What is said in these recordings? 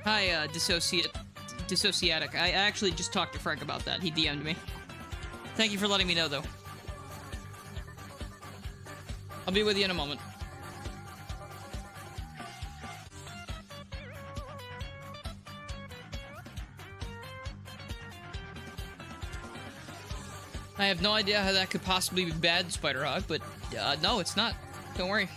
Hi, Dissociatic. I actually just talked to Frank about that. He DM'd me. Thank you for letting me know, though. I'll be with you in a moment. I have no idea how that could possibly be bad, Spider-Hog, but no, it's not. Don't worry.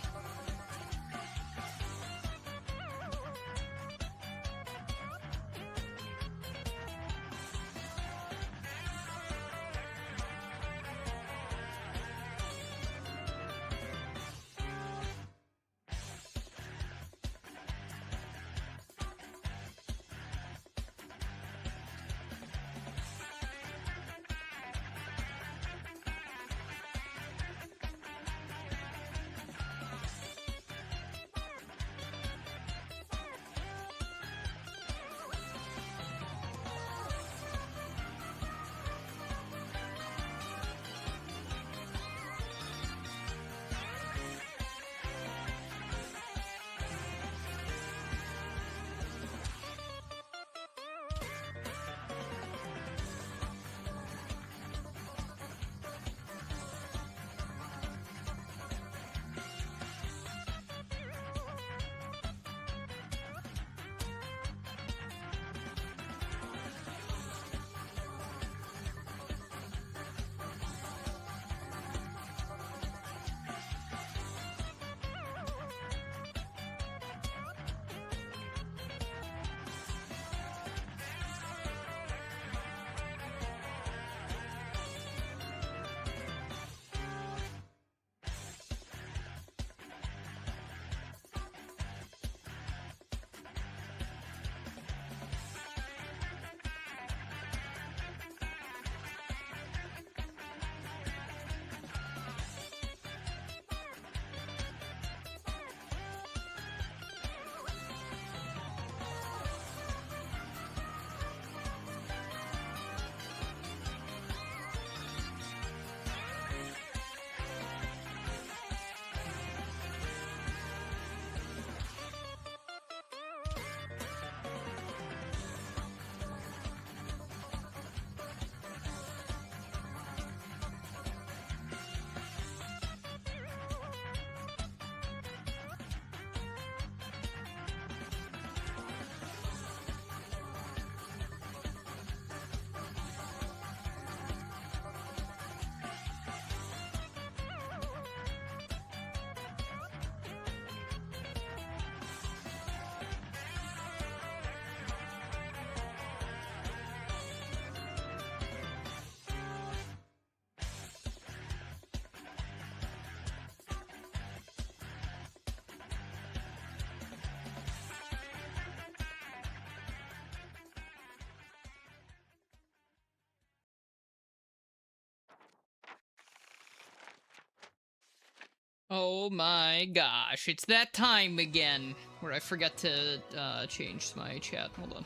Oh my gosh, it's that time again where I forget to change my chat. Hold on.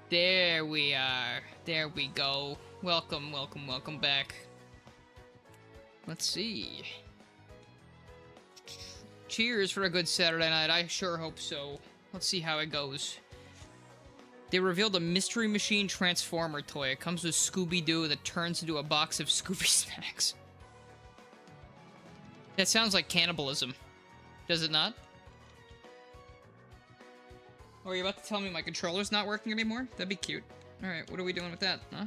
There we are. There we go. Welcome, welcome, welcome back. Let's see. Cheers for a good Saturday night. I sure hope so. Let's see how it goes. They revealed a Mystery Machine Transformer toy. It comes with Scooby-Doo that turns into a box of Scooby snacks. That sounds like cannibalism. Does it not? Oh, are you about to tell me my controller's not working anymore? That'd be cute. Alright, what are we doing with that, huh?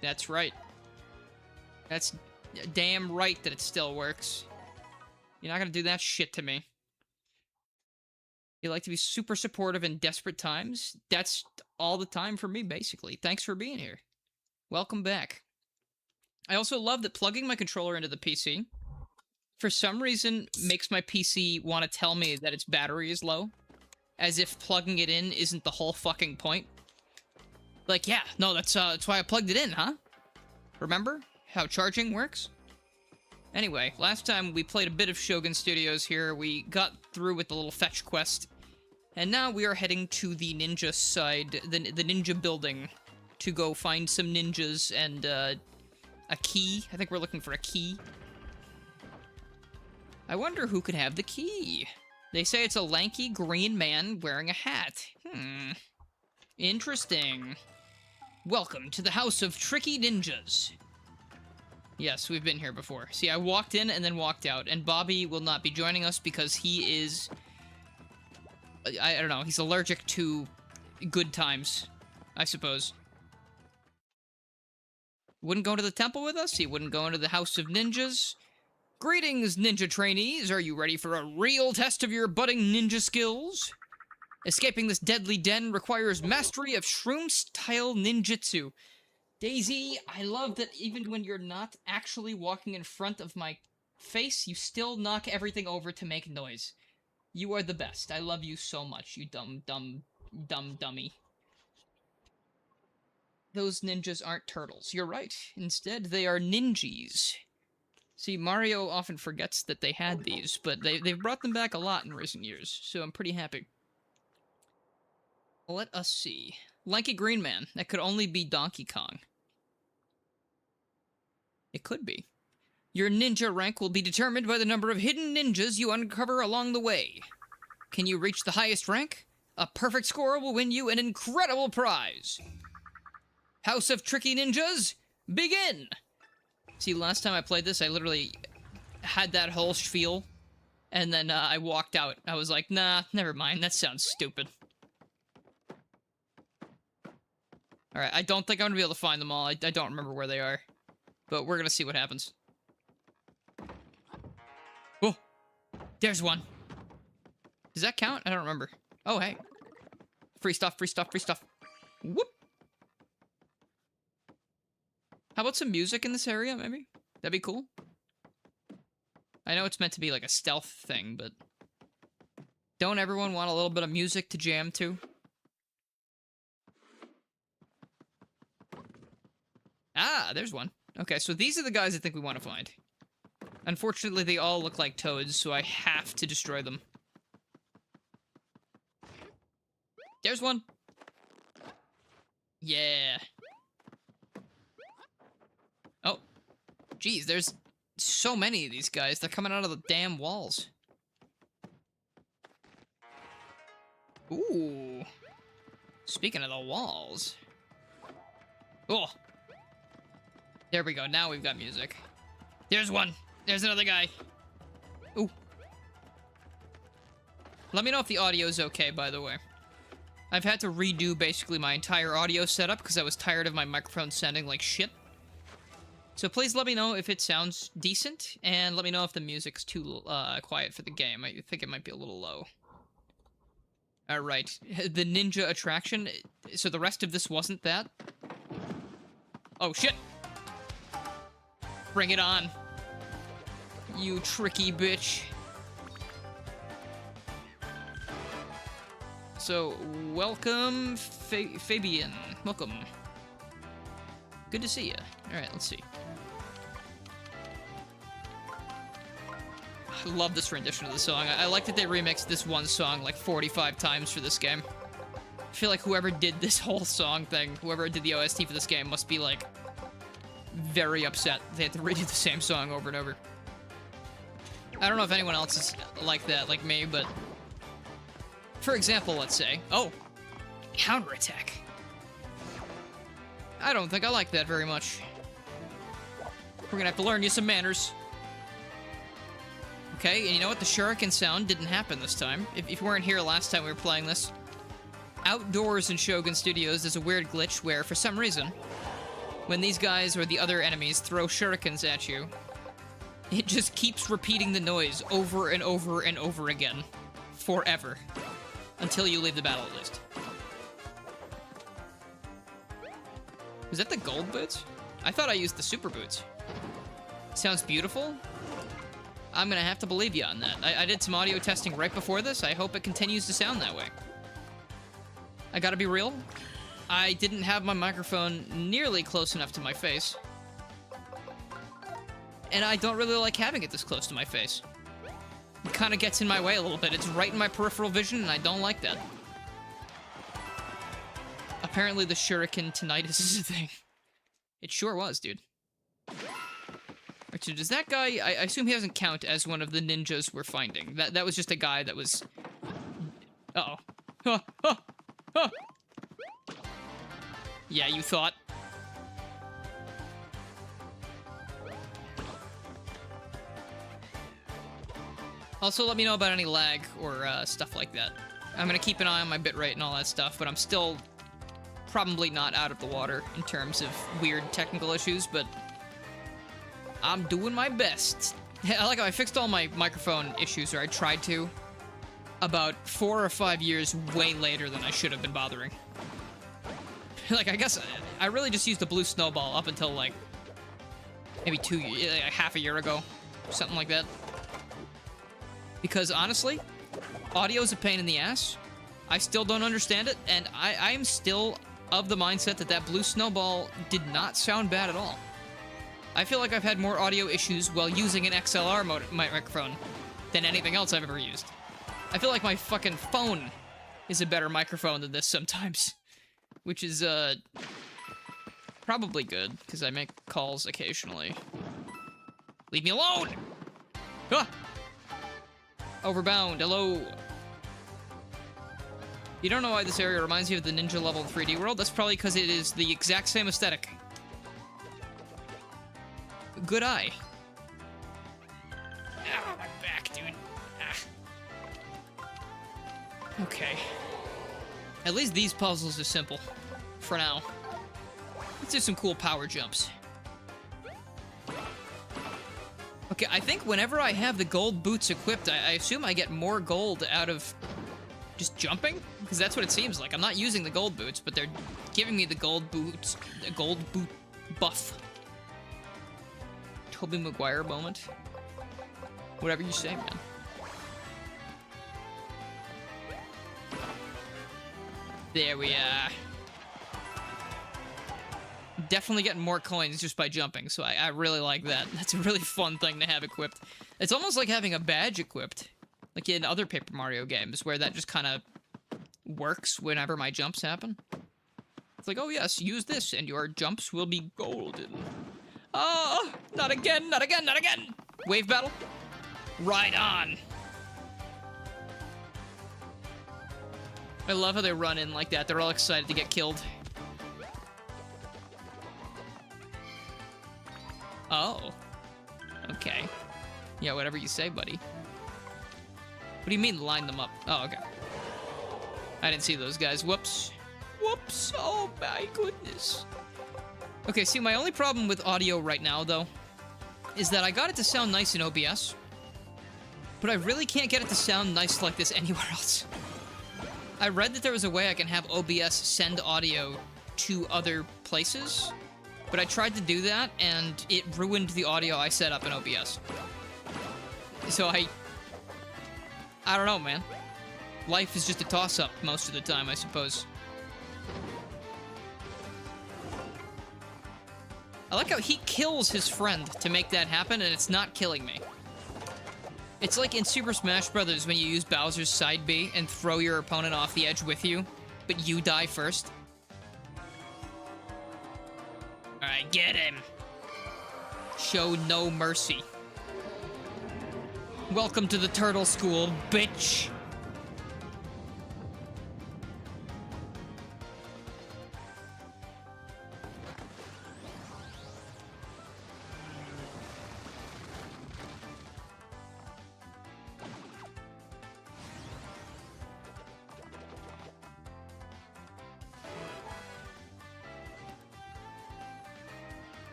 That's right. That's damn right that it still works. You're not gonna do that shit to me. You like to be super supportive in desperate times? That's all the time for me, basically. Thanks for being here. Welcome back. I also love that plugging my controller into the PC, for some reason, makes my PC want to tell me that its battery is low. As if plugging it in isn't the whole fucking point. Like, yeah, no, that's why I plugged it in, huh? Remember how charging works? Anyway, last time we played a bit of Shogun Studios here. We got through with the little fetch quest. And now we are heading to the ninja side, the ninja building, to go find some ninjas and a key. I think we're looking for a key. I wonder who could have the key. They say it's a lanky green man wearing a hat. Interesting. Welcome to the House of Tricky Ninjas. Yes, we've been here before. See, I walked in and then walked out, and Bobby will not be joining us because he is... I don't know, he's allergic to good times, I suppose. Wouldn't go to the temple with us? He wouldn't go into the House of Ninjas? Greetings, ninja trainees! Are you ready for a real test of your budding ninja skills? Escaping this deadly den requires mastery of shroom-style ninjutsu. Daisy, I love that even when you're not actually walking in front of my face, you still knock everything over to make noise. You are the best. I love you so much, you dumb dummy. Those ninjas aren't turtles. You're right. Instead, they are ninjas. See, Mario often forgets that they had these, but they've brought them back a lot in recent years, so I'm pretty happy. Let us see. Lanky Green Man. That could only be Donkey Kong. It could be. Your ninja rank will be determined by the number of hidden ninjas you uncover along the way. Can you reach the highest rank? A perfect score will win you an incredible prize. House of Tricky Ninjas, begin! See, last time I played this, I literally had that whole spiel, and then I walked out. I was like, nah, never mind, that sounds stupid. Alright, I don't think I'm gonna be able to find them all. I don't remember where they are. But we're gonna see what happens. Oh! There's one! Does that count? I don't remember. Oh, hey. Free stuff, free stuff, free stuff. Whoop! How about some music in this area, maybe? That'd be cool. I know it's meant to be like a stealth thing, but... don't everyone want a little bit of music to jam to? Ah, there's one. Okay, so these are the guys I think we want to find. Unfortunately, they all look like toads, so I have to destroy them. There's one! Yeah. Oh. Geez, there's so many of these guys. They're coming out of the damn walls. Ooh. Speaking of the walls. Oh. There we go. Now we've got music. There's one. There's another guy. Ooh. Let me know if the audio's okay, by the way. I've had to redo basically my entire audio setup because I was tired of my microphone sounding like shit. So please let me know if it sounds decent, and let me know if the music's too quiet for the game. I think it might be a little low. Alright, the ninja attraction. So the rest of this wasn't that? Oh, shit! Bring it on. You tricky bitch. So, welcome, Fabian. Welcome. Good to see you. Alright, let's see. I love this rendition of the song. I like that they remixed this one song like 45 times for this game. I feel like whoever did this whole song thing, whoever did the OST for this game, must be like very upset they had to redo the same song over and over. I don't know if anyone else is like that, like me, but... for example, let's say... oh! Counterattack. I don't think I like that very much. We're gonna have to learn you some manners. Okay, and you know what? The shuriken sound didn't happen this time. If you weren't here last time we were playing this, outdoors in Shogun Studios, there's a weird glitch where, for some reason, when these guys or the other enemies throw shurikens at you, it just keeps repeating the noise over and over and over again. Forever. Until you leave the battle, at least. Was that the gold boots? I thought I used the super boots. Sounds beautiful. I'm gonna have to believe you on that. I did some audio testing right before this. I hope it continues to sound that way. I gotta be real. I didn't have my microphone nearly close enough to my face. And I don't really like having it this close to my face. It kind of gets in my way a little bit. It's right in my peripheral vision, and I don't like that. Apparently the shuriken tinnitus is a thing. It sure was, dude. So does that guy... I assume he doesn't count as one of the ninjas we're finding. That was just a guy that was... Uh-oh. Huh, huh, huh. Yeah, you thought. Also, let me know about any lag or stuff like that. I'm gonna keep an eye on my bitrate and all that stuff, but I'm still probably not out of the water in terms of weird technical issues, but I'm doing my best. I like how I fixed all my microphone issues, or I tried to, about 4 or 5 years way later than I should have been bothering. Like, I guess I really just used the blue snowball up until, like, maybe half a year ago, something like that. Because, honestly, audio's a pain in the ass. I still don't understand it, and I am still of the mindset that blue snowball did not sound bad at all. I feel like I've had more audio issues while using an XLR microphone than anything else I've ever used. I feel like my fucking phone is a better microphone than this sometimes. Which is, probably good, because I make calls occasionally. Leave me alone! Ah! Overbound, hello! You don't know why this area reminds you of the ninja level in 3D World? That's probably because it is the exact same aesthetic. Good eye. Ah, my back, dude. Ah. Okay. At least these puzzles are simple. For now. Let's do some cool power jumps. Okay, I think whenever I have the gold boots equipped, I assume I get more gold out of just jumping? Because that's what it seems like. I'm not using the gold boots, but they're giving me the gold boots, the gold boot buff. Tobey Maguire moment. Whatever you say, man. There we are. Definitely getting more coins just by jumping, so I really like that. That's a really fun thing to have equipped. It's almost like having a badge equipped, like in other Paper Mario games, where that just kind of works whenever my jumps happen. It's like, oh yes, use this, and your jumps will be golden. Oh, not again, not again, not again! Wave battle? Right on. I love how they run in like that. They're all excited to get killed. Oh. Okay. Yeah, whatever you say, buddy. What do you mean, line them up? Oh, okay. I didn't see those guys. Whoops. Whoops. Oh, my goodness. Okay, see, my only problem with audio right now, though, is that I got it to sound nice in OBS, but I really can't get it to sound nice like this anywhere else. I read that there was a way I can have OBS send audio to other places, but I tried to do that, and it ruined the audio I set up in OBS. So I don't know, man. Life is just a toss-up most of the time, I suppose. I like how he kills his friend to make that happen, and it's not killing me. It's like in Super Smash Bros. When you use Bowser's side B and throw your opponent off the edge with you, but you die first. Alright, get him. Show no mercy. Welcome to the Turtle School, bitch.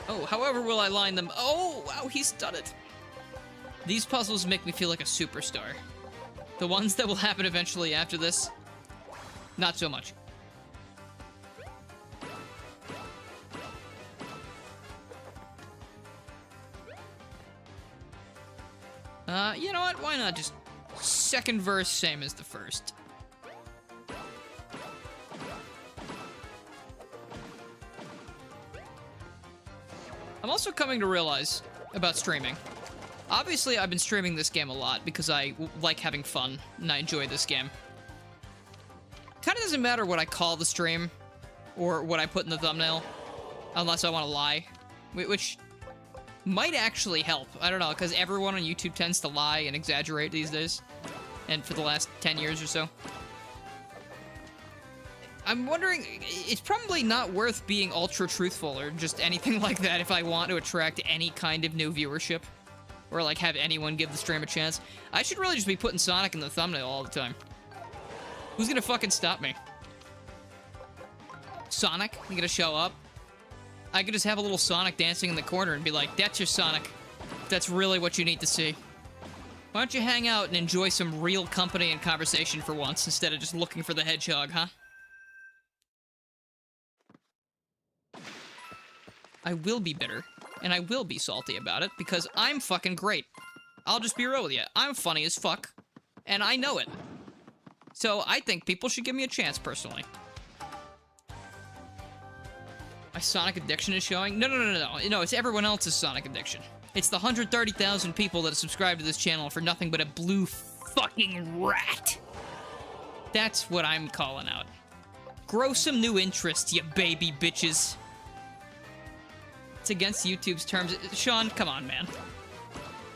Oh, however will I line them? Oh, wow, he's done it. These puzzles make me feel like a superstar. The ones that will happen eventually after this, not so much. You know what? Why not just second verse same as the first. I'm also coming to realize about streaming. Obviously, I've been streaming this game a lot because I like having fun, and I enjoy this game. Kind of doesn't matter what I call the stream, or what I put in the thumbnail, unless I want to lie, which might actually help. I don't know, because everyone on YouTube tends to lie and exaggerate these days, and for the last 10 years or so. I'm wondering, it's probably not worth being ultra-truthful or just anything like that if I want to attract any kind of new viewership. Or, like, have anyone give the stream a chance. I should really just be putting Sonic in the thumbnail all the time. Who's gonna fucking stop me? Sonic? You gonna show up? I could just have a little Sonic dancing in the corner and be like, that's your Sonic. That's really what you need to see. Why don't you hang out and enjoy some real company and conversation for once, instead of just looking for the hedgehog, huh? I will be bitter, and I will be salty about it, because I'm fucking great. I'll just be real with you. I'm funny as fuck, and I know it. So I think people should give me a chance, personally. My Sonic addiction is showing? No, no, it's everyone else's Sonic addiction. It's the 130,000 people that have subscribed to this channel for nothing but a blue fucking rat. That's what I'm calling out. Grow some new interests, you baby bitches. It's against YouTube's terms. Sean, come on, man.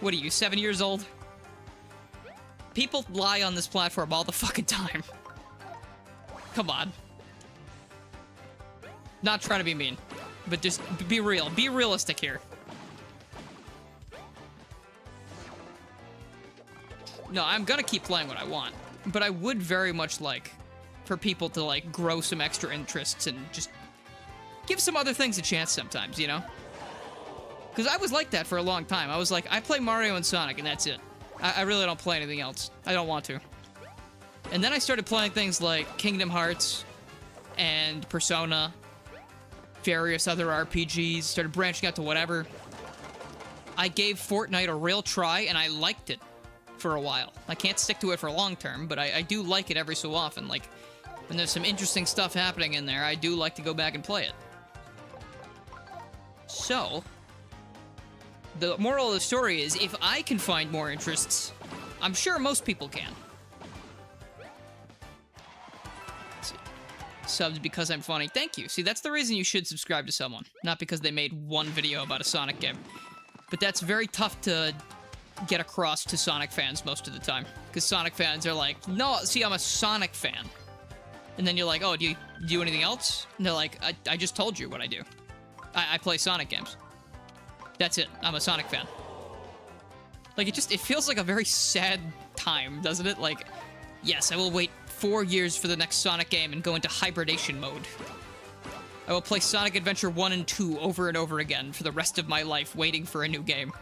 What are you, 7 years old? People lie on this platform all the fucking time. Come on. Not trying to be mean, but just be real. Be realistic here. No, I'm gonna keep playing what I want, but I would very much like for people to, like, grow some extra interests and just give some other things a chance sometimes, you know? Because I was like that for a long time. I was like, I play Mario and Sonic, and that's it. I really don't play anything else. I don't want to. And then I started playing things like Kingdom Hearts and Persona, various other RPGs, started branching out to whatever. I gave Fortnite a real try, and I liked it for a while. I can't stick to it for long term, but I do like it every so often. Like, when there's some interesting stuff happening in there, I do like to go back and play it. So, the moral of the story is, if I can find more interests, I'm sure most people can. Let's see. Subbed because I'm funny. Thank you. See, that's the reason you should subscribe to someone. Not because they made one video about a Sonic game. But that's very tough to get across to Sonic fans most of the time. Because Sonic fans are like, no, see, I'm a Sonic fan. And then you're like, oh, do you do anything else? And they're like, I just told you what I do. I play Sonic games. That's it. I'm a Sonic fan. Like, it feels like a very sad time, doesn't it? Like, yes, I will wait 4 years for the next Sonic game and go into hibernation mode. I will play Sonic Adventure 1 and 2 over and over again for the rest of my life, waiting for a new game.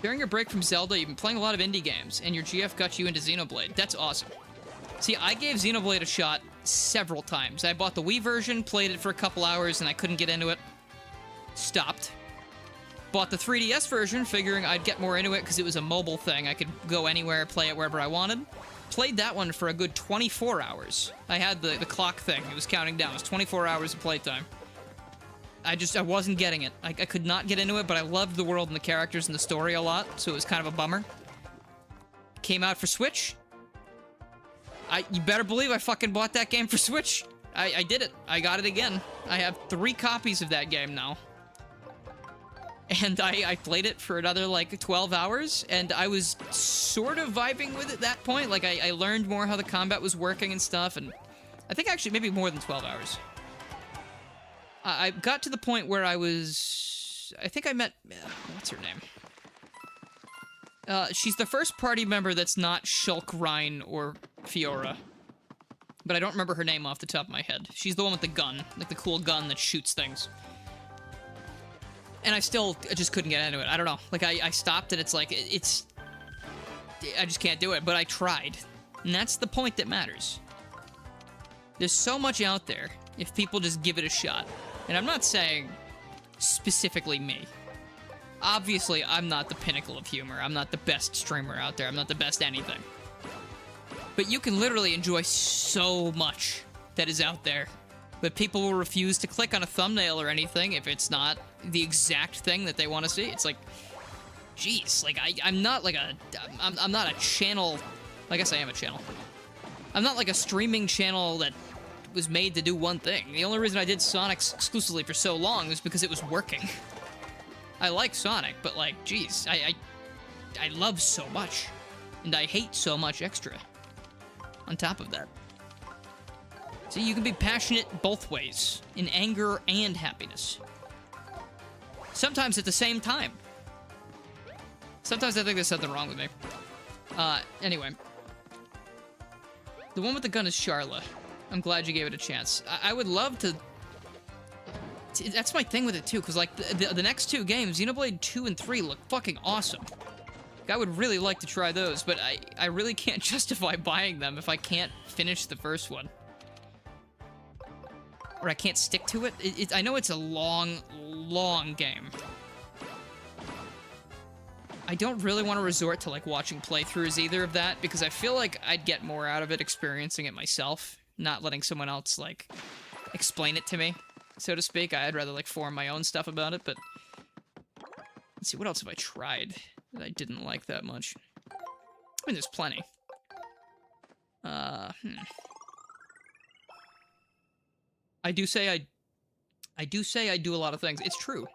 During your break from Zelda, you've been playing a lot of indie games, and your GF got you into Xenoblade. That's awesome. See, I gave Xenoblade a shot several times. I bought the Wii version, played it for a couple hours, and I couldn't get into it. Stopped. Bought the 3DS version, figuring I'd get more into it because it was a mobile thing. I could go anywhere, play it wherever I wanted. Played that one for a good 24 hours. I had the clock thing. It was counting down. It was 24 hours of playtime. I wasn't getting it. I could not get into it, but I loved the world and the characters and the story a lot, so it was kind of a bummer. Came out for Switch. You better believe I fucking bought that game for Switch. I did it. I got it again. I have 3 copies of that game now. And I played it for another, like, 12 hours, and I was sort of vibing with it at that point. Like, I learned more how the combat was working and stuff, and I think actually maybe more than 12 hours. I got to the point where I think I met, what's her name? She's the first party member that's not Shulk, Rhine, or Fiora. But I don't remember her name off the top of my head. She's the one with the gun, like the cool gun that shoots things. And I just couldn't get into it. I don't know. Like, I stopped, and it's like, I just can't do it, but I tried. And that's the point that matters. There's so much out there if people just give it a shot. And I'm not saying specifically me. Obviously, I'm not the pinnacle of humor. I'm not the best streamer out there. I'm not the best anything. But you can literally enjoy so much that is out there. But people will refuse to click on a thumbnail or anything if it's not the exact thing that they want to see. It's like, jeez, like, I'm not like a... I'm not a channel... I guess I am a channel. I'm not like a streaming channel that was made to do one thing. The only reason I did Sonic exclusively for so long was because it was working. I like Sonic, but like, geez, I love so much. And I hate so much extra. On top of that. So you can be passionate both ways. In anger and happiness. Sometimes at the same time. Sometimes I think there's something wrong with me. Anyway. The one with the gun is Charla. I'm glad you gave it a chance. I would love to... That's my thing with it, too, because, like, the next two games, Xenoblade 2 and 3 look fucking awesome. I would really like to try those, but I really can't justify buying them if I can't finish the first one. Or I can't stick to it. I know it's a long, long game. I don't really want to resort to, like, watching playthroughs either of that, because I feel like I'd get more out of it experiencing it myself, not letting someone else, like, explain it to me, so to speak. I'd rather, like, form my own stuff about it, but... Let's see, what else have I tried that I didn't like that much? I mean, there's plenty. I do say I do a lot of things. It's true.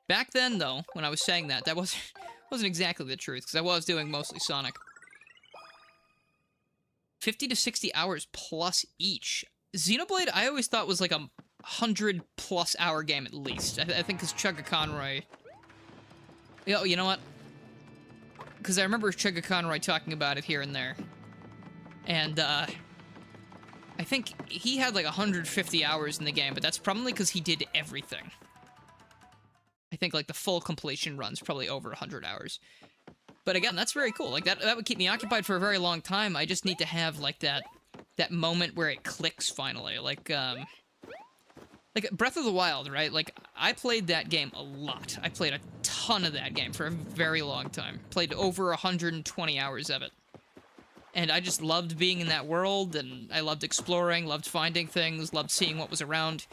Back then, though, when I was saying that, that wasn't exactly the truth, because I was doing mostly Sonic. 50 to 60 hours plus each. Xenoblade, I always thought was like a 100-plus hour game at least. I think because Chugga Conroy... Oh, you know what? Because I remember Chugga Conroy talking about it here and there. And, I think he had like 150 hours in the game, but that's probably because he did everything. I think, like, the full completion run's probably over 100 hours. But again, that's very cool. Like, that would keep me occupied for a very long time. I just need to have, like, that moment where it clicks, finally. Like Breath of the Wild, right? Like, I played that game a lot. I played a ton of that game for a very long time. Played over 120 hours of it. And I just loved being in that world, and I loved exploring, loved finding things, loved seeing what was around.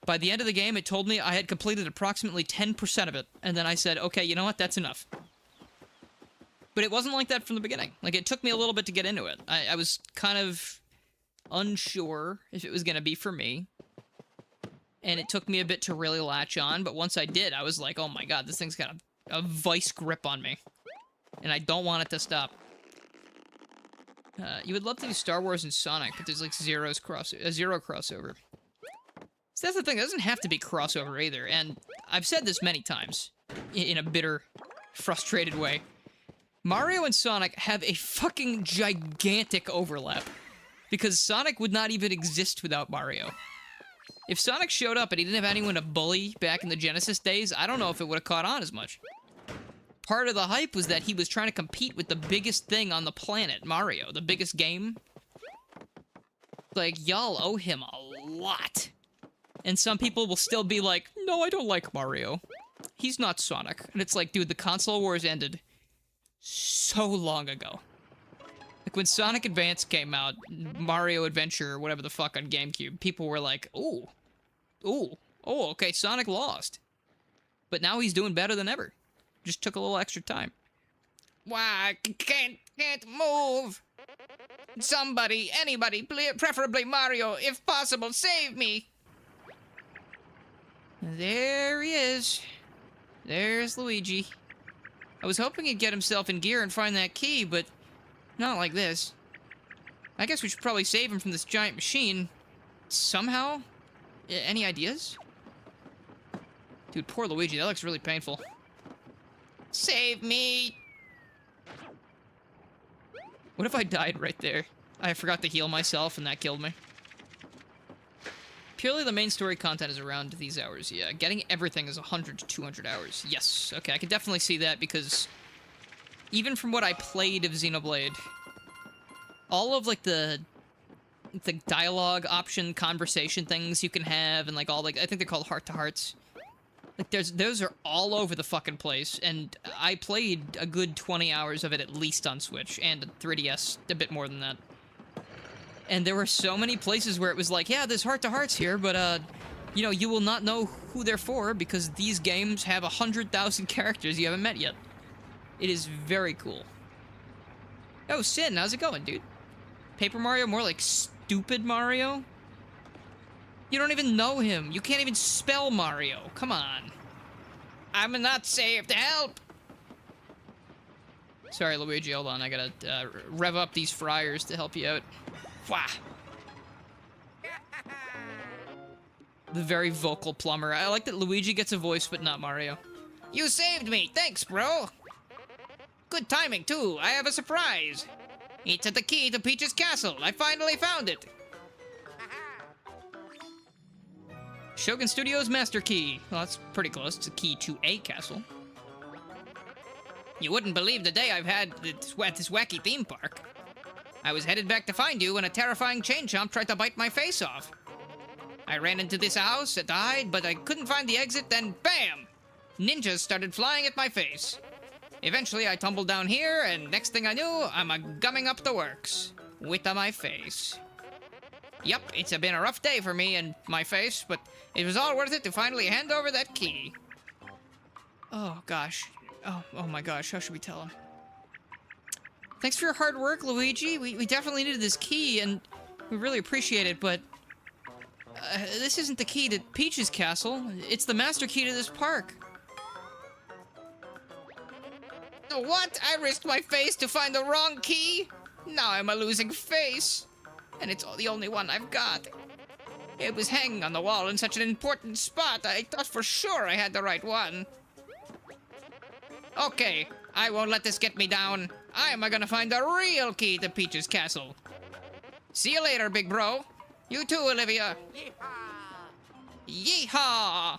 By the end of the game, it told me I had completed approximately 10% of it, and then I said, okay, you know what, that's enough. But it wasn't like that from the beginning. Like, it took me a little bit to get into it. I was kind of unsure if it was going to be for me. And it took me a bit to really latch on, but once I did, I was like, oh my god, this thing's got a vice grip on me. And I don't want it to stop. You would love to do Star Wars and Sonic, but there's like zero crossover. So that's the thing, it doesn't have to be crossover either, and I've said this many times, in a bitter, frustrated way. Mario and Sonic have a fucking gigantic overlap, because Sonic would not even exist without Mario. If Sonic showed up and he didn't have anyone to bully back in the Genesis days, I don't know if it would have caught on as much. Part of the hype was that he was trying to compete with the biggest thing on the planet, Mario, the biggest game. Like, y'all owe him a lot. And some people will still be like, no, I don't like Mario. He's not Sonic. And it's like, dude, the console wars ended so long ago. Like, when Sonic Advance came out, Mario Adventure, or whatever the fuck on GameCube, people were like, ooh, okay, Sonic lost. But now he's doing better than ever. Just took a little extra time. Why, can't move. Somebody, anybody, preferably Mario, if possible, save me. There he is. There's Luigi. I was hoping he'd get himself in gear and find that key, but not like this. I guess we should probably save him from this giant machine. Somehow? Any ideas? Dude, poor Luigi, that looks really painful. Save me! What if I died right there? I forgot to heal myself and that killed me. Purely the main story content is around these hours, yeah. Getting everything is 100 to 200 hours. Yes, okay, I can definitely see that because even from what I played of Xenoblade, all of, like, the dialogue option conversation things you can have and, like, all, like, I think they're called heart-to-hearts. Like, those are all over the fucking place, and I played a good 20 hours of it at least on Switch, and 3DS, a bit more than that. And there were so many places where it was like, yeah, there's heart-to-hearts here, but, you know, you will not know who they're for, because these games have 100,000 characters you haven't met yet. It is very cool. Oh, Sin, how's it going, dude? Paper Mario, more like Stupid Mario? You don't even know him. You can't even spell Mario. Come on. I'm not safe to help. Sorry, Luigi, hold on. I gotta rev up these fryers to help you out. Wah. The very vocal plumber. I like that Luigi gets a voice, but not Mario. You saved me. Thanks, bro. Good timing, too. I have a surprise. It's the key to Peach's castle. I finally found it. Shogun Studios Master Key. Well, that's pretty close. It's a key to a castle. You wouldn't believe the day I've had at this wacky theme park. I was headed back to find you when a terrifying chain chomp tried to bite my face off. I ran into this house to hide, but I couldn't find the exit, then BAM! Ninjas started flying at my face. Eventually, I tumbled down here, and next thing I knew, I'm gumming up the works. With my face. Yep, it's been a rough day for me and my face, but it was all worth it to finally hand over that key. Oh, gosh. Oh my gosh, how should we tell him? Thanks for your hard work, Luigi. We definitely needed this key, and we really appreciate it, but... this isn't the key to Peach's castle. It's the master key to this park. What? I risked my face to find the wrong key? Now I'm a losing face. And it's the only one I've got. It was hanging on the wall in such an important spot, I thought for sure I had the right one. Okay, I won't let this get me down. I'm gonna find the real key to Peach's castle. See you later, big bro. You too, Olivia. Yeehaw! Yeehaw!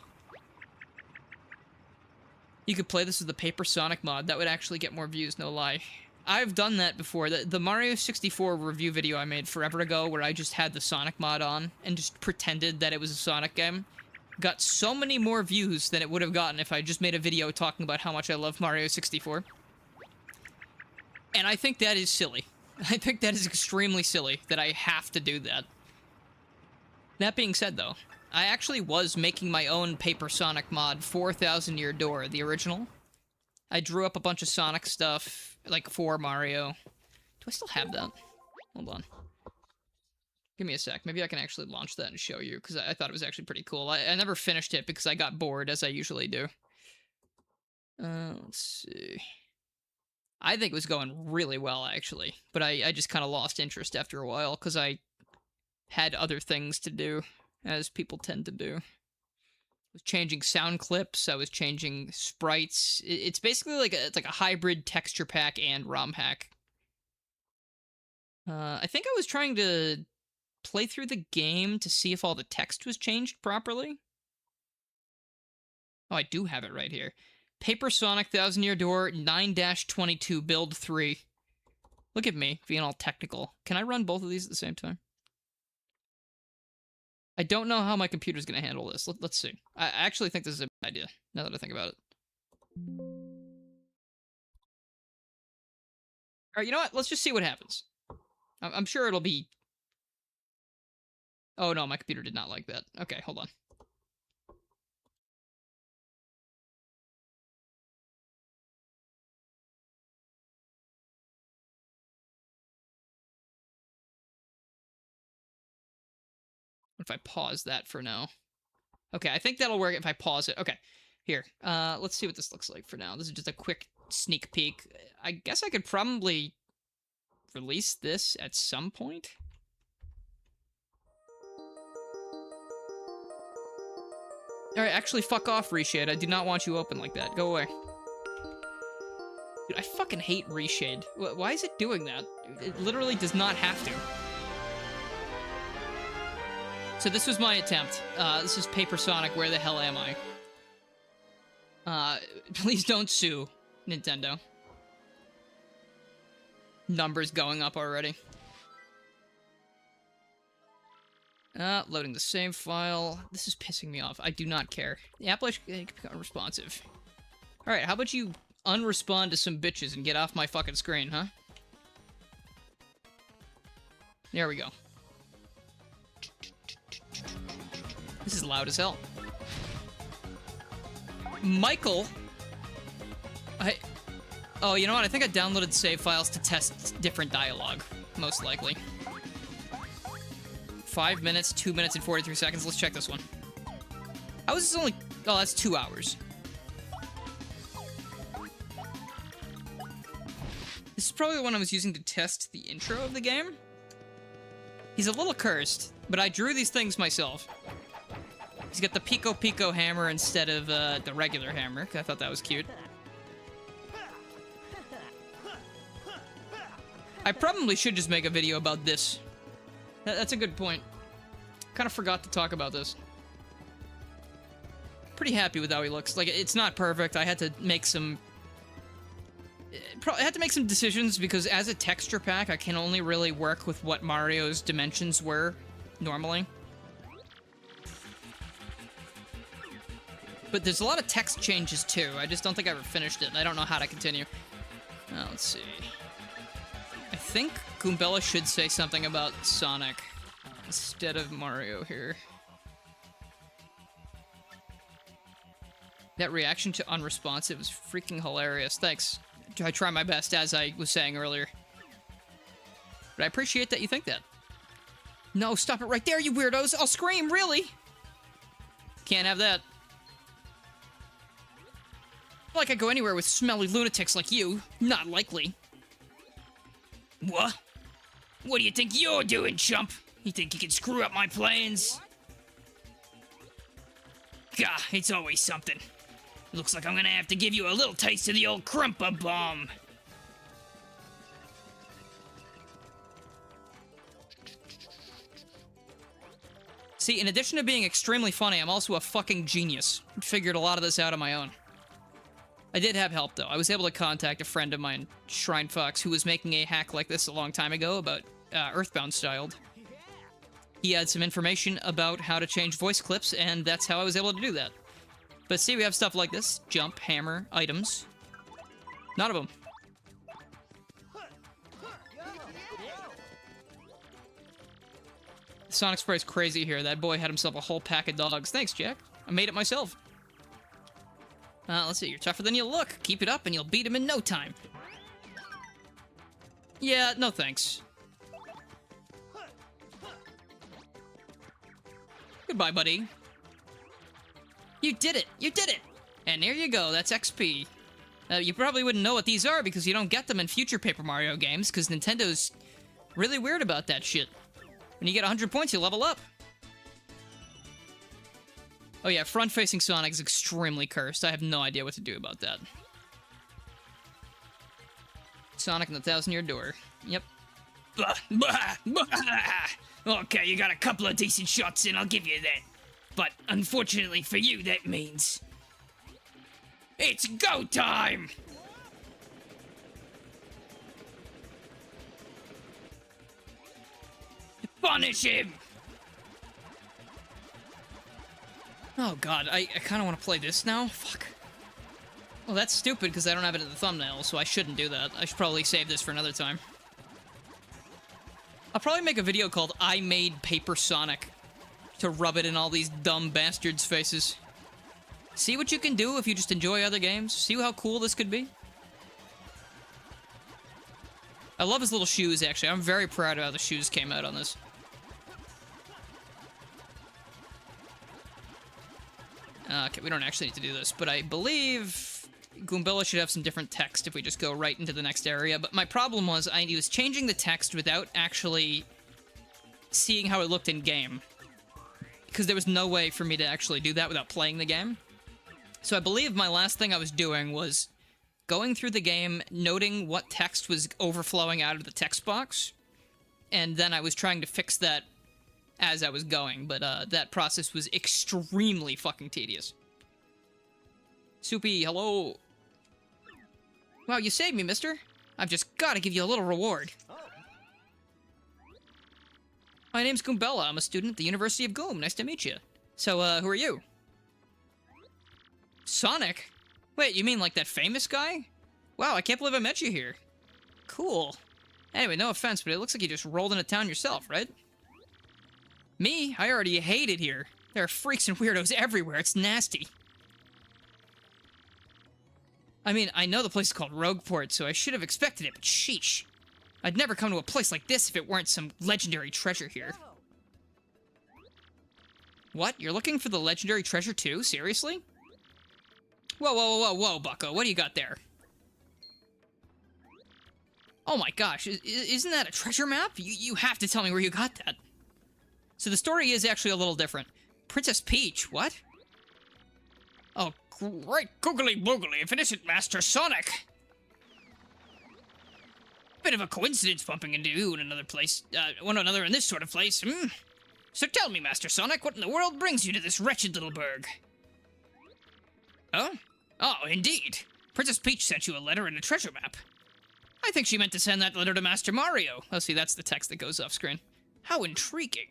You could play this with the Paper Sonic mod. That would actually get more views, no lie. I've done that before. The Mario 64 review video I made forever ago, where I just had the Sonic mod on and just pretended that it was a Sonic game, got so many more views than it would have gotten if I just made a video talking about how much I love Mario 64. And I think that is silly. I think that is extremely silly that I have to do that. That being said, though, I actually was making my own Paper Sonic mod for Thousand Year Door, the original. I drew up a bunch of Sonic stuff, like, for Mario. Do I still have that? Hold on. Give me a sec. Maybe I can actually launch that and show you, because I thought it was actually pretty cool. I never finished it because I got bored, as I usually do. Let's see. I think it was going really well, actually. But I just kind of lost interest after a while, because I had other things to do, as people tend to do. I was changing sound clips, I was changing sprites. It's basically like it's like a hybrid texture pack and ROM hack. I think I was trying to play through the game to see if all the text was changed properly. Oh, I do have it right here. Paper Sonic Thousand Year Door 9-22 Build 3. Look at me, being all technical. Can I run both of these at the same time? I don't know how my computer's going to handle this. Let's see. I actually think this is a bad idea, now that I think about it. Alright, you know what? Let's just see what happens. I'm sure it'll be... Oh no, my computer did not like that. Okay, hold on. What if I pause that for now? Okay, I think that'll work if I pause it. Okay, here. Let's see what this looks like for now. This is just a quick sneak peek. I guess I could probably release this at some point. Alright, actually, fuck off, Reshade. I do not want you open like that. Go away. Dude, I fucking hate Reshade. Why is it doing that? It literally does not have to. So this was my attempt. This is Paper Sonic, Where the Hell Am I? Please don't sue, Nintendo. Numbers going up already. Loading the save file. This is pissing me off. I do not care. The application can become responsive. Alright, how about you unrespond to some bitches and get off my fucking screen, huh? There we go. This is loud as hell. Michael? Oh, you know what? I think I downloaded save files to test different dialogue, most likely. 5 minutes, 2 minutes, and 43 seconds. Let's check this one. How is this only... Oh, that's 2 hours. This is probably the one I was using to test the intro of the game. He's a little cursed, but I drew these things myself. He's got the Pico Pico hammer instead of the regular hammer, 'cause I thought that was cute. I probably should just make a video about this. That's a good point. Kind of forgot to talk about this. Pretty happy with how he looks. Like, it's not perfect. I had to make some... I had to make some decisions because as a texture pack, I can only really work with what Mario's dimensions were normally. But there's a lot of text changes too. I just don't think I ever finished it. I don't know how to continue. Let's see. I think Goombella should say something about Sonic instead of Mario here. That reaction to unresponsive was freaking hilarious. Thanks. I try my best, as I was saying earlier. But I appreciate that you think that. No, stop it right there, you weirdos! I'll scream, really! Can't have that. Not like I go anywhere with smelly lunatics like you. Not likely. What? What do you think you're doing, chump? You think you can screw up my plans? Gah, it's always something. Looks like I'm gonna have to give you a little taste of the old Crumpa Bomb. See, in addition to being extremely funny, I'm also a fucking genius. Figured a lot of this out on my own. I did have help, though. I was able to contact a friend of mine, Shrine Fox, who was making a hack like this a long time ago about Earthbound styled. He had some information about how to change voice clips, and that's how I was able to do that. But see, we have stuff like this. Jump, hammer, items. None of them. Sonic Sprite's crazy here. That boy had himself a whole pack of dogs. Thanks, Jack. I made it myself. Let's see. You're tougher than you look. Keep it up and you'll beat him in no time. Yeah, no thanks. Goodbye, buddy. You did it! You did it! And there you go, that's XP. You probably wouldn't know what these are because you don't get them in future Paper Mario games, because Nintendo's really weird about that shit. When you get 100 points, you level up. Oh yeah, front-facing Sonic is extremely cursed. I have no idea what to do about that. Sonic and the Thousand-Year Door. Yep. Okay, you got a couple of decent shots in, I'll give you that. But unfortunately for you, that means... it's go time! Punish him! Oh god, I kind of want to play this now. Fuck. Well, that's stupid because I don't have it in the thumbnail, so I shouldn't do that. I should probably save this for another time. I'll probably make a video called I Made Paper Sonic to rub it in all these dumb bastards' faces. See what you can do if you just enjoy other games? See how cool this could be? I love his little shoes, actually. I'm very proud of how the shoes came out on this. Okay, we don't actually need to do this, but I believe Goombella should have some different text if we just go right into the next area. But my problem was I was changing the text without actually seeing how it looked in-game. Because there was no way for me to actually do that without playing the game. So I believe my last thing I was doing was going through the game, noting what text was overflowing out of the text box, and then I was trying to fix that as I was going, but that process was extremely fucking tedious. Soupy, hello. Wow, you saved me, mister. I've just got to give you a little reward. My name's Goombella. I'm a student at the University of Goom. Nice to meet you. So, who are you? Sonic? Wait, you mean like that famous guy? Wow, I can't believe I met you here. Cool. Anyway, no offense, but it looks like you just rolled into town yourself, right? Me? I already hate it here. There are freaks and weirdos everywhere. It's nasty. I mean, I know the place is called Rogueport, so I should have expected it, but sheesh. I'd never come to a place like this if it weren't some legendary treasure here. What? You're looking for the legendary treasure too? Seriously? Whoa, whoa, whoa, whoa, bucko. What do you got there? Oh my gosh, isn't that a treasure map? You have to tell me where you got that. So the story is actually a little different. Princess Peach, what? Oh, great googly boogly if it isn't Master Sonic! Bit of a coincidence bumping into you in another place, one another in this sort of place, hmm? So tell me, Master Sonic, what in the world brings you to this wretched little burg? Oh? Oh, indeed. Princess Peach sent you a letter and a treasure map. I think she meant to send that letter to Master Mario. Oh, see, that's the text that goes off screen. How intriguing.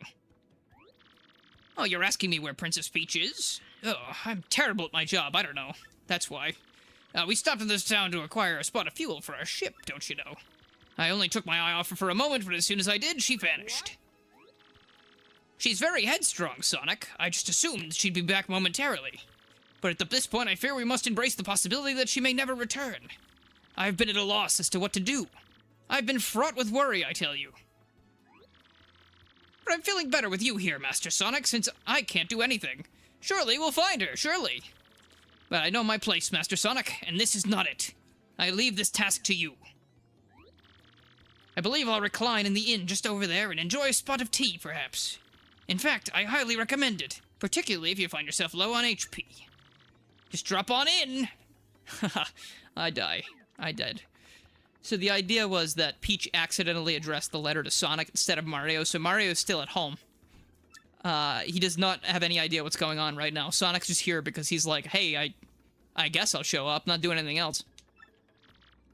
Oh, you're asking me where Princess Peach is? Oh, I'm terrible at my job, I don't know. That's why. We stopped in this town to acquire a spot of fuel for our ship, don't you know? I only took my eye off her for a moment, but as soon as I did, she vanished. She's very headstrong, Sonic. I just assumed she'd be back momentarily. But at this point, I fear we must embrace the possibility that she may never return. I've been at a loss as to what to do. I've been fraught with worry, I tell you. But I'm feeling better with you here, Master Sonic, since I can't do anything. Surely we'll find her, surely. But I know my place, Master Sonic, and this is not it. I leave this task to you. I believe I'll recline in the inn just over there and enjoy a spot of tea, perhaps. In fact, I highly recommend it, particularly if you find yourself low on HP. Just drop on in! Haha, I die. I did. So the idea was that Peach accidentally addressed the letter to Sonic instead of Mario, so Mario's still at home. He does not have any idea what's going on right now. Sonic's just here because he's like, hey, I guess I'll show up, not doing anything else.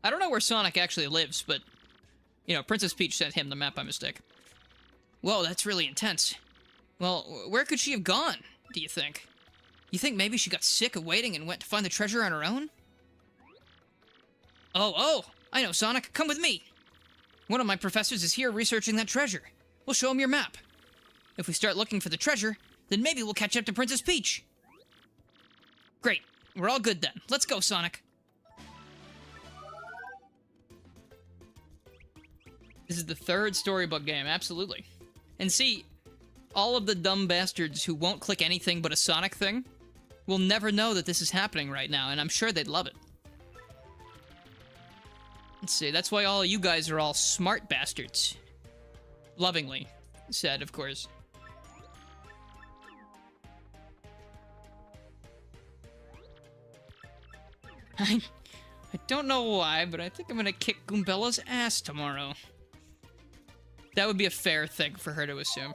I don't know where Sonic actually lives, but, you know, Princess Peach sent him the map by mistake. Whoa, that's really intense. Well, where could she have gone, do you think? You think maybe she got sick of waiting and went to find the treasure on her own? Oh, I know, Sonic. Come with me. One of my professors is here researching that treasure. We'll show him your map. If we start looking for the treasure, then maybe we'll catch up to Princess Peach. Great. We're all good then. Let's go, Sonic. This is the third storybook game, absolutely. And see, all of the dumb bastards who won't click anything but a Sonic thing will never know that this is happening right now, and I'm sure they'd love it. Let's see, that's why all you guys are all smart bastards. Lovingly said, of course. I don't know why, but I think I'm gonna kick Goombella's ass tomorrow. That would be a fair thing for her to assume.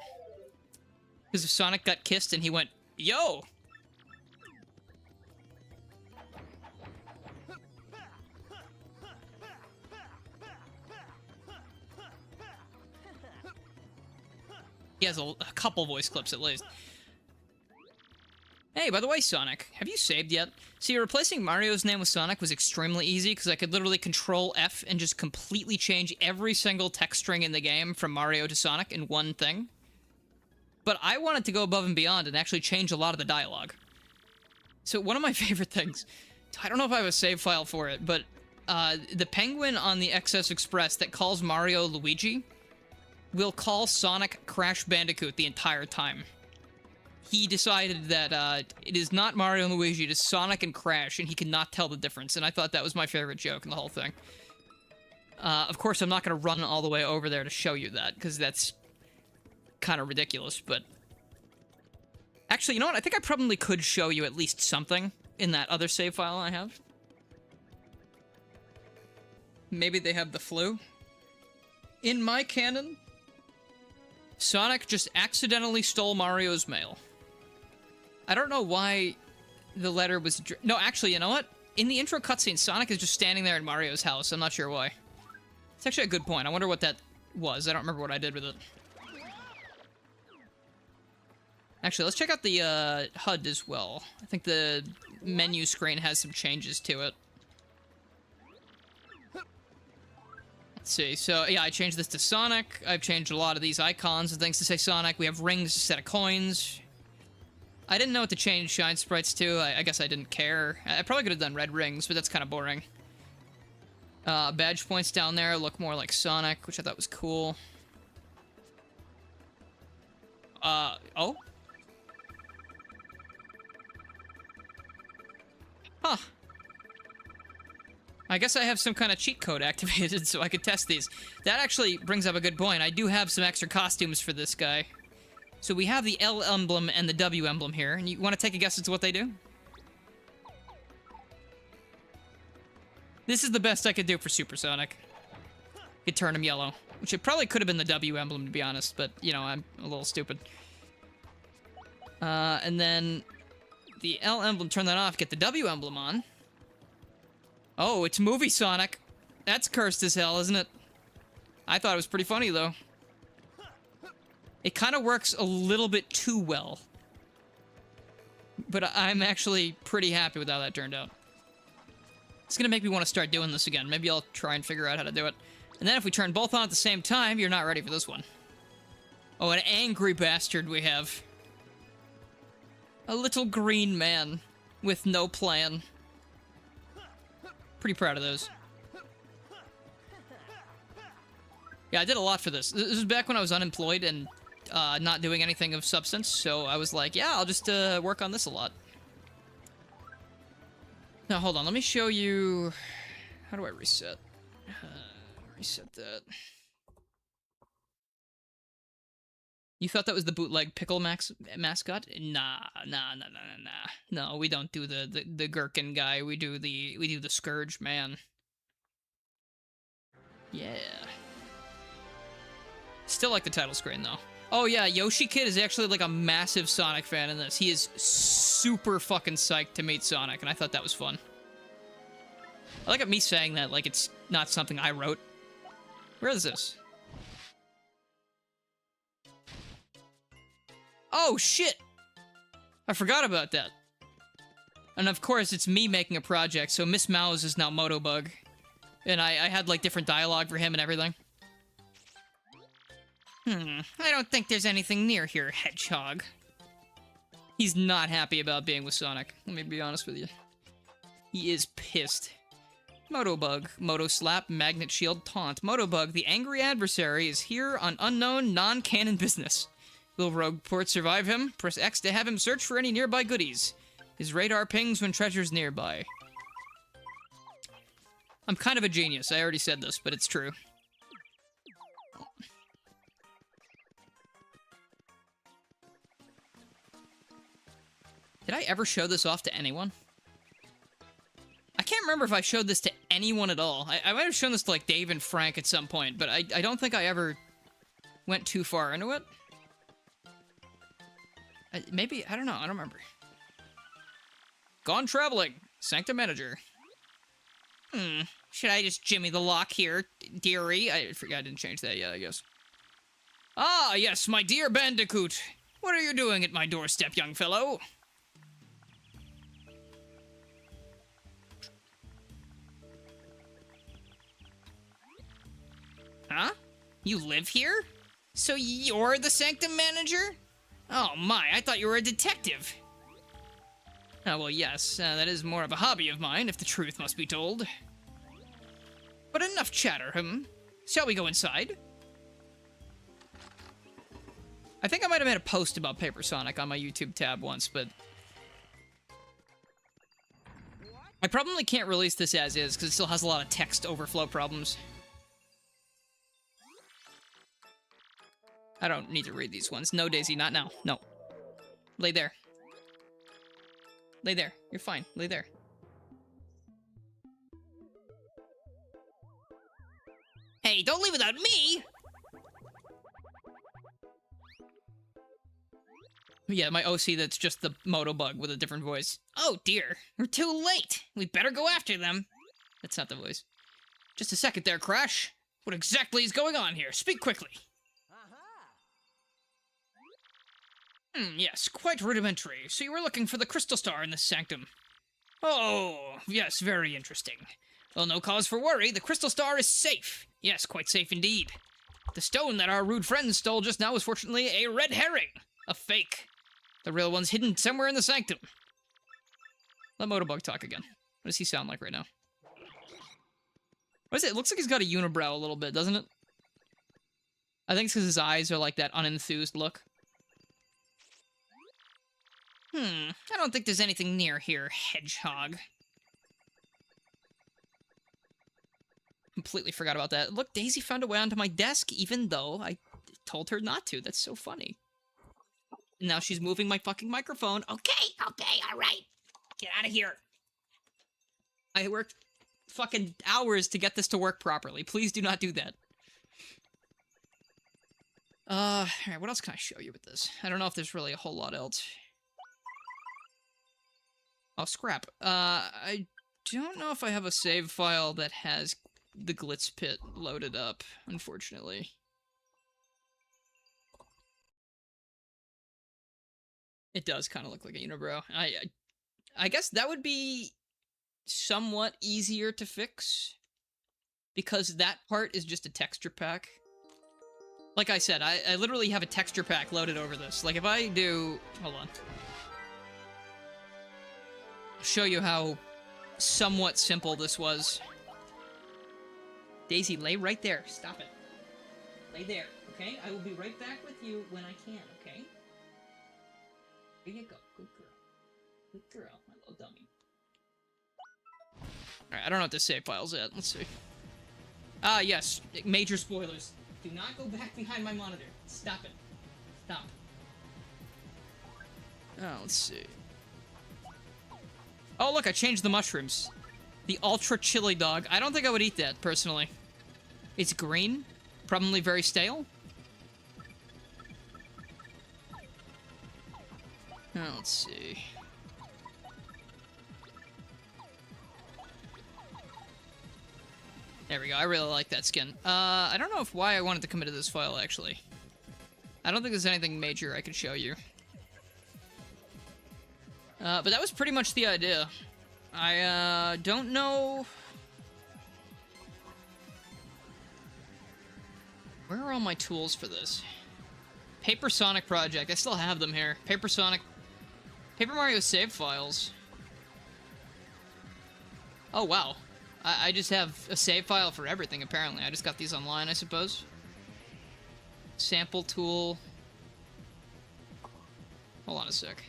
Because if Sonic got kissed and he went, yo! He has a couple voice clips at least. Hey, by the way, Sonic, have you saved yet? See, replacing Mario's name with Sonic was extremely easy because I could literally Control F and just completely change every single text string in the game from Mario to Sonic in one thing. But I wanted to go above and beyond and actually change a lot of the dialogue. So one of my favorite things, I don't know if I have a save file for it, but the penguin on the XS Express that calls Mario Luigi will call Sonic Crash Bandicoot the entire time. He decided that it is not Mario and Luigi, it is Sonic and Crash, and he cannot tell the difference, and I thought that was my favorite joke in the whole thing. Of course, I'm not going to run all the way over there to show you that, because that's kind of ridiculous, but... Actually, you know what? I think I probably could show you at least something in that other save file I have. Maybe they have the flu? In my canon, Sonic just accidentally stole Mario's mail. I don't know why the letter was... No, actually, you know what? In the intro cutscene, Sonic is just standing there in Mario's house. I'm not sure why. It's actually a good point. I wonder what that was. I don't remember what I did with it. Actually, let's check out the HUD as well. I think the menu screen has some changes to it. Let's see. So, yeah, I changed this to Sonic. I've changed a lot of these icons and things to say Sonic. We have rings instead of coins. I didn't know what to change Shine Sprites to. I guess I didn't care. I probably could have done red rings, but that's kind of boring. Badge points down there look more like Sonic, which I thought was cool. Oh? Huh. I guess I have some kind of cheat code activated so I could test these. That actually brings up a good point. I do have some extra costumes for this guy. So we have the L emblem and the W emblem here, and you want to take a guess as to what they do? This is the best I could do for Supersonic. Could turn him yellow, which it probably could have been the W emblem, to be honest, but, you know, I'm a little stupid. And then the L emblem, turn that off, get the W emblem on. Oh, it's Movie Sonic. That's cursed as hell, isn't it? I thought it was pretty funny, though. It kind of works a little bit too well. But I'm actually pretty happy with how that turned out. It's gonna make me want to start doing this again. Maybe I'll try and figure out how to do it. And then if we turn both on at the same time, you're not ready for this one. Oh, an angry bastard we have. A little green man with no plan. Pretty proud of those. Yeah, I did a lot for this. This was back when I was unemployed and not doing anything of substance, so I was like, yeah, I'll just work on this a lot. Now, hold on, let me show you... How do I reset? Reset that. You thought that was the bootleg Pickle mascot? Nah. No, we don't do the Gherkin guy. We do the Scourge man. Yeah. Still like the title screen though. Oh yeah, Yoshi Kid is actually like a massive Sonic fan in this. He is super fucking psyched to meet Sonic, and I thought that was fun. I like me saying that like it's not something I wrote. Where is this? Oh, shit! I forgot about that. And of course, it's me making a project, so Miss Mouse is now Motobug. And I had, like, different dialogue for him and everything. I don't think there's anything near here, Hedgehog. He's not happy about being with Sonic. Let me be honest with you. He is pissed. Motobug. Moto Slap, Magnet Shield, Taunt. Motobug, the angry adversary, is here on unknown, non-canon business. Will Rogueport survive him? Press X to have him search for any nearby goodies. His radar pings when treasure's nearby. I'm kind of a genius. I already said this, but it's true. Did I ever show this off to anyone? I can't remember if I showed this to anyone at all. I might have shown this to, like, Dave and Frank at some point, but I don't think I ever went too far into it. Maybe, I don't know, I don't remember. Gone traveling, Sanctum Manager. Should I just jimmy the lock here, dearie? I forgot I didn't change that yet, I guess. Ah, yes, my dear Bandicoot. What are you doing at my doorstep, young fellow? Huh? You live here? So you're the Sanctum Manager? Oh my, I thought you were a detective. Oh, well, yes, that is more of a hobby of mine, if the truth must be told. But enough chatter, Shall we go inside? I think I might have made a post about Paper Sonic on my YouTube tab once, but... I probably can't release this as is, because it still has a lot of text overflow problems. I don't need to read these ones. No, Daisy, not now. No. Lay there. Lay there. You're fine. Lay there. Hey, don't leave without me! Yeah, my OC that's just the Motobug with a different voice. Oh dear, we're too late. We better go after them. That's not the voice. Just a second there, Crash. What exactly is going on here? Speak quickly. Yes, quite rudimentary. So you were looking for the crystal star in this sanctum. Oh, yes, very interesting. Well, no cause for worry. The crystal star is safe. Yes, quite safe indeed. The stone that our rude friends stole just now is fortunately a red herring. A fake. The real one's hidden somewhere in the sanctum. Let Motobug talk again. What does he sound like right now? What is it? It looks like he's got a unibrow a little bit, doesn't it? I think it's because his eyes are like that unenthused look. I don't think there's anything near here, hedgehog. Completely forgot about that. Look, Daisy found a way onto my desk, even though I told her not to. That's so funny. Now she's moving my fucking microphone. Okay, all right. Get out of here. I worked fucking hours to get this to work properly. Please do not do that. Alright, what else can I show you with this? I don't know if there's really a whole lot else. Oh, scrap. I don't know if I have a save file that has the Glitz Pit loaded up, unfortunately. It does kind of look like a unibrow. I guess that would be somewhat easier to fix, because that part is just a texture pack. Like I said, I literally have a texture pack loaded over this. Like, if I do... Hold on. I'll show you how somewhat simple this was. Daisy, lay right there. Stop it. Lay there, okay? I will be right back with you when I can, okay? Here you go. Good girl. Good girl, my little dummy. Alright, I don't know what this save file's at. Let's see. Ah, yes. Major spoilers. Do not go back behind my monitor. Stop it. Stop. Oh, let's see. Oh, look, I changed the mushrooms. The ultra chili dog. I don't think I would eat that, personally. It's green. Probably very stale. Oh, let's see. There we go. I really like that skin. I don't know why I wanted to commit to this file, actually. I don't think there's anything major I could show you. But that was pretty much the idea. I, don't know... Where are all my tools for this? Paper Sonic Project. I still have them here. Paper Sonic... Paper Mario save files. Oh, wow. I just have a save file for everything, apparently. I just got these online, I suppose. Sample tool. Hold on a sec.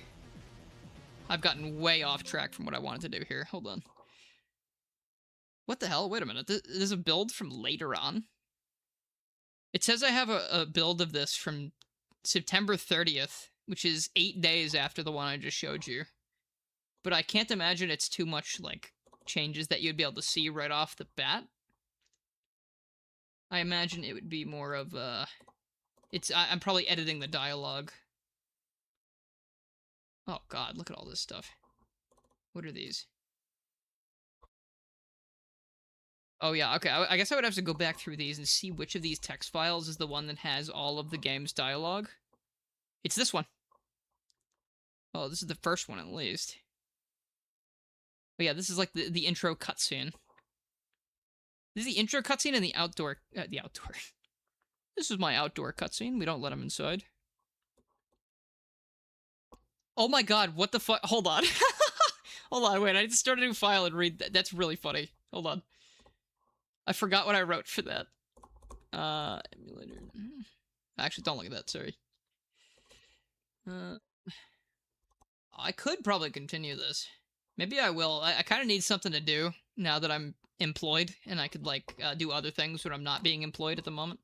I've gotten way off track from what I wanted to do here. Hold on. What the hell? Wait a minute. There's a build from later on? It says I have a build of this from September 30th, which is 8 days after the one I just showed you. But I can't imagine it's too much, like, changes that you'd be able to see right off the bat. I imagine it would be more of, I'm probably editing the dialogue. Oh god, look at all this stuff. What are these? Oh yeah, okay, I guess I would have to go back through these and see which of these text files is the one that has all of the game's dialogue. It's this one. Oh, this is the first one at least. But yeah, this is like the intro cutscene. This is the intro cutscene and the outdoor... This is my outdoor cutscene. We don't let him inside. Oh my god, what the fuck? Hold on. Hold on, wait, I need to start a new file and read that. That's really funny. Hold on. I forgot what I wrote for that. Emulator. Actually, don't look at that, sorry. I could probably continue this. Maybe I will. I kind of need something to do now that I'm employed, and I could, like, do other things when I'm not being employed at the moment.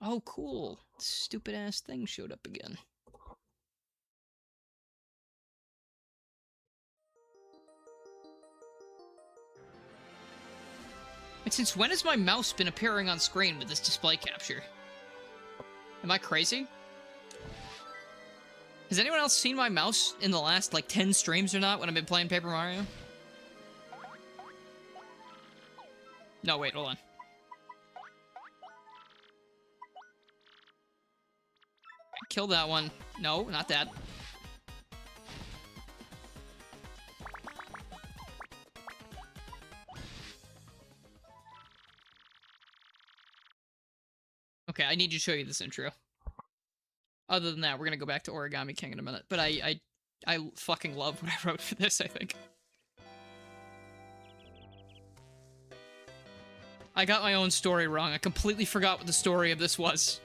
Oh, cool. Stupid-ass thing showed up again. But since when has my mouse been appearing on screen with this display capture? Am I crazy? Has anyone else seen my mouse in the last, like, 10 streams or not when I've been playing Paper Mario? No, wait, hold on. Kill that one. No, not that. Okay, I need to show you this intro. Other than that, we're gonna go back to Origami King in a minute. But I fucking love what I wrote for this, I think. I got my own story wrong. I completely forgot what the story of this was.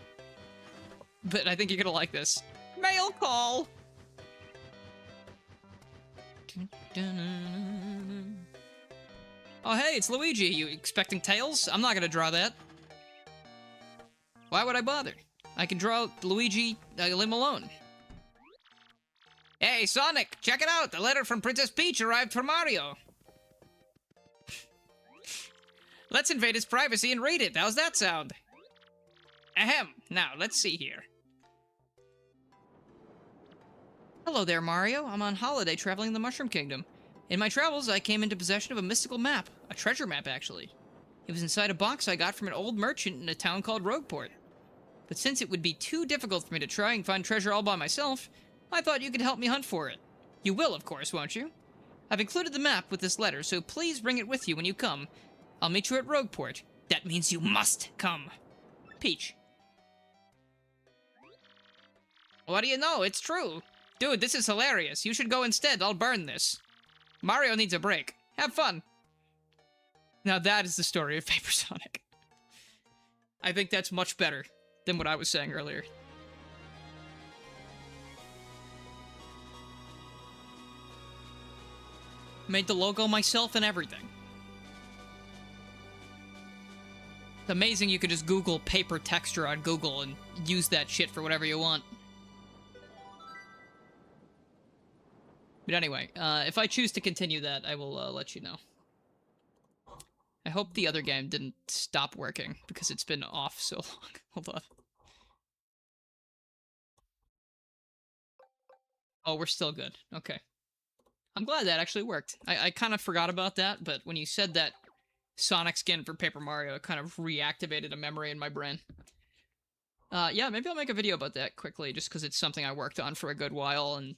But I think you're gonna like this. Mail call! Oh, hey, it's Luigi. You expecting Tails? I'm not gonna draw that. Why would I bother? I can draw Luigi, leave him alone. Hey, Sonic, check it out! The letter from Princess Peach arrived for Mario. Let's invade his privacy and read it. How's that sound? Ahem. Now, let's see here. Hello there, Mario. I'm on holiday traveling in the Mushroom Kingdom. In my travels, I came into possession of a mystical map. A treasure map, actually. It was inside a box I got from an old merchant in a town called Rogueport. But since it would be too difficult for me to try and find treasure all by myself, I thought you could help me hunt for it. You will, of course, won't you? I've included the map with this letter, so please bring it with you when you come. I'll meet you at Rogueport. That means you must come. Peach. What do you know? It's true. Dude, this is hilarious. You should go instead. I'll burn this. Mario needs a break. Have fun. Now that is the story of Paper Sonic. I think that's much better than what I was saying earlier. Made the logo myself and everything. It's amazing you could just Google paper texture on Google and use that shit for whatever you want. But anyway, if I choose to continue that, I will let you know. I hope the other game didn't stop working, because it's been off so long. Hold on. Oh, we're still good. Okay. I'm glad that actually worked. I kind of forgot about that, but when you said that Sonic skin for Paper Mario, it kind of reactivated a memory in my brain. Yeah, maybe I'll make a video about that quickly, just because it's something I worked on for a good while, and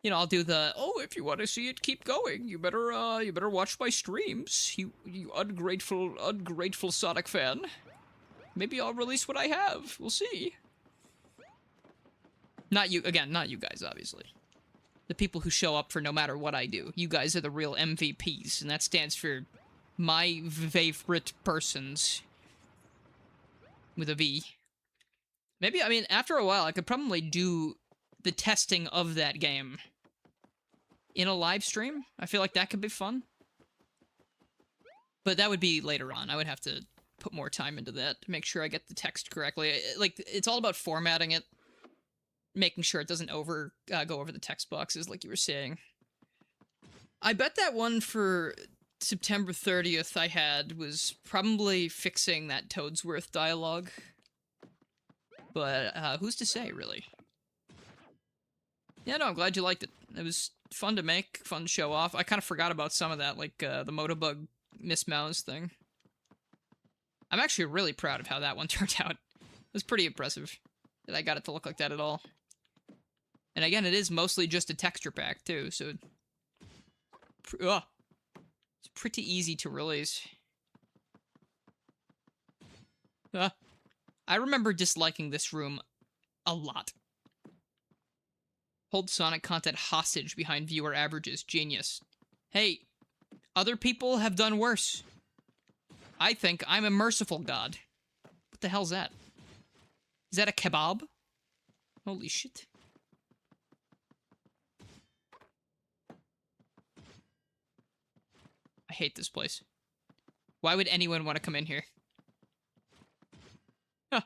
you know, I'll do the, oh, if you want to see it keep going, you better watch my streams, you ungrateful Sonic fan. Maybe I'll release what I have. We'll see. Not you, again, not you guys, obviously. The people who show up for no matter what I do. You guys are the real MVPs, and that stands for my favorite persons. With a V. Maybe, I mean, after a while, I could probably do the testing of that game in a live stream. I feel like that could be fun. But that would be later on. I would have to put more time into that to make sure I get the text correctly. Like, it's all about formatting it. Making sure it doesn't go over the text boxes like you were saying. I bet that one for September 30th I had was probably fixing that Toadsworth dialogue. But who's to say, really? Yeah, no, I'm glad you liked it. It was fun to make, fun to show off. I kind of forgot about some of that, like the Motobug Miss Mouse thing. I'm actually really proud of how that one turned out. It was pretty impressive that I got it to look like that at all. And again, it is mostly just a texture pack, too, so... it's pretty easy to release. I remember disliking this room a lot. Hold Sonic content hostage behind viewer averages. Genius. Hey, other people have done worse. I think I'm a merciful god. What the hell's that? Is that a kebab? Holy shit. I hate this place. Why would anyone want to come in here? Huh.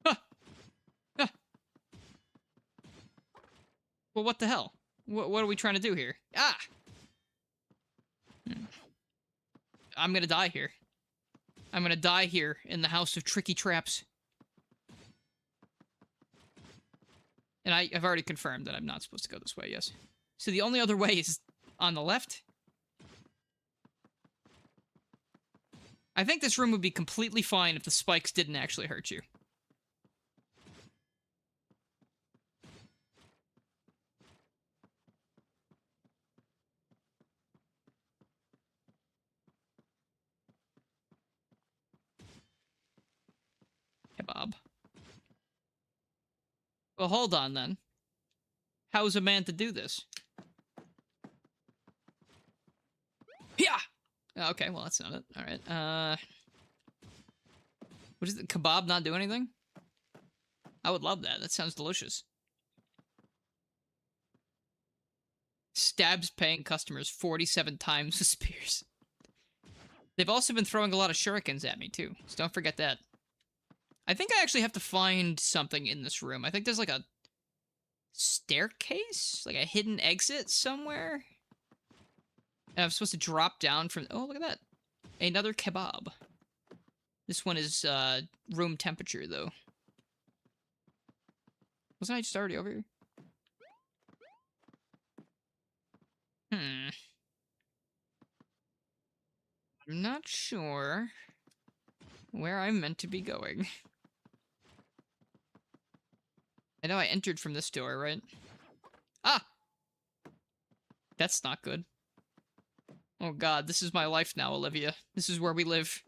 Huh. Huh. Well, what the hell? What are we trying to do here? Ah! I'm gonna die here. I'm gonna die here in the house of tricky traps. And I've already confirmed that I'm not supposed to go this way, yes. So the only other way is on the left. I think this room would be completely fine if the spikes didn't actually hurt you. Kebab. Well, hold on then. How's a man to do this? Yeah. Okay, well that's not it. All right. What is it? Kebab not do anything? I would love that. That sounds delicious. Stabs paying customers 47 times with spears. They've also been throwing a lot of shurikens at me too, so don't forget that. I think I actually have to find something in this room. I think there's like a staircase? Like a hidden exit somewhere? And I'm supposed to drop down from... Oh, look at that. Another kebab. This one is room temperature, though. Wasn't I just already over here? I'm not sure where I'm meant to be going. I know I entered from this door, right? Ah! That's not good. Oh god, this is my life now, Olivia. This is where we live.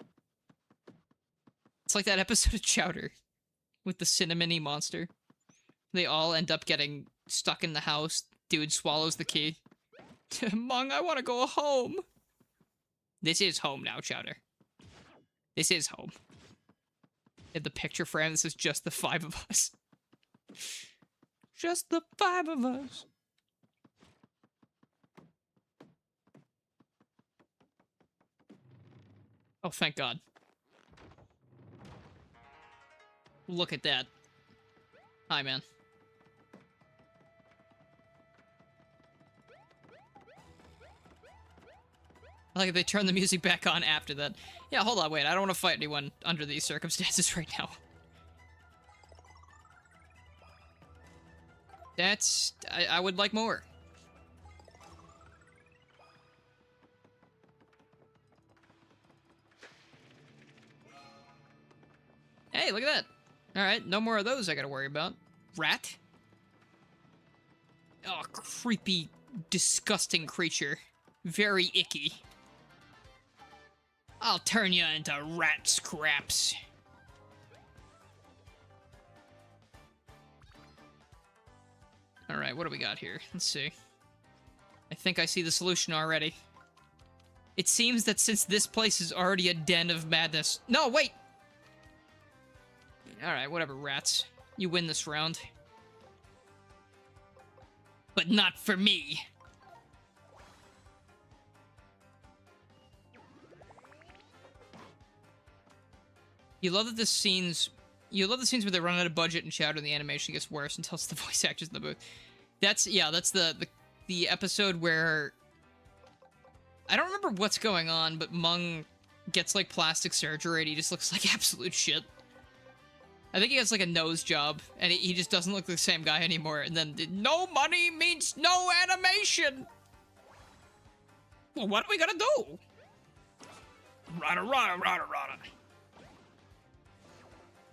It's like that episode of Chowder with the cinnamony monster. They all end up getting stuck in the house. Dude swallows the key. Mung, I want to go home. This is home now, Chowder. This is home. In the picture frame, this is just the 5 of us. Just the 5 of us. Oh, thank God. Look at that. Hi, man. I like if they turn the music back on after that. Yeah, hold on, wait. I don't want to fight anyone under these circumstances right now. That's... I would like more. Hey, look at that. Alright, no more of those I gotta worry about. Rat? Oh, creepy, disgusting creature. Very icky. I'll turn you into rat scraps. Alright, what do we got here? Let's see. I think I see the solution already. It seems that since this place is already a den of madness... No, wait! Alright, whatever, rats. You win this round. But not for me. You love that the scenes... You love the scenes where they run out of budget and Chowder and the animation gets worse until it's the voice actors in the booth. That's, yeah, that's the episode where... I don't remember what's going on, but Mung gets, like, plastic surgery and he just looks like absolute shit. I think he has, like, a nose job, and he just doesn't look like the same guy anymore, and then, no money means no animation! Well, what are we gonna do? Rada, rada, rada, rada.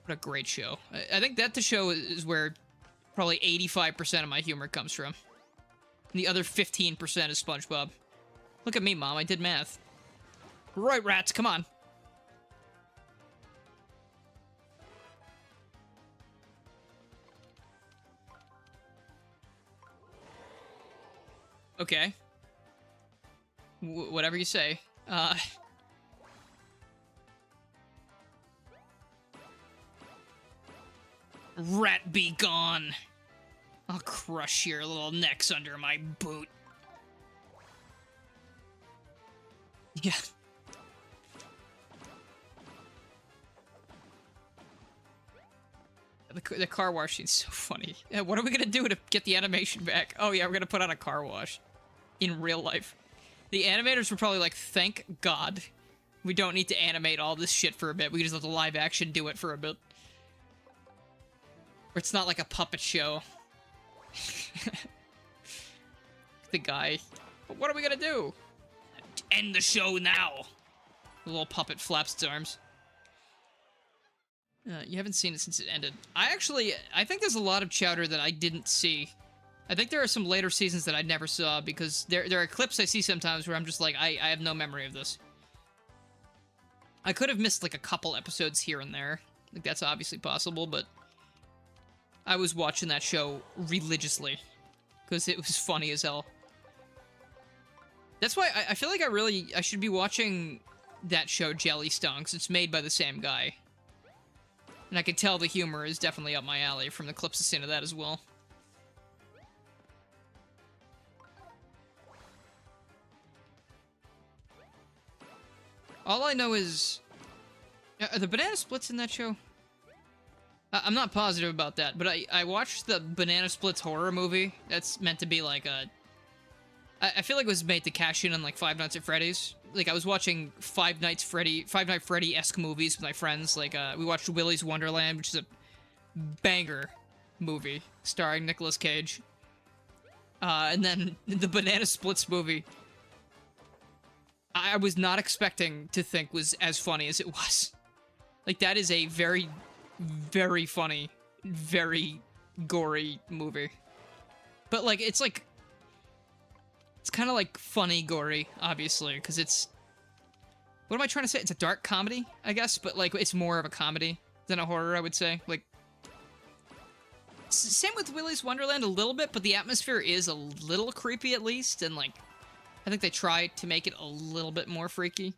What a great show. I think that the show is where probably 85% of my humor comes from. And the other 15% is SpongeBob. Look at me, Mom. I did math. Right, rats, come on. Okay. Whatever you say. Rat be gone. I'll crush your little necks under my boot. Yeah. The car wash scene's so funny. What are we gonna do to get the animation back? Oh yeah, we're gonna put on a car wash. In real life. The animators were probably like, thank God. We don't need to animate all this shit for a bit. We can just let the live action do it for a bit. Or it's not like a puppet show. The guy. But what are we gonna do? End the show now. The little puppet flaps its arms. You haven't seen it since it ended. I think there's a lot of Chowder that I didn't see. I think there are some later seasons that I never saw, because there are clips I see sometimes where I'm just like, I have no memory of this. I could have missed, like, a couple episodes here and there. Like, that's obviously possible, but I was watching that show religiously, because it was funny as hell. That's why I feel like I should be watching that show, Jellystone, because it's made by the same guy. And I can tell the humor is definitely up my alley from the clips I've seen of that as well. All I know is... Are the banana splits in that show? I'm not positive about that, but I watched the Banana Splits horror movie. That's meant to be like a... I feel like it was made to cash in on, like, Five Nights at Freddy's. Like, I was watching Five Night Freddy-esque movies with my friends. Like, we watched Willy's Wonderland, which is a banger movie starring Nicolas Cage. And then the Banana Splits movie, I was not expecting to think was as funny as it was. Like, that is a very, very funny, very gory movie. But, like, it's kind of like funny gory, obviously, because it's... What am I trying to say? It's a dark comedy, I guess, but, like, it's more of a comedy than a horror, I would say. Like, same with Willy's Wonderland a little bit, but the atmosphere is a little creepy at least, and, like, I think they tried to make it a little bit more freaky.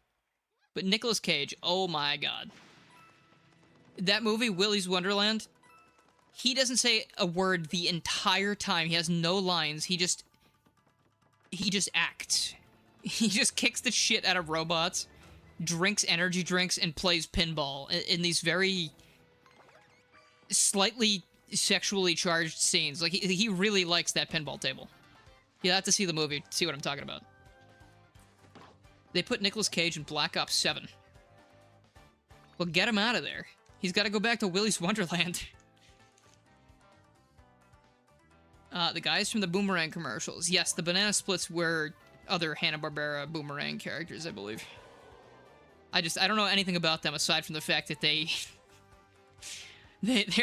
But Nicolas Cage, oh my god. That movie, Willy's Wonderland, he doesn't say a word the entire time. He has no lines. He just acts. He just kicks the shit out of robots, drinks energy drinks, and plays pinball in these very slightly sexually charged scenes. Like, he really likes that pinball table. You'll have to see the movie to see what I'm talking about. They put Nicolas Cage in Black Ops 7. Well, get him out of there. He's got to go back to Willy's Wonderland. The guys from the Boomerang commercials. Yes, the Banana Splits were other Hanna-Barbera Boomerang characters, I believe. I don't know anything about them aside from the fact that they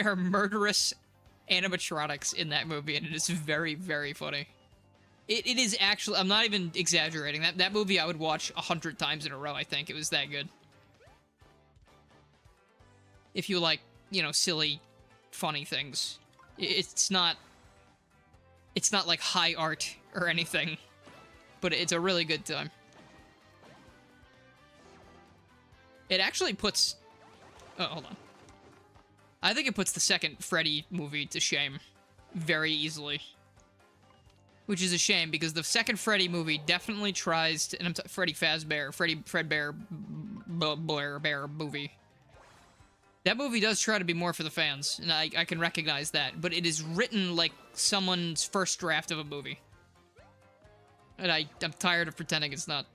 are murderous animatronics in that movie, and it is very, very funny. It is actually... I'm not even exaggerating. That movie I would watch 100 times in a row, I think. It was that good. If you like, you know, silly, funny things. It's not like high art or anything, but it's a really good time. It actually puts... Oh, hold on. I think it puts the second Freddy movie to shame very easily. Which is a shame, because the second Freddy movie definitely tries to... And Freddy Fazbear, Fredbear Bear movie. That movie does try to be more for the fans, and I can recognize that, but it is written like someone's first draft of a movie. And I'm tired of pretending it's not.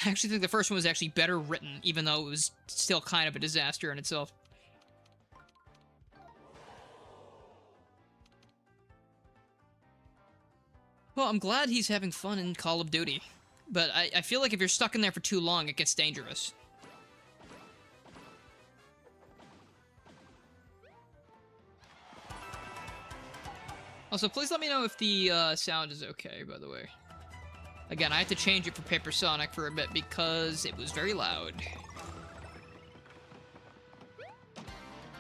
I actually think the first one was actually better written, even though it was still kind of a disaster in itself. Well, I'm glad he's having fun in Call of Duty. But I feel like if you're stuck in there for too long, it gets dangerous. Also, please let me know if the sound is okay, by the way. Again, I had to change it for Paper Sonic for a bit because it was very loud.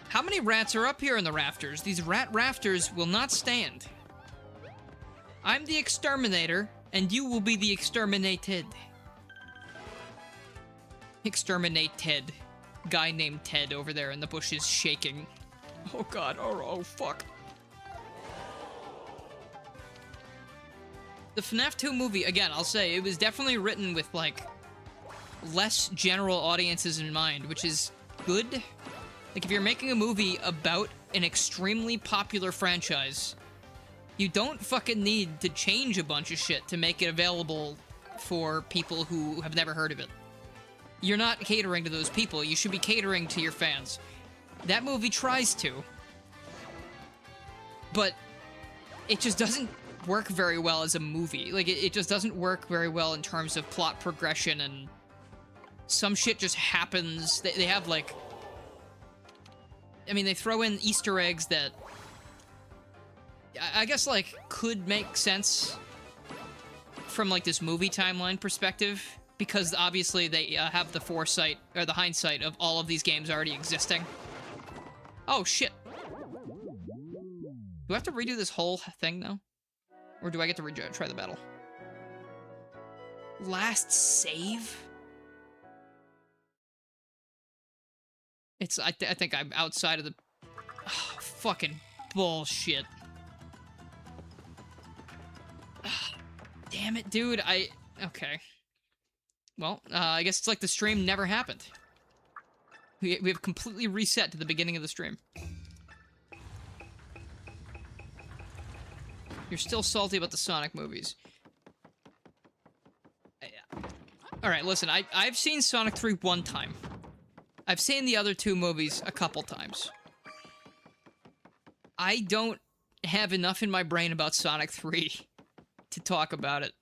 How many rats are up here in the rafters? These rat rafters will not stand. I'm the exterminator, and you will be the exterminated. Exterminated. Guy named Ted over there in the bushes shaking. Oh god, oh fuck. The FNAF 2 movie, again, I'll say, it was definitely written with, like, less general audiences in mind, which is good. Like, if you're making a movie about an extremely popular franchise, you don't fucking need to change a bunch of shit to make it available for people who have never heard of it. You're not catering to those people. You should be catering to your fans. That movie tries to, but it just doesn't work very well as a movie. Like, it just doesn't work very well in terms of plot progression, and some shit just happens. They have, like... I mean, they throw in Easter eggs that... I guess, like, could make sense from, like, this movie timeline perspective, because obviously they have the foresight, or the hindsight of all of these games already existing. Oh, shit. Do I have to redo this whole thing, though? Or do I get to try the battle? Last save? It's... I think I'm outside of the... Oh, fucking bullshit. Damn it, dude. Okay. Well, I guess it's like the stream never happened. We have completely reset to the beginning of the stream. You're still salty about the Sonic movies. Alright, listen, I've seen Sonic 3 one time. I've seen the other two movies a couple times. I don't have enough in my brain about Sonic 3 to talk about it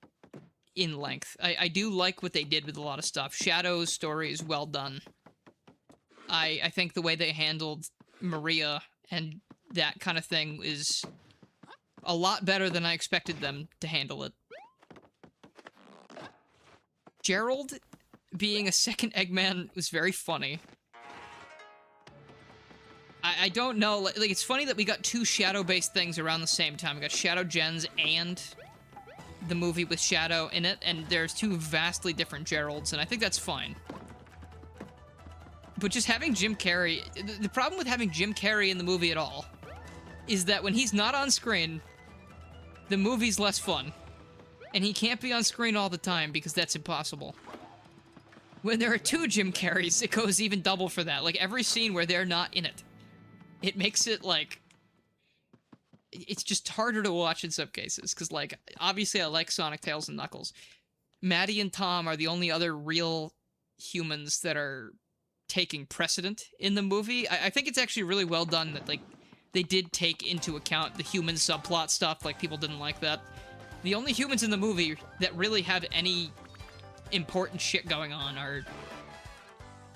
in length. I do like what they did with a lot of stuff. Shadow's story is well done. I think the way they handled Maria and that kind of thing is a lot better than I expected them to handle it. Gerald being a second Eggman was very funny. I don't know, like, it's funny that we got two Shadow-based things around the same time. We got Shadow Gens and the movie with Shadow in it, and there's two vastly different Geralds, and I think that's fine. But just having Jim Carrey... The problem with having Jim Carrey in the movie at all is that when he's not on screen, the movie's less fun. And he can't be on screen all the time because that's impossible. When there are two Jim Carreys, it goes even double for that. Like, every scene where they're not in it, it makes it, like... It's just harder to watch in some cases, because, like, obviously I like Sonic, Tails, and Knuckles. Maddie and Tom are the only other real humans that are taking precedent in the movie. I think it's actually really well done that, like, they did take into account the human subplot stuff, like, people didn't like that. The only humans in the movie that really have any important shit going on are,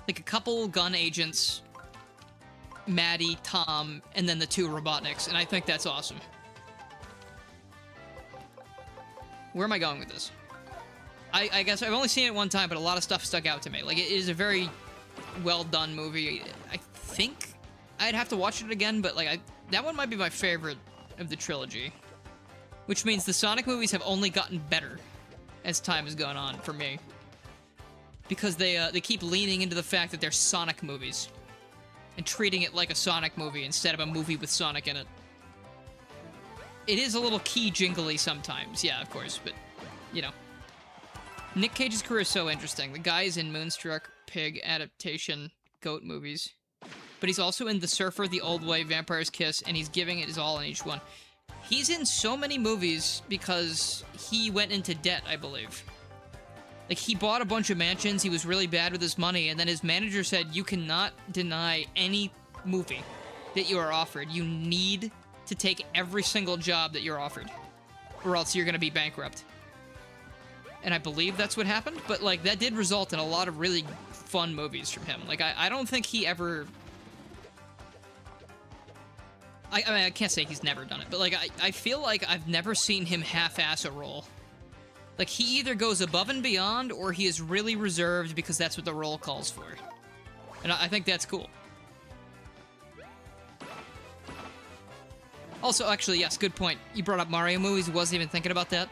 like, a couple gun agents, Maddie, Tom, and then the two Robotniks, and I think that's awesome. Where am I going with this? I guess I've only seen it one time, but a lot of stuff stuck out to me. Like, it is a very well-done movie. I think I'd have to watch it again, but, like, that one might be my favorite of the trilogy. Which means the Sonic movies have only gotten better as time has gone on for me. Because they keep leaning into the fact that they're Sonic movies. And treating it like a Sonic movie instead of a movie with Sonic in it. It is a little key jingly sometimes, yeah, of course, but, you know. Nick Cage's career is so interesting. The guy is in Moonstruck, Pig, Adaptation, Goat movies. But he's also in The Surfer, The Old Way, Vampire's Kiss, and he's giving it his all in each one. He's in so many movies because he went into debt, I believe. Like, he bought a bunch of mansions, he was really bad with his money, and then his manager said, you cannot deny any movie that you are offered. You need to take every single job that you're offered, or else you're gonna be bankrupt. And I believe that's what happened, but, like, that did result in a lot of really fun movies from him. Like, I don't think he ever... I mean, I can't say he's never done it, but, like, I feel like I've never seen him half-ass a role. Like, he either goes above and beyond, or he is really reserved because that's what the role calls for. And I think that's cool. Also, actually, yes, good point. You brought up Mario movies, wasn't even thinking about that.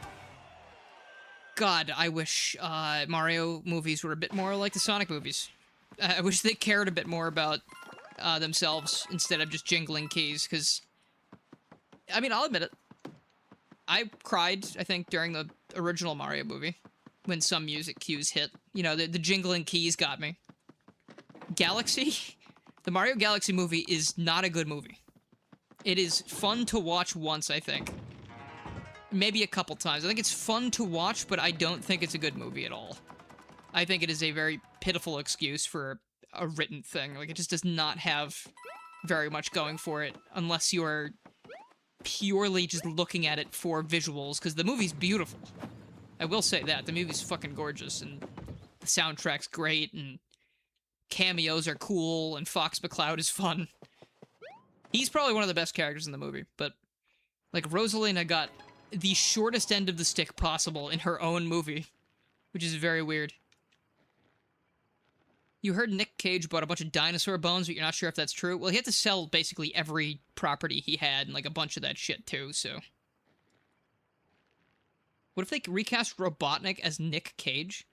God, I wish Mario movies were a bit more like the Sonic movies. I wish they cared a bit more about themselves instead of just jingling keys, because... I mean, I'll admit it. I cried, I think, during the original Mario movie, when some music cues hit. You know, the jingling keys got me. Galaxy? The Mario Galaxy movie is not a good movie. It is fun to watch once, I think. Maybe a couple times. I think it's fun to watch, but I don't think it's a good movie at all. I think it is a very pitiful excuse for a written thing. Like, it just does not have very much going for it, unless you're purely just looking at it for visuals, because the movie's beautiful. I will say that. The movie's fucking gorgeous, and the soundtrack's great, and cameos are cool, and Fox McCloud is fun. He's probably one of the best characters in the movie, but, like, Rosalina got the shortest end of the stick possible in her own movie, which is very weird. You heard Nick Cage bought a bunch of dinosaur bones, but you're not sure if that's true. Well, he had to sell basically every property he had, and, like, a bunch of that shit, too, so... What if they recast Robotnik as Nick Cage?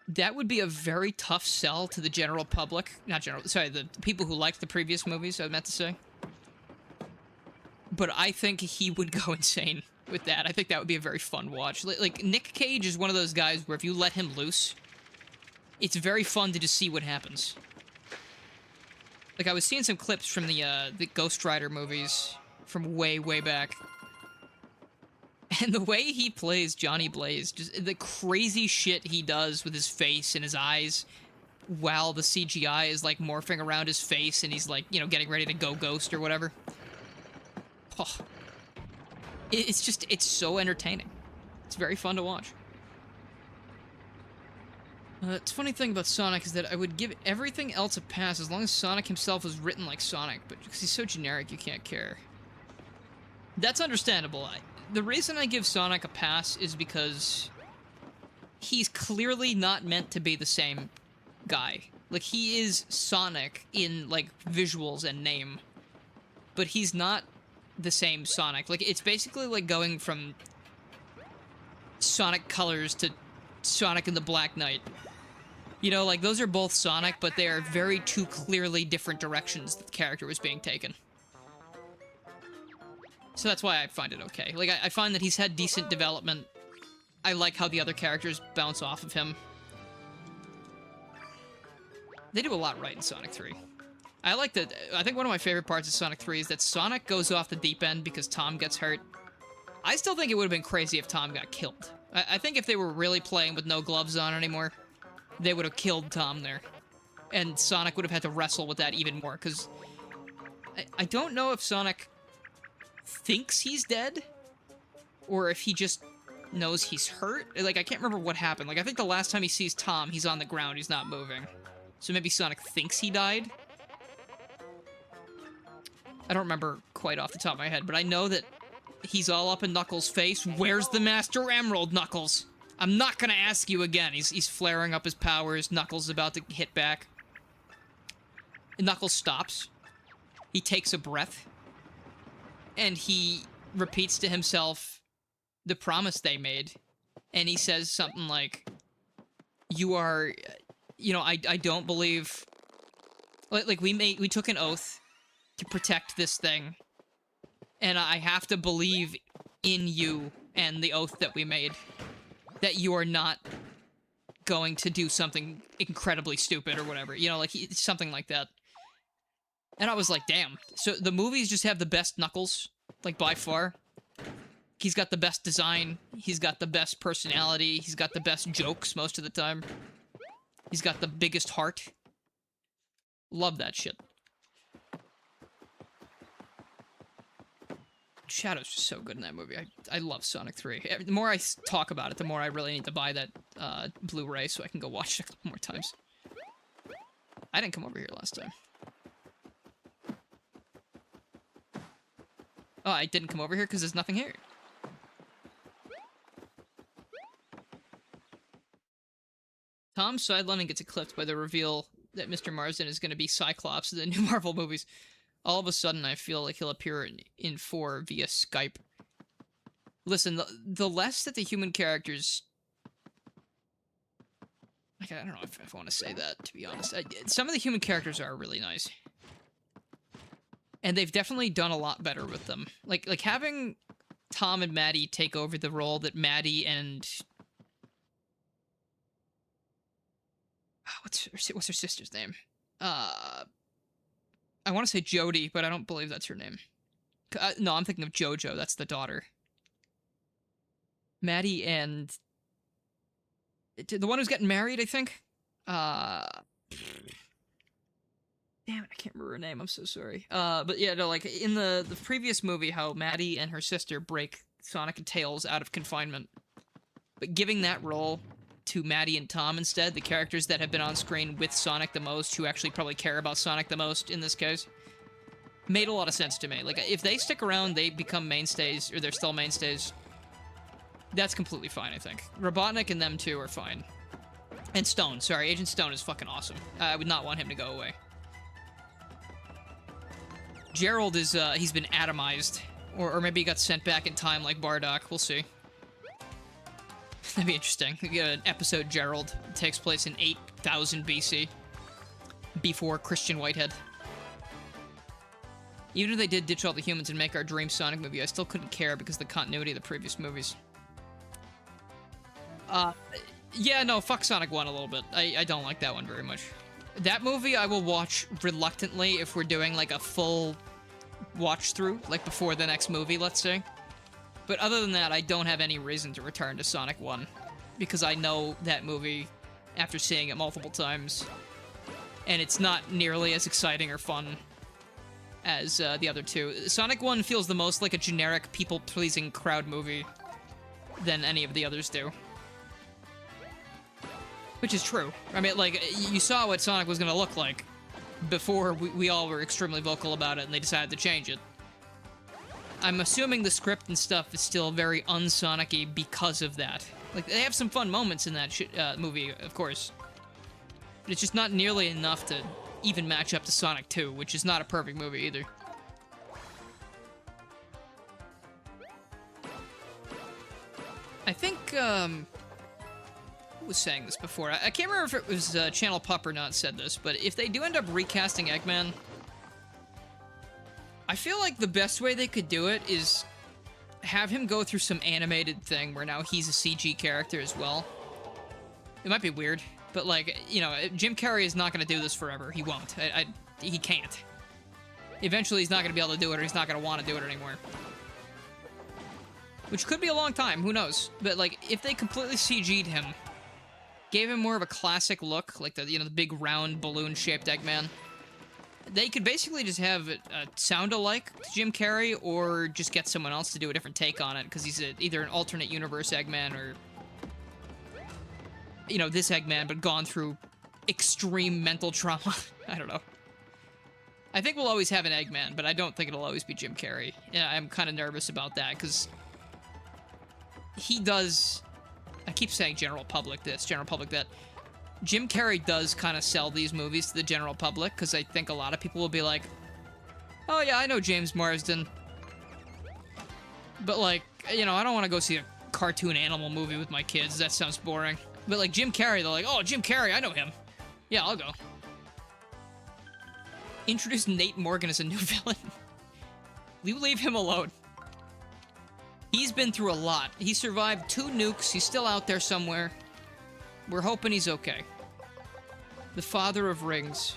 That would be a very tough sell to the general public. Not general, sorry, the people who liked the previous movies, I meant to say. But I think he would go insane with that. I think that would be a very fun watch. Like, Nick Cage is one of those guys where if you let him loose, it's very fun to just see what happens. Like, I was seeing some clips from the Ghost Rider movies from way, way back. And the way he plays Johnny Blaze, just the crazy shit he does with his face and his eyes while the CGI is, like, morphing around his face and he's, like, you know, getting ready to go ghost or whatever. Oh. It's so entertaining. It's very fun to watch. It's funny thing about Sonic is that I would give everything else a pass as long as Sonic himself was written like Sonic, but because he's so generic, you can't care. That's understandable. The reason I give Sonic a pass is because he's clearly not meant to be the same guy. Like, he is Sonic in, like, visuals and name, but he's not the same Sonic. Like, it's basically like going from Sonic Colors to Sonic and the Black Knight. You know, like, those are both Sonic, but they are very two clearly different directions that the character was being taken. So that's why I find it okay. Like, I find that he's had decent development. I like how the other characters bounce off of him. They do a lot right in Sonic 3. I like that. I think one of my favorite parts of Sonic 3 is that Sonic goes off the deep end because Tom gets hurt. I still think it would have been crazy if Tom got killed. I think if they were really playing with no gloves on anymore, they would have killed Tom there. And Sonic would have had to wrestle with that even more, because I don't know if Sonic thinks he's dead, or if he just knows he's hurt. Like, I can't remember what happened. Like, I think the last time he sees Tom, he's on the ground, he's not moving. So maybe Sonic thinks he died? I don't remember quite off the top of my head, but I know that he's all up in Knuckles' face. Where's the Master Emerald, Knuckles? I'm not gonna ask you again. He's flaring up his powers. Knuckles is about to hit back. And Knuckles stops. He takes a breath. And he repeats to himself the promise they made. And he says something like, you are, you know, I don't believe, like we took an oath to protect this thing. And I have to believe in you and the oath that we made. That you are not going to do something incredibly stupid or whatever. You know, like, something like that. And I was like, damn. So the movies just have the best Knuckles, like, by far. He's got the best design. He's got the best personality. He's got the best jokes most of the time. He's got the biggest heart. Love that shit. Shadow's just so good in that movie. I love Sonic 3. The more I talk about it, the more I really need to buy that Blu-ray so I can go watch it a couple more times. I didn't come over here last time. Oh, I didn't come over here because there's nothing here. Tom's sidelining gets eclipsed by the reveal that Mr. Marsden is going to be Cyclops in the new Marvel movies. All of a sudden, I feel like he'll appear in 4 via Skype. Listen, the less that the human characters... Like, I don't know if I want to say that, to be honest. Some of the human characters are really nice. And they've definitely done a lot better with them. Like having Tom and Maddie take over the role that Maddie and... What's her sister's name? I want to say Jodie, but I don't believe that's her name. No, I'm thinking of JoJo. That's the daughter. Maddie and... The one who's getting married, I think? Damn it, I can't remember her name. I'm so sorry. But yeah, no, like in the previous movie, how Maddie and her sister break Sonic and Tails out of confinement, but giving that role to Maddie and Tom instead, the characters that have been on screen with Sonic the most, who actually probably care about Sonic the most in this case, made a lot of sense to me. Like, if they stick around, they become mainstays, or they're still mainstays, that's completely fine, I think. Robotnik and them two are fine. And Stone, sorry, Agent Stone is fucking awesome. I would not want him to go away. Gerald is, he's been atomized. Or maybe he got sent back in time like Bardock, we'll see. That'd be interesting. We get an episode Gerald. It takes place in 8000 BC. Before Christian Whitehead. Even if they did ditch all the humans and make our dream Sonic movie, I still couldn't care because of the continuity of the previous movies. Yeah, no, fuck Sonic 1 a little bit. I don't like that one very much. That movie I will watch reluctantly if we're doing, like, a full watch-through, like, before the next movie, let's say. But other than that, I don't have any reason to return to Sonic 1, because I know that movie after seeing it multiple times, and it's not nearly as exciting or fun as the other two. Sonic 1 feels the most like a generic people-pleasing crowd movie than any of the others do. Which is true. I mean, like, you saw what Sonic was going to look like before we all were extremely vocal about it and they decided to change it. I'm assuming the script and stuff is still very un-Sonic-y because of that. Like, they have some fun moments in that movie, of course. But it's just not nearly enough to even match up to Sonic 2, which is not a perfect movie either. I think, who was saying this before? I can't remember if it was Channel Pup or not said this, but if they do end up recasting Eggman, I feel like the best way they could do it is have him go through some animated thing where now he's a CG character as well. It might be weird, but, like, you know, Jim Carrey is not going to do this forever. He won't. He can't. Eventually, he's not going to be able to do it, or he's not going to want to do it anymore. Which could be a long time, who knows? But, like, if they completely CG'd him, gave him more of a classic look, like the, you know, the big round balloon-shaped Eggman, they could basically just have it sound alike to Jim Carrey, or just get someone else to do a different take on it, because he's either an alternate universe Eggman, or, you know, this Eggman, but gone through extreme mental trauma. I don't know. I think we'll always have an Eggman, but I don't think it'll always be Jim Carrey. Yeah, I'm kind of nervous about that, because he does... I keep saying general public this, general public that. Jim Carrey does kind of sell these movies to the general public, because I think a lot of people will be like, oh yeah, I know James Marsden. But, like, you know, I don't want to go see a cartoon animal movie with my kids. That sounds boring. But, like, Jim Carrey, they're like, oh, Jim Carrey, I know him. Yeah, I'll go. Introduce Nate Morgan as a new villain. You leave him alone. He's been through a lot. He survived 2 nukes. He's still out there somewhere. We're hoping he's okay. The father of rings.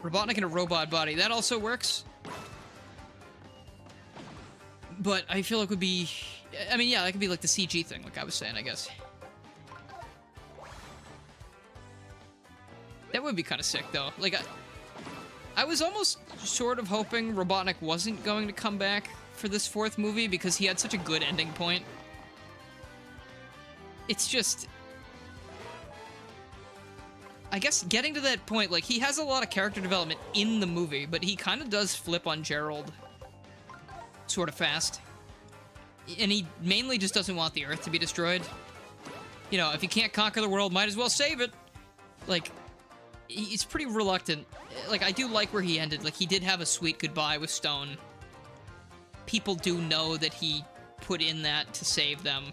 Robotnik in a robot body. That also works. But I feel like it would be... I mean, yeah, that could be like the CG thing, like I was saying, I guess. That would be kind of sick, though. Like, I was almost sort of hoping Robotnik wasn't going to come back for this 4th movie, because he had such a good ending point. It's just... I guess getting to that point, like, he has a lot of character development in the movie, but he kind of does flip on Gerald sort of fast. And he mainly just doesn't want the Earth to be destroyed. You know, if you can't conquer the world, might as well save it. Like, he's pretty reluctant. Like, I do like where he ended. Like, he did have a sweet goodbye with Stone. People do know that he put in that to save them.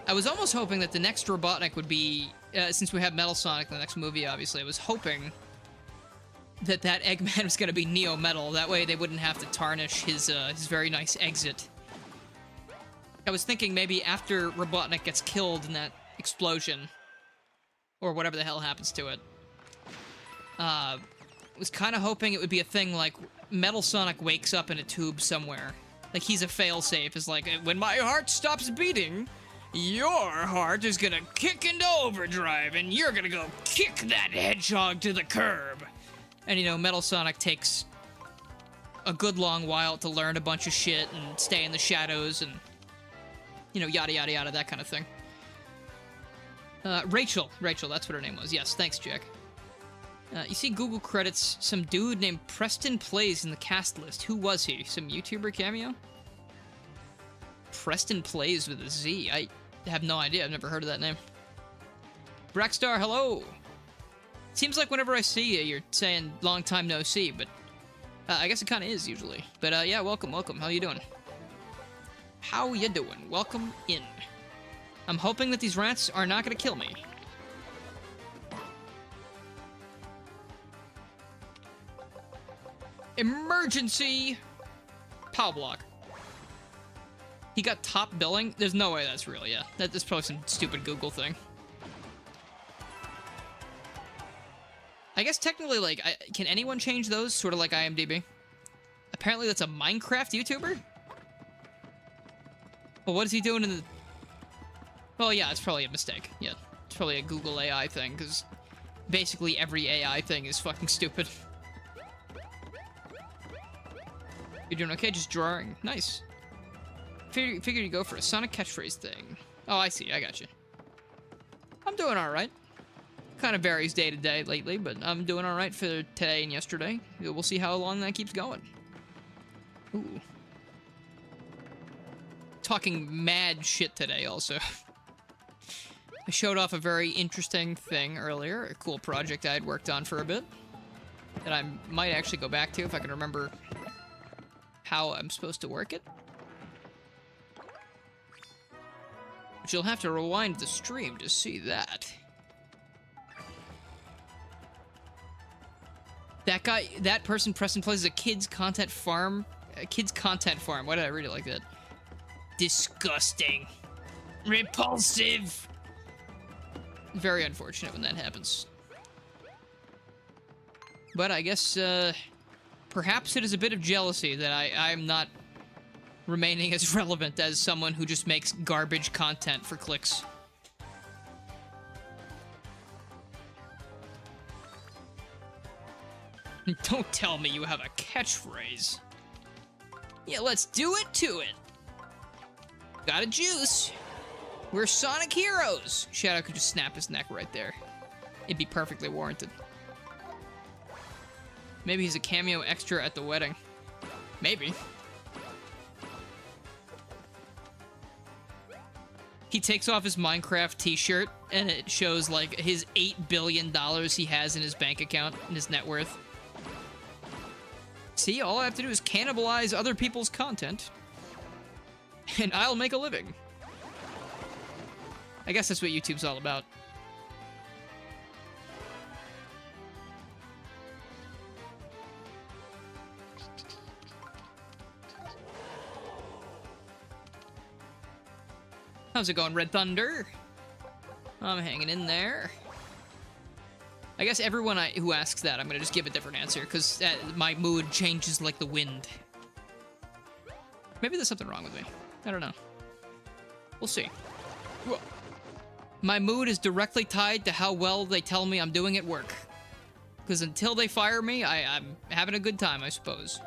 I was almost hoping that the next Robotnik would be, since we have Metal Sonic in the next movie, obviously, I was hoping that Eggman was going to be Neo Metal. That way they wouldn't have to tarnish his very nice exit. I was thinking maybe after Robotnik gets killed in that explosion, or whatever the hell happens to it, was kind of hoping it would be a thing like Metal Sonic wakes up in a tube somewhere. Like, he's a failsafe. It's like, when my heart stops beating, Your heart is gonna kick into overdrive, and you're gonna go kick that hedgehog to the curb. And, you know, Metal Sonic takes a good long while to learn a bunch of shit and stay in the shadows and, you know, yada yada yada, that kind of thing. Rachel, that's what her name was. Yes, thanks, Jack. You see Google credits some dude named Preston Plays in the cast list. Who was he? Some YouTuber cameo? Preston Plays with a Z. I have no idea. I've never heard of that name. Brackstar, hello! Seems like whenever I see you, you're saying long time no see, but I guess it kind of is usually. But yeah, welcome. How you doing? How you doing? Welcome in. I'm hoping that these rats are not going to kill me. Emergency! Pow block. He got top billing? There's no way that's real, yeah. That's probably some stupid Google thing. I guess technically, like, can anyone change those? Sort of like IMDb. Apparently that's a Minecraft YouTuber? Well, what is he doing in the... Well, yeah, it's probably a mistake. Yeah, it's probably a Google AI thing, because basically every AI thing is fucking stupid. You're doing okay? Just drawing. Nice. Figured you'd go for a Sonic catchphrase thing. Oh, I see. I got you. I'm doing alright. Kind of varies day to day lately, but I'm doing alright for today and yesterday. We'll see how long that keeps going. Ooh. Talking mad shit today, also. I showed off a very interesting thing earlier, a cool project I had worked on for a bit, that I might actually go back to if I can remember how I'm supposed to work it. But you'll have to rewind the stream to see that. That person Preston Plays a kids content farm. Why did I read it like that? Disgusting. Repulsive. Very unfortunate when that happens. But I guess, perhaps it is a bit of jealousy that I'm not remaining as relevant as someone who just makes garbage content for clicks. Don't tell me you have a catchphrase. Yeah, let's do it to it. Got a juice. We're Sonic heroes. Shadow could just snap his neck right there. It'd be perfectly warranted. Maybe he's a cameo extra at the wedding. Maybe. He takes off his Minecraft t-shirt, and it shows, like, his $8 billion he has in his bank account, in his net worth. See, all I have to do is cannibalize other people's content, and I'll make a living. I guess that's what YouTube's all about. How's it going, Red Thunder? I'm hanging in there. I guess everyone who asks that, I'm gonna just give a different answer, because my mood changes like the wind. Maybe there's something wrong with me. I don't know. We'll see. Whoa. My mood is directly tied to how well they tell me I'm doing at work. Because until they fire me, I'm having a good time, I suppose.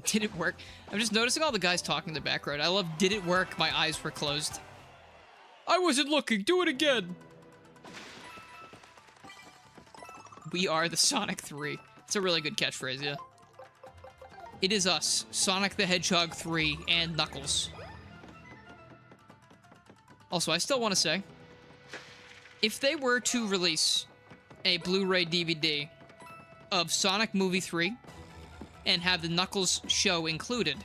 Did it work? I'm just noticing all the guys talking in the background. I love did it work? My eyes were closed. I wasn't looking. Do it again. We are the Sonic 3. It's a really good catchphrase, yeah. It is us, Sonic the Hedgehog 3 and Knuckles. Also, I still want to say, if they were to release a Blu-ray DVD of Sonic Movie 3 and have the Knuckles show included,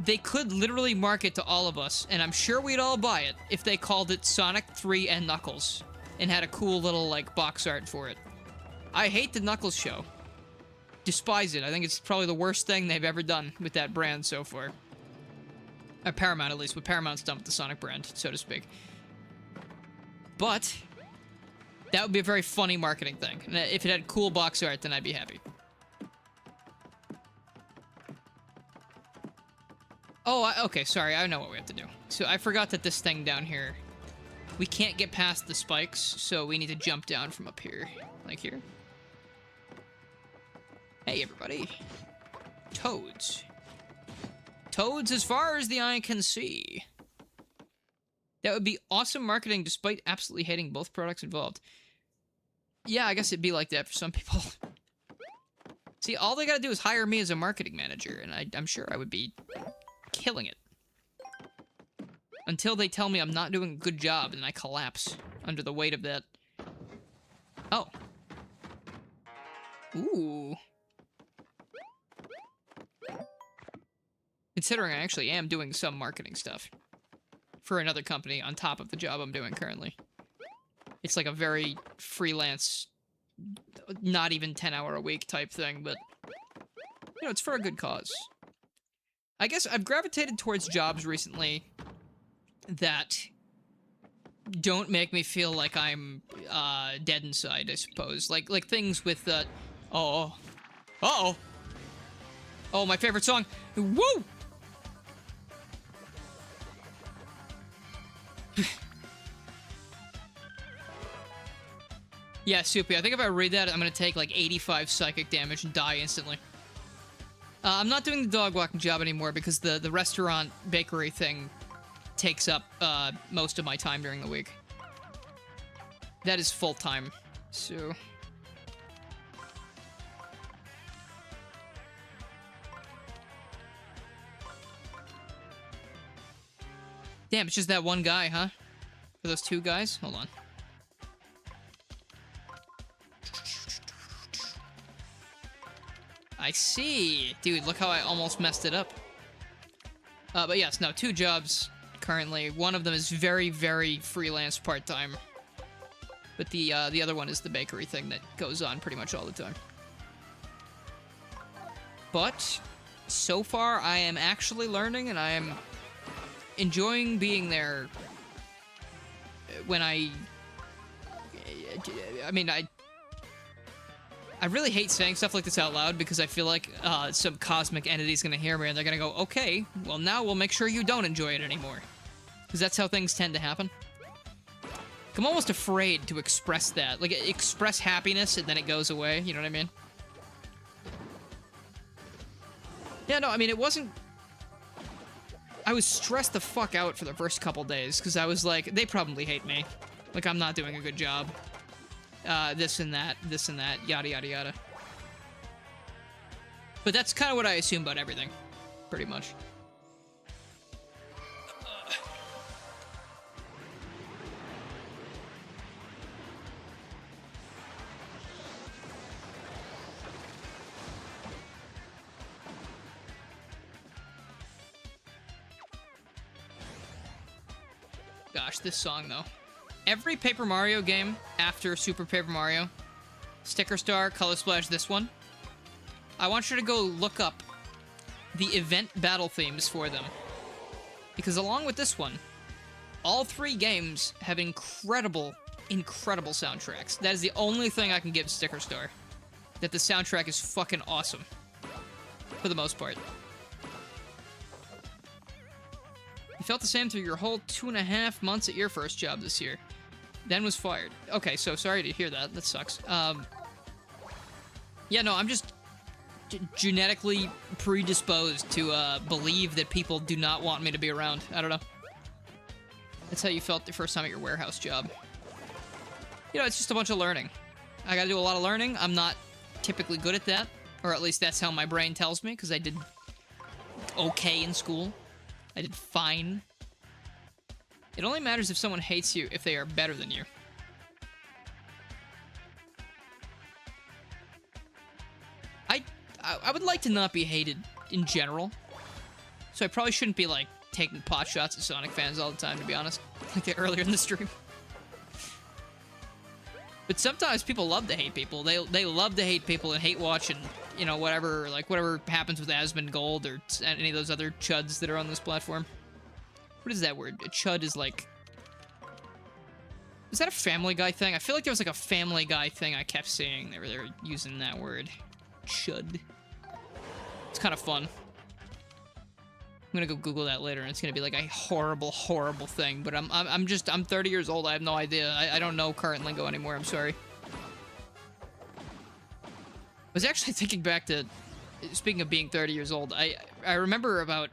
they could literally market to all of us, and I'm sure we'd all buy it if they called it Sonic 3 and Knuckles and had a cool little, like, box art for it. I hate the Knuckles show. Despise it. I think it's probably the worst thing they've ever done with that brand so far. Paramount, at least. What Paramount's done with the Sonic brand, so to speak. But That would be a very funny marketing thing. And if it had cool box art, then I'd be happy. Oh, okay, sorry. I know what we have to do. So I forgot that this thing down here, we can't get past the spikes, so we need to jump down from up here. Like here. Hey, everybody. Toads. Toads as far as the eye can see. That would be awesome marketing despite absolutely hating both products involved. Yeah, I guess it'd be like that for some people. See, all they gotta do is hire me as a marketing manager, and I'm sure I would be killing it. Until they tell me I'm not doing a good job, and I collapse under the weight of that. Oh. Ooh. Considering I actually am doing some marketing stuff for another company on top of the job I'm doing currently. It's like a very freelance, not even 10-hour-a-week type thing, but, you know, it's for a good cause. I guess I've gravitated towards jobs recently that don't make me feel like I'm dead inside, I suppose. Like things with, oh. Uh-oh. Oh, my favorite song. Woo! Yeah, Soupy, I think if I read that, I'm gonna take like 85 psychic damage and die instantly. I'm not doing the dog walking job anymore because the restaurant bakery thing takes up most of my time during the week. That is full time, so... Damn, it's just that one guy, huh? For those two guys? Hold on. I see. Dude, look how I almost messed it up. But yes, no, 2 jobs currently. One of them is very, very freelance part-time. But the other one is the bakery thing that goes on pretty much all the time. But, so far, I am actually learning, and I am enjoying being there when I mean, I really hate saying stuff like this out loud because I feel like some cosmic entity's gonna hear me and they're gonna go, okay, well now we'll make sure you don't enjoy it anymore. Because that's how things tend to happen. I'm almost afraid to express that. Like, express happiness and then it goes away, you know what I mean? Yeah, no, I mean, it wasn't... I was stressed the fuck out for the first couple days, because I was like, they probably hate me. Like, I'm not doing a good job. This and that, yada yada yada. But that's kind of what I assume about everything. Pretty much. Gosh, this song, though. Every Paper Mario game after Super Paper Mario, Sticker Star, Color Splash, this one, I want you to go look up the event battle themes for them. Because along with this one, all 3 games have incredible, incredible soundtracks. That is the only thing I can give Sticker Star. That the soundtrack is fucking awesome. For the most part. You felt the same through your whole 2.5 months at your first job this year. Then was fired. Okay, so sorry to hear that. That sucks. Yeah, no, I'm just genetically predisposed to believe that people do not want me to be around. I don't know. That's how you felt the first time at your warehouse job. You know, it's just a bunch of learning. I gotta do a lot of learning. I'm not typically good at that. Or at least that's how my brain tells me, because I did okay in school. I did fine. It only matters if someone hates you if they are better than you. I would like to not be hated in general. So I probably shouldn't be, like, taking pot shots at Sonic fans all the time, to be honest. Like earlier in the stream. But sometimes people love to hate people. They love to hate people and hate watch and, you know, whatever happens with Asmongold or any of those other chuds that are on this platform. What is that word? A chud is like... Is that a Family Guy thing? I feel like there was like a Family Guy thing I kept seeing. They were using that word. Chud. It's kind of fun. I'm gonna go Google that later, and it's gonna be like a horrible, horrible thing. But I'm 30 years old. I have no idea. I don't know current lingo anymore. I'm sorry. I was actually thinking back to, speaking of being 30 years old, I remember about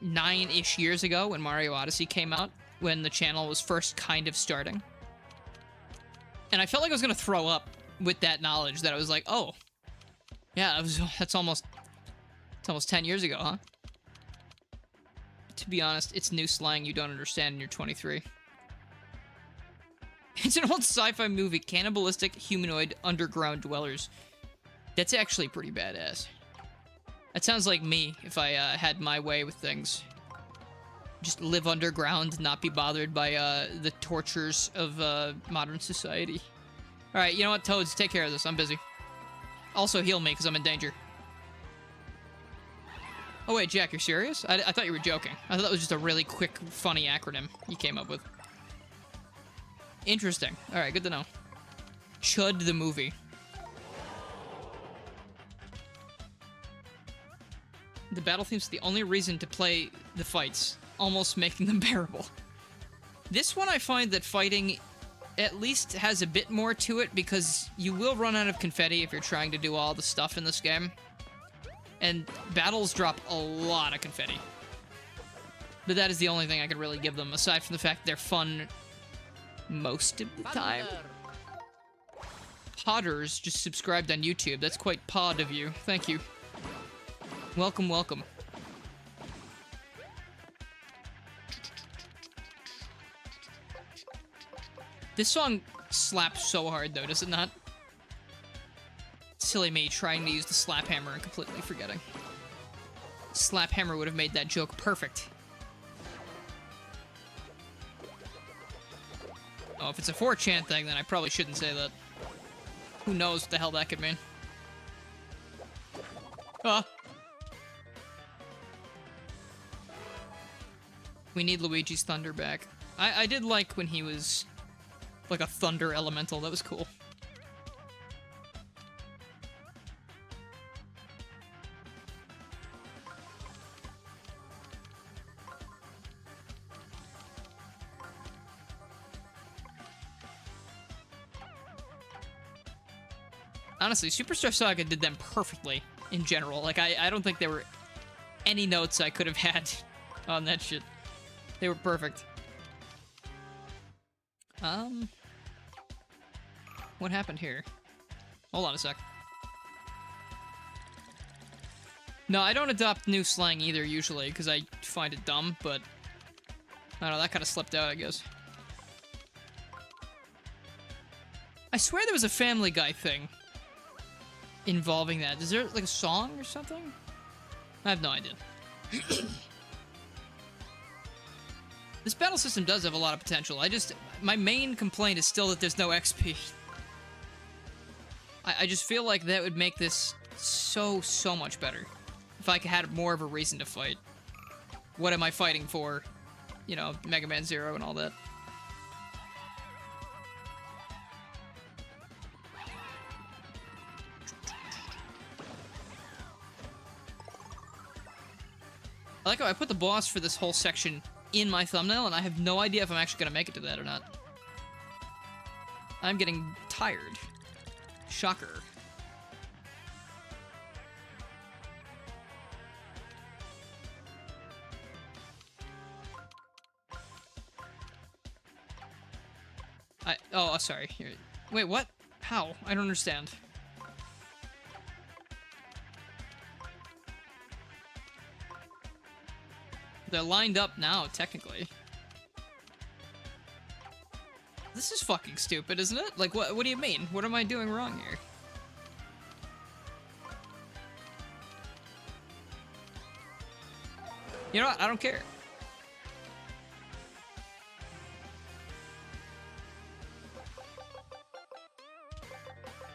9-ish years ago when Mario Odyssey came out, when the channel was first kind of starting. And I felt like I was gonna throw up with that knowledge that I was like, oh, yeah, it's almost 10 years ago, huh? To be honest, it's new slang you don't understand and you're 23. It's an old sci-fi movie, Cannibalistic Humanoid Underground Dwellers. That's actually pretty badass. That sounds like me if I had my way with things. Just live underground, not be bothered by the tortures of modern society. Alright, you know what, Toads, take care of this. I'm busy. Also heal me, because I'm in danger. Oh wait, Jack, you're serious? I thought you were joking. I thought that was just a really quick, funny acronym you came up with. Interesting. Alright, good to know. Chud the movie. The battle theme's the only reason to play the fights, almost making them bearable. This one I find that fighting at least has a bit more to it, because you will run out of confetti if you're trying to do all the stuff in this game. And battles drop a lot of confetti. But that is the only thing I could really give them, aside from the fact they're fun most of the time. Podders just subscribed on YouTube. That's quite pod of you. Thank you. Welcome, welcome. This song slaps so hard, though, does it not? Silly me trying to use the slap hammer and completely forgetting. Slap hammer would have made that joke perfect. Oh, if it's a 4chan thing, then I probably shouldn't say that. Who knows what the hell that could mean? Ah. We need Luigi's Thunder back. I did like when he was like a thunder elemental. That was cool. Honestly, Superstar Saga did them perfectly in general. Like, I don't think there were any notes I could have had on that shit. They were perfect. What happened here? Hold on a sec. No, I don't adopt new slang either, usually, because I find it dumb, but I don't know, that kind of slipped out, I guess. I swear there was a Family Guy thing involving that. Is there, like, a song or something? I have no idea. This battle system does have a lot of potential. My main complaint is still that there's no XP. I just feel like that would make this so much better. If I had more of a reason to fight. What am I fighting for? You know, Mega Man Zero and all that. I like how I put the boss for this whole section in my thumbnail, and I have no idea if I'm actually going to make it to that or not. I'm getting tired. Shocker. Oh, sorry. Here. Wait, what? How? I don't understand. They're lined up now, technically. This is fucking stupid, isn't it? Like, what do you mean? What am I doing wrong here? You know what? I don't care.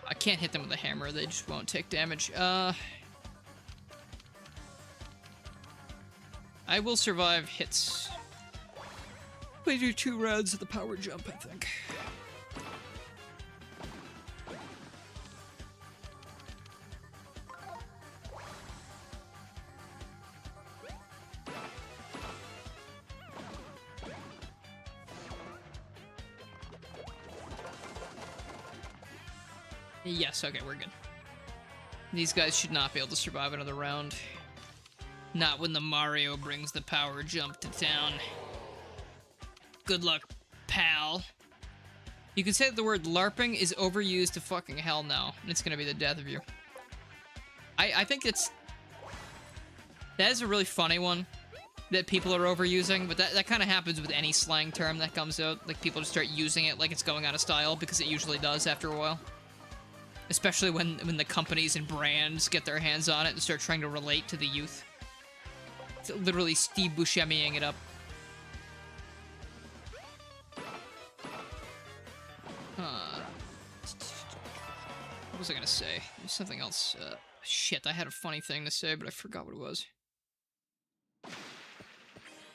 I can't hit them with a hammer. They just won't take damage. I will survive hits. probably do 2 rounds of the power jump, I think. Yes, okay, we're good. These guys should not be able to survive another round. Not when the Mario brings the power jump to town. Good luck, pal. You can say that the word LARPing is overused to fucking hell now, and it's gonna be the death of you. I think that is a really funny one that people are overusing, but that kind of happens with any slang term that comes out. Like, people just start using it like it's going out of style, because it usually does after a while. Especially when the companies and brands get their hands on it and start trying to relate to the youth. It's literally Steve Buscemiing it up. What was I gonna say? There's something else. Shit, I had a funny thing to say, but I forgot what it was.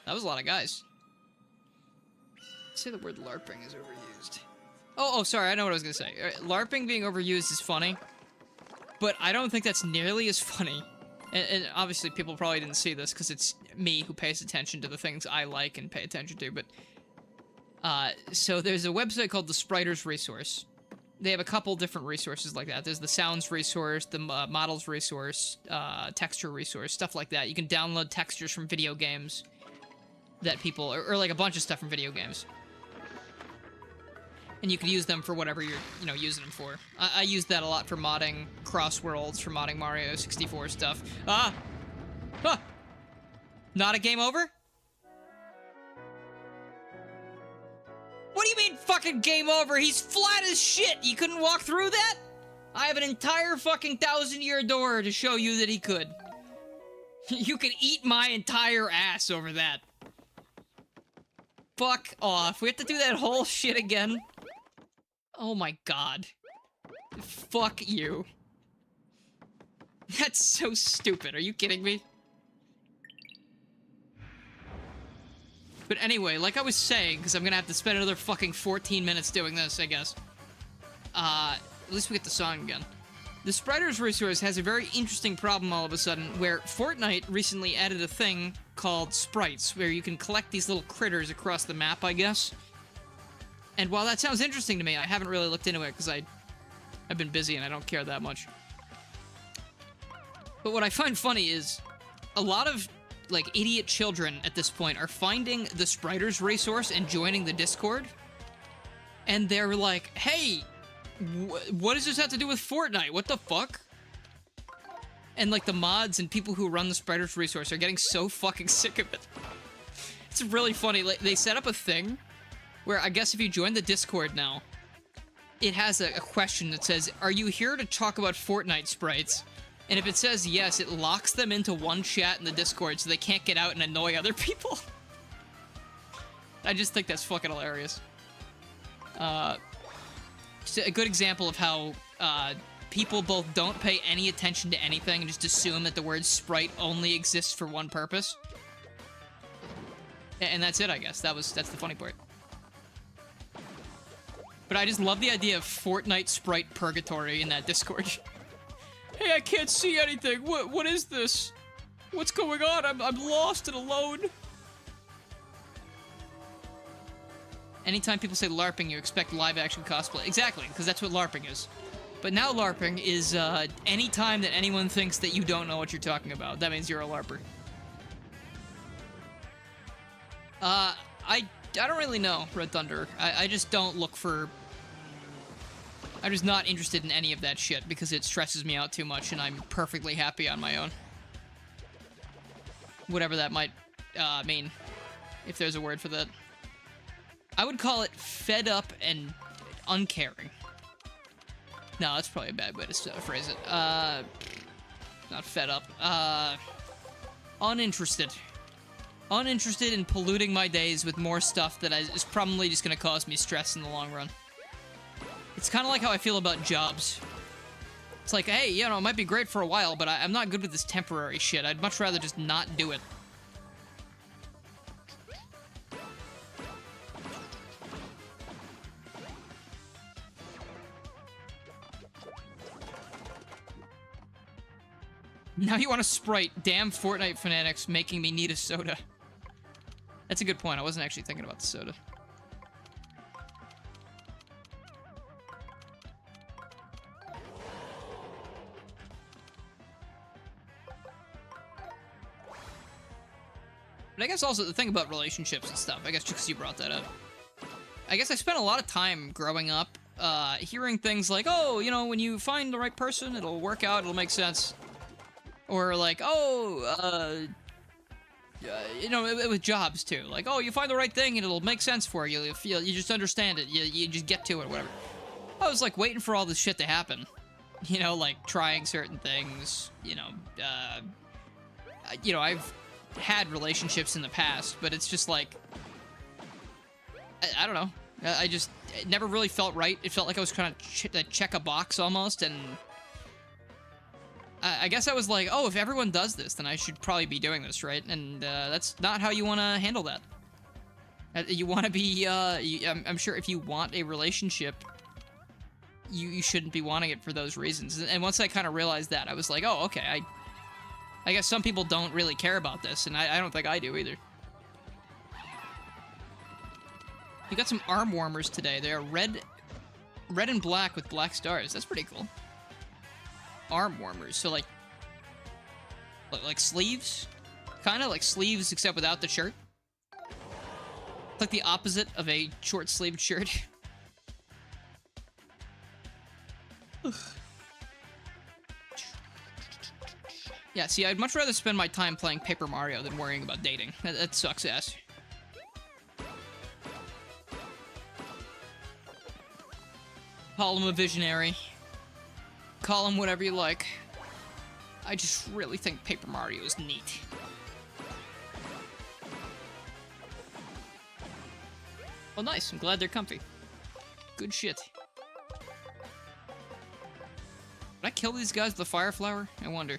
That was a lot of guys. Say the word LARPing is overused. Oh, sorry, I know what I was gonna say. LARPing being overused is funny, but I don't think that's nearly as funny. And obviously, people probably didn't see this, because it's me who pays attention to the things I like and pay attention to, but... so there's a website called the Spriters Resource. They have a couple different resources like that. There's the sounds resource, the models resource, texture resource, stuff like that. You can download textures from video games that people... Or like a bunch of stuff from video games. And you can use them for whatever you're, using them for. I use that a lot for modding Crossworlds, for modding Mario 64 stuff. Not a game over? What do you mean, fucking game over? He's flat as shit! You couldn't walk through that? I have an entire fucking 1,000-year door to show you that he could. You could eat my entire ass over that. Fuck off. We have to do that whole shit again? Oh my god. Fuck you. That's so stupid. Are you kidding me? But anyway, like I was saying, because I'm gonna have to spend another fucking 14 minutes doing this, I guess. At least we get the song again. The Spriters Resource has a very interesting problem all of a sudden, where Fortnite recently added a thing called sprites, where you can collect these little critters across the map, I guess. And while that sounds interesting to me, I haven't really looked into it, because I've been busy and I don't care that much. But what I find funny is, a lot of, like, idiot children at this point are finding the Spriters Resource and joining the Discord. And they're like, hey, what does this have to do with Fortnite? What the fuck? And, like, the mods and people who run the Spriters Resource are getting so fucking sick of it. It's really funny. Like, they set up a thing where I guess if you join the Discord now, it has a question that says, are you here to talk about Fortnite sprites? And if it says yes, it locks them into one chat in the Discord so they can't get out and annoy other people. I just think that's fucking hilarious. Just a good example of how people both don't pay any attention to anything and just assume that the word sprite only exists for one purpose. And that's it, I guess. That's the funny part. But I just love the idea of Fortnite sprite purgatory in that Discord. Hey, I can't see anything. What is this? What's going on? I'm lost and alone. Anytime people say LARPing, you expect live-action cosplay. Exactly, because that's what LARPing is. But now LARPing is any time that anyone thinks that you don't know what you're talking about. That means you're a LARPer. I don't really know, Red Thunder. I just don't look for... I'm just not interested in any of that shit because it stresses me out too much and I'm perfectly happy on my own. Whatever that might mean, if there's a word for that. I would call it fed up and uncaring. No, that's probably a bad way to phrase it. Not fed up. Uninterested. Uninterested in polluting my days with more stuff that is probably just going to cause me stress in the long run. It's kind of like how I feel about jobs. It's like, hey, you know, it might be great for a while, but I'm not good with this temporary shit. I'd much rather just not do it. Now you want a Sprite. Damn Fortnite fanatics making me need a soda. That's a good point. I wasn't actually thinking about the soda. But I guess also the thing about relationships and stuff, I guess just because you brought that up. I guess I spent a lot of time growing up hearing things like, oh, you know, when you find the right person, it'll work out, it'll make sense. Or like, oh, you know, with jobs too. Like, oh, you find the right thing and it'll make sense for you. You just understand it. You just get to it, whatever. I was like waiting for all this shit to happen. You know, like trying certain things. You know, I've had relationships in the past, but it's just like, I don't know. It never really felt right. It felt like I was trying to check a box almost, and I guess I was like, oh, if everyone does this, then I should probably be doing this, right? And that's not how you want to handle that. You want to be, I'm sure if you want a relationship, you shouldn't be wanting it for those reasons. And once I kind of realized that, I was like, oh, okay, I guess some people don't really care about this, and I don't think I do either. You got some arm warmers today. They are red and black with black stars. That's pretty cool. Arm warmers. So like sleeves? Kind of like sleeves except without the shirt. It's like the opposite of a short-sleeved shirt. Yeah, see, I'd much rather spend my time playing Paper Mario than worrying about dating. That sucks ass. Call him a visionary. Call him whatever you like. I just really think Paper Mario is neat. Well, nice. I'm glad they're comfy. Good shit. Did I kill these guys with the fire flower? I wonder.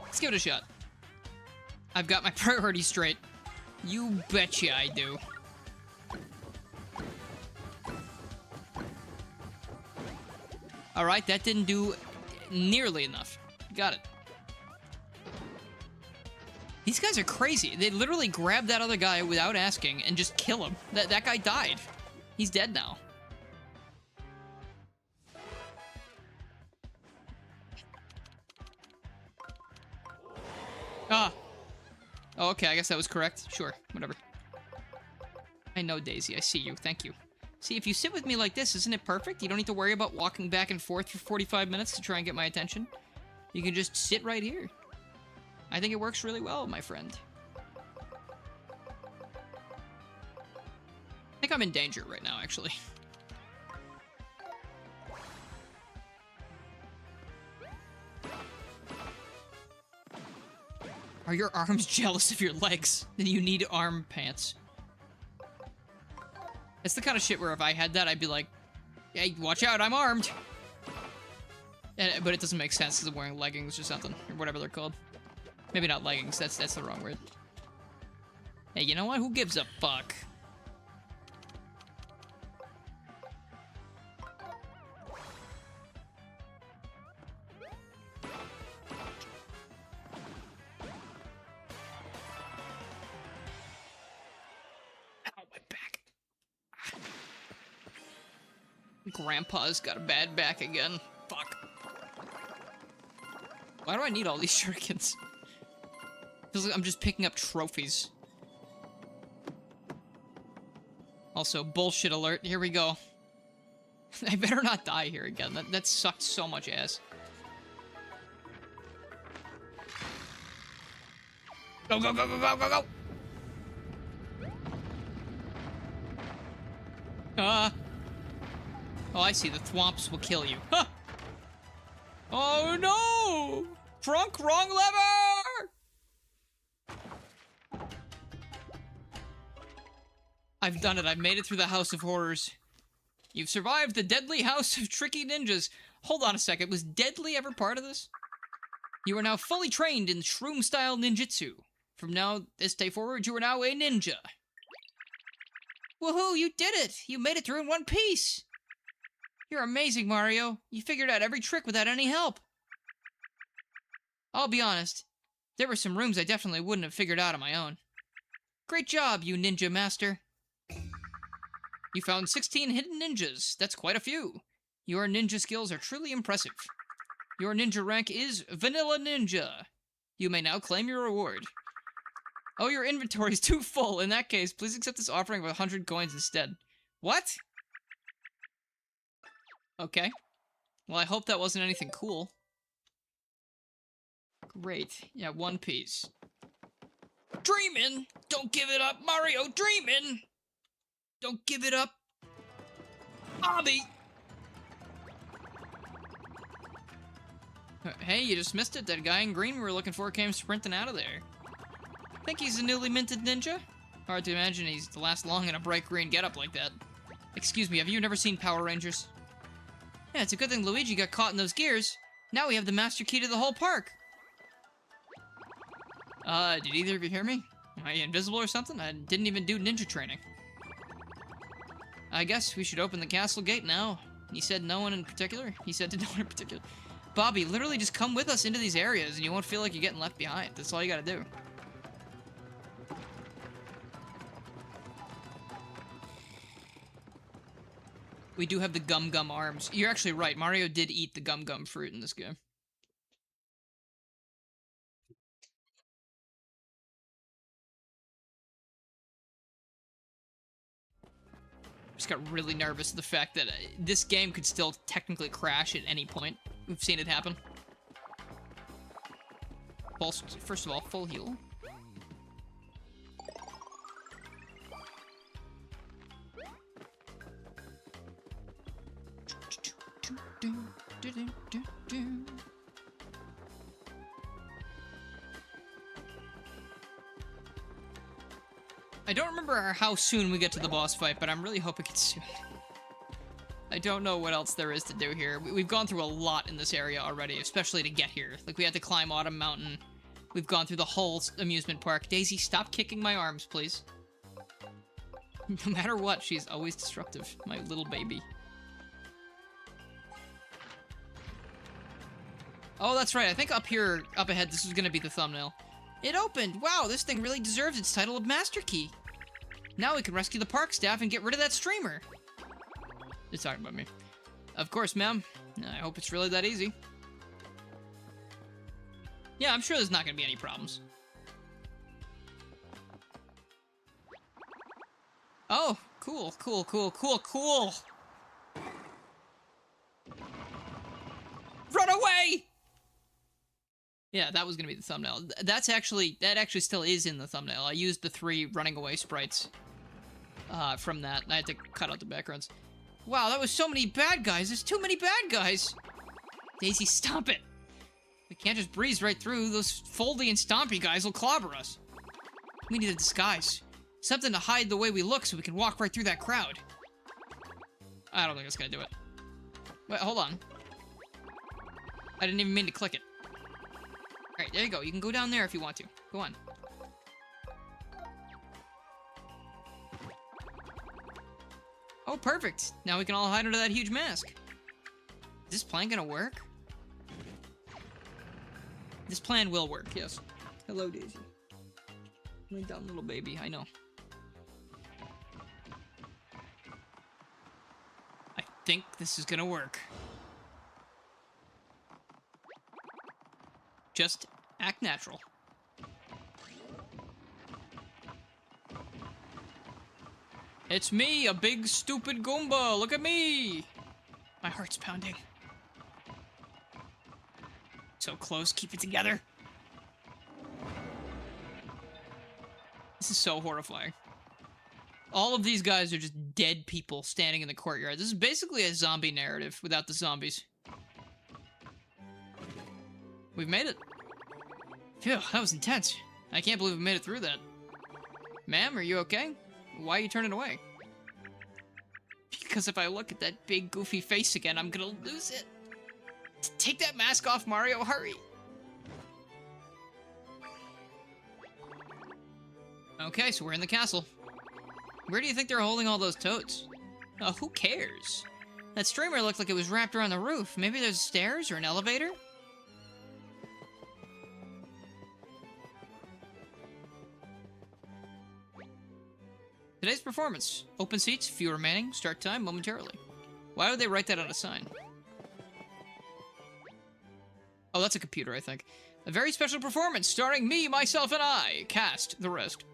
Let's give it a shot. I've got my priorities straight. You betcha I do. Alright, that didn't do nearly enough. Got it. These guys are crazy. They literally grab that other guy without asking and just kill him. That guy died. He's dead now. Ah. Oh, okay, I guess that was correct. Sure, whatever. I know, Daisy. I see you. Thank you. See, if you sit with me like this, isn't it perfect? You don't need to worry about walking back and forth for 45 minutes to try and get my attention. You can just sit right here. I think it works really well, my friend. I think I'm in danger right now, actually. Are your arms jealous of your legs? Then you need arm pants. It's the kind of shit where if I had that, I'd be like, hey, watch out, I'm armed. But it doesn't make sense because I'm wearing leggings or something, or whatever they're called. Maybe not leggings, that's the wrong word. Hey, you know what? Who gives a fuck? Grandpa's got a bad back again. Fuck. Why do I need all these shurikens? Feels like I'm just picking up trophies. Also, bullshit alert. Here we go. I better not die here again. That sucked so much ass. Go, go, go, go, go, go, go! Oh, I see. The thwomps will kill you. Huh! Oh, no! Trunk, wrong lever! I've done it. I've made it through the House of Horrors. You've survived the deadly house of tricky ninjas. Hold on a second. Was Deadly ever part of this? You are now fully trained in shroom-style ninjutsu. From now, this day forward, you are now a ninja. Woohoo, you did it! You made it through in one piece! You're amazing, Mario. You figured out every trick without any help. I'll be honest. There were some rooms I definitely wouldn't have figured out on my own. Great job, you ninja master. You found 16 hidden ninjas. That's quite a few. Your ninja skills are truly impressive. Your ninja rank is Vanilla Ninja. You may now claim your reward. Oh, your inventory is too full. In that case, please accept this offering of 100 coins instead. What? Okay. Well, I hope that wasn't anything cool. Great. Yeah, One Piece. Dreamin'! Don't give it up, Mario! Dreamin'! Don't give it up, Bobby! Hey, you just missed it. That guy in green we were looking for came sprinting out of there. Think he's a newly minted ninja? Hard to imagine he's to last long in a bright green getup like that. Excuse me, have you never seen Power Rangers? Yeah, it's a good thing Luigi got caught in those gears. Now we have the master key to the whole park. Did either of you hear me? Am I invisible or something? I didn't even do ninja training. I guess we should open the castle gate now. He said no one in particular? He said to no one in particular. Bobby, literally just come with us into these areas and you won't feel like you're getting left behind. That's all you gotta do. We do have the Gum Gum arms. You're actually right. Mario did eat the Gum Gum fruit in this game. Just got really nervous at the fact that this game could still technically crash at any point. We've seen it happen. First of all, full heal. I don't remember how soon we get to the boss fight, but I'm really hoping it's soon. I don't know what else there is to do here. We've gone through a lot in this area already, especially to get here. Like, we had to climb Autumn Mountain. We've gone through the whole amusement park. Daisy, stop kicking my arms, please. No matter what, she's always destructive, my little baby. Oh, that's right. I think up here, up ahead, this is going to be the thumbnail. It opened! Wow, this thing really deserves its title of Master Key. Now we can rescue the park staff and get rid of that streamer. They're talking about me. Of course, ma'am. I hope it's really that easy. Yeah, I'm sure there's not going to be any problems. Oh, cool, cool, cool, cool, cool. Run away! Yeah, that was gonna be the thumbnail. That actually still is in the thumbnail. I used the 3 running away sprites from that. I had to cut out the backgrounds. Wow, that was so many bad guys. There's too many bad guys. Daisy, stop it. We can't just breeze right through. Those Foldy and Stompy guys will clobber us. We need a disguise. Something to hide the way we look so we can walk right through that crowd. I don't think it's gonna do it. Wait, hold on. I didn't even mean to click it. Alright, there you go. You can go down there if you want to. Go on. Oh, perfect. Now we can all hide under that huge mask. Is this plan gonna work? This plan will work, yes. Hello, Daisy. My dumb little baby, I know. I think this is gonna work. Just act natural. It's me, a big stupid Goomba. Look at me. My heart's pounding. So close, keep it together. This is so horrifying. All of these guys are just dead people standing in the courtyard. This is basically a zombie narrative without the zombies. We've made it. Phew, that was intense. I can't believe we made it through that. Ma'am, are you okay? Why are you turning away? Because if I look at that big goofy face again, I'm gonna lose it. Take that mask off, Mario, hurry! Okay, so we're in the castle. Where do you think they're holding all those toads? Oh, who cares? That streamer looked like it was wrapped around the roof. Maybe there's stairs or an elevator? Today's performance. Open seats, few remaining, start time momentarily. Why would they write that on a sign? Oh, that's a computer, I think. A very special performance starring me, myself, and I. Cast the rest.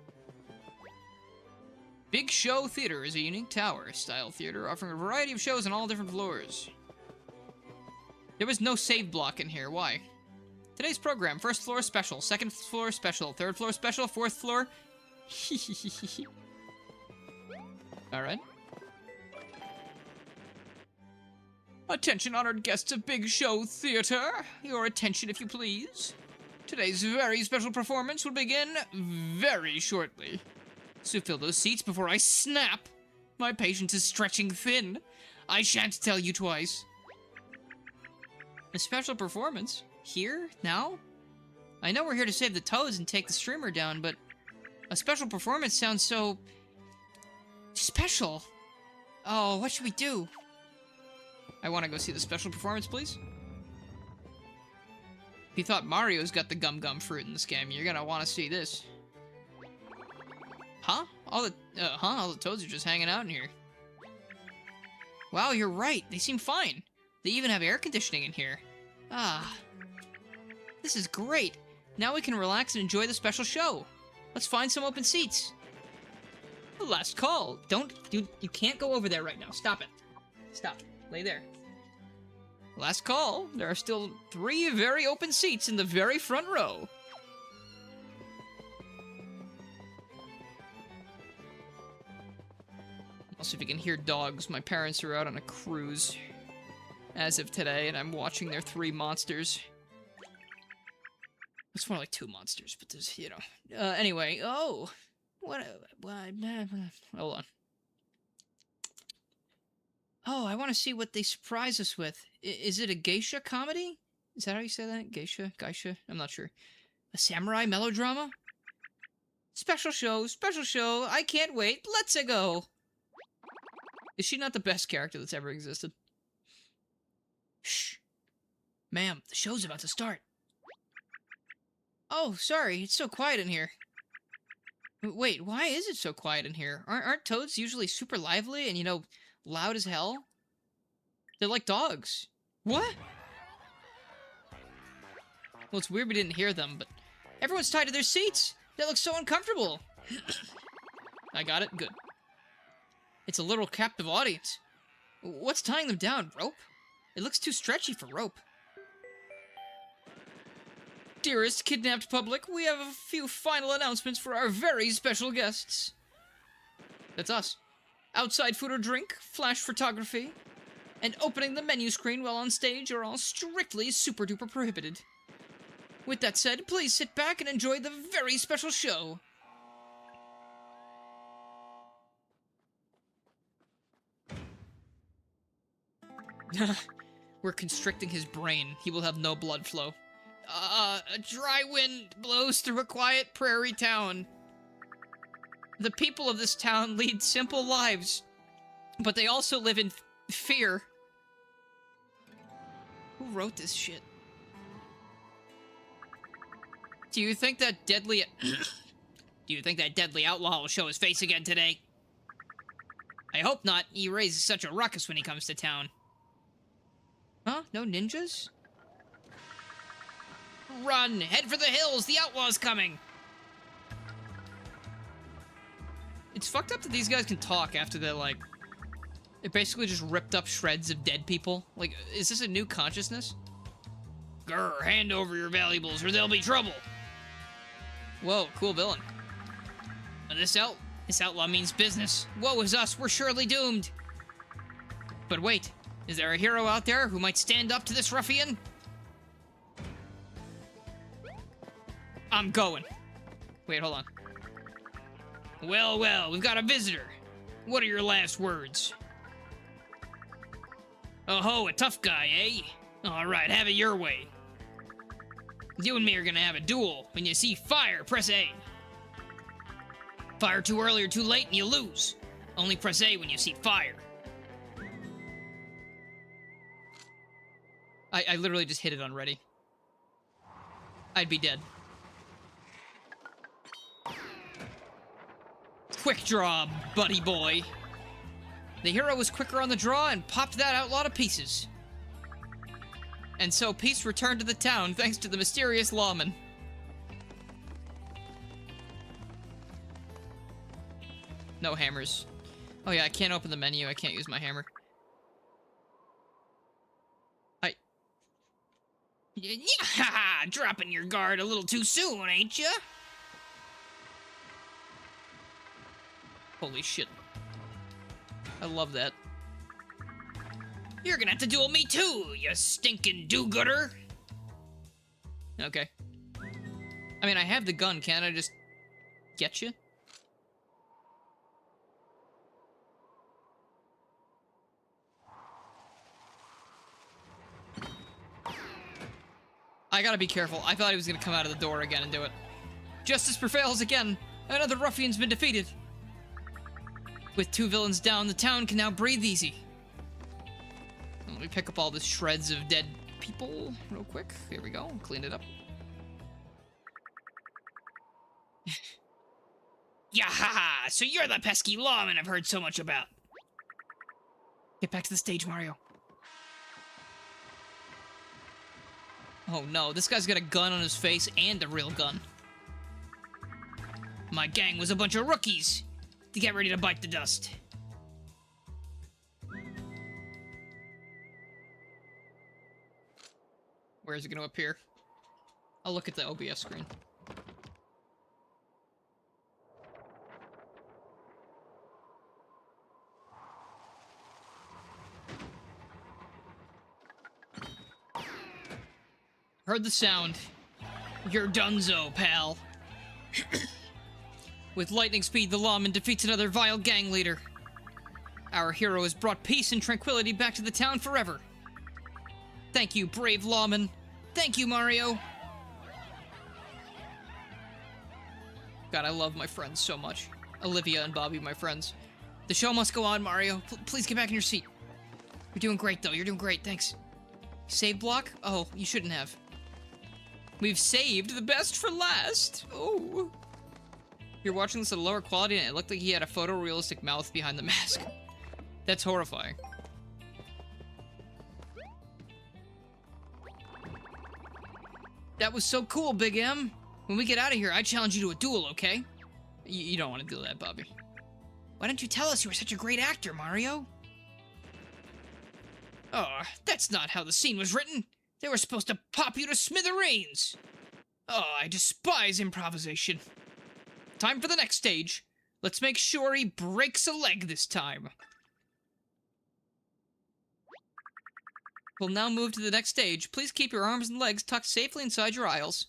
Big Show Theater is a unique tower-style theater offering a variety of shows on all different floors. There was no save block in here. Why? Today's program. First floor special. Second floor special. Third floor special. Fourth floor... Alright. Attention, honored guests of Big Show Theater. Your attention, if you please. Today's very special performance will begin very shortly. So fill those seats before I snap. My patience is stretching thin. I shan't tell you twice. A special performance? Here? Now? I know we're here to save the toads and take the streamer down, but a special performance sounds so... special. Oh, what should we do? I want to go see the special performance, please. If you thought Mario's got the gum fruit in this game, you're gonna want to see this. Huh? All the toads are just hanging out in here. Wow, you're right. They seem fine. They even have air conditioning in here. Ah. This is great. Now we can relax and enjoy the special show. Let's find some open seats. Last call. You can't go over there right now. Stop it. Stop. Lay there. Last call. There are still 3 very open seats in the very front row. Also, if you can hear dogs, my parents are out on a cruise as of today, and I'm watching their 3 monsters. It's more like 2 monsters, but there's, you know. Anyway, oh. What? Hold on. Oh, I want to see what they surprise us with. Is it a geisha comedy? Is that how you say that? Geisha? I'm not sure. A samurai melodrama? Special show, I can't wait, let's go! Is she not the best character that's ever existed? Shh. Ma'am, the show's about to start. Oh, sorry, it's so quiet in here. Wait, why is it so quiet in here? Aren't toads usually super lively and, you know, loud as hell? They're like dogs. What? Well, it's weird we didn't hear them, but everyone's tied to their seats. That looks so uncomfortable. I got it? Good. It's a little captive audience. What's tying them down? Rope? It looks too stretchy for rope. Dearest kidnapped public, we have a few final announcements for our very special guests. That's us. Outside food or drink, flash photography, and opening the menu screen while on stage are all strictly super-duper prohibited. With that said, please sit back and enjoy the very special show. We're constricting his brain. He will have no blood flow. A dry wind blows through a quiet prairie town. The people of this town lead simple lives, but they also live in fear. Who wrote this shit? Do you think that deadly outlaw will show his face again today? I hope not. He raises such a ruckus when he comes to town. Huh? No ninjas? Run! Head for the hills! The outlaw's coming! It's fucked up that these guys can talk after they're like... It basically just ripped up shreds of dead people. Like, is this a new consciousness? Grr, hand over your valuables or there'll be trouble! Whoa, cool villain. This outlaw means business. Woe is us, we're surely doomed! But wait, is there a hero out there who might stand up to this ruffian? I'm going. Wait, hold on. Well, well, we've got a visitor. What are your last words? Oh ho, a tough guy, eh? Alright, have it your way. You and me are gonna have a duel. When you see fire, press A. Fire too early or too late and you lose. Only press A when you see fire. I literally just hit it on ready. I'd be dead. Quick draw, buddy boy. The hero was quicker on the draw and popped that outlaw to pieces. And so peace returned to the town thanks to the mysterious lawman. No hammers. Oh yeah, I can't open the menu. I can't use my hammer. Yeah, dropping your guard a little too soon, ain't ya? Holy shit. I love that. You're gonna have to duel me too, you stinking do-gooder. Okay. I mean, I have the gun. Can't I just get you? I gotta be careful. I thought he was gonna come out of the door again and do it. Justice prevails again. Another ruffian's been defeated. With 2 villains down, the town can now breathe easy. Let me pick up all the shreds of dead people real quick. Here we go. Clean it up. Yahaha! So you're the pesky lawman I've heard so much about. Get back to the stage, Mario. Oh no, this guy's got a gun on his face and a real gun. My gang was a bunch of rookies. To get ready to bite the dust. Where is it going to appear? I'll look at the OBS screen. Heard the sound. You're donezo, pal. With lightning speed, the lawman defeats another vile gang leader. Our hero has brought peace and tranquility back to the town forever. Thank you, brave lawman. Thank you, Mario. God, I love my friends so much. Olivia and Bobby, my friends. The show must go on, Mario. Please get back in your seat. You're doing great, though. You're doing great. Thanks. Save block? Oh, you shouldn't have. We've saved the best for last. Oh. You're watching this at a lower quality, and it looked like he had a photorealistic mouth behind the mask. That's horrifying. That was so cool, Big M. When we get out of here, I challenge you to a duel, okay? You don't want to do that, Bobby. Why didn't you tell us you were such a great actor, Mario? Oh, that's not how the scene was written. They were supposed to pop you to smithereens. Oh, I despise improvisation. Time for the next stage. Let's make sure he breaks a leg this time. We'll now move to the next stage. Please keep your arms and legs tucked safely inside your aisles.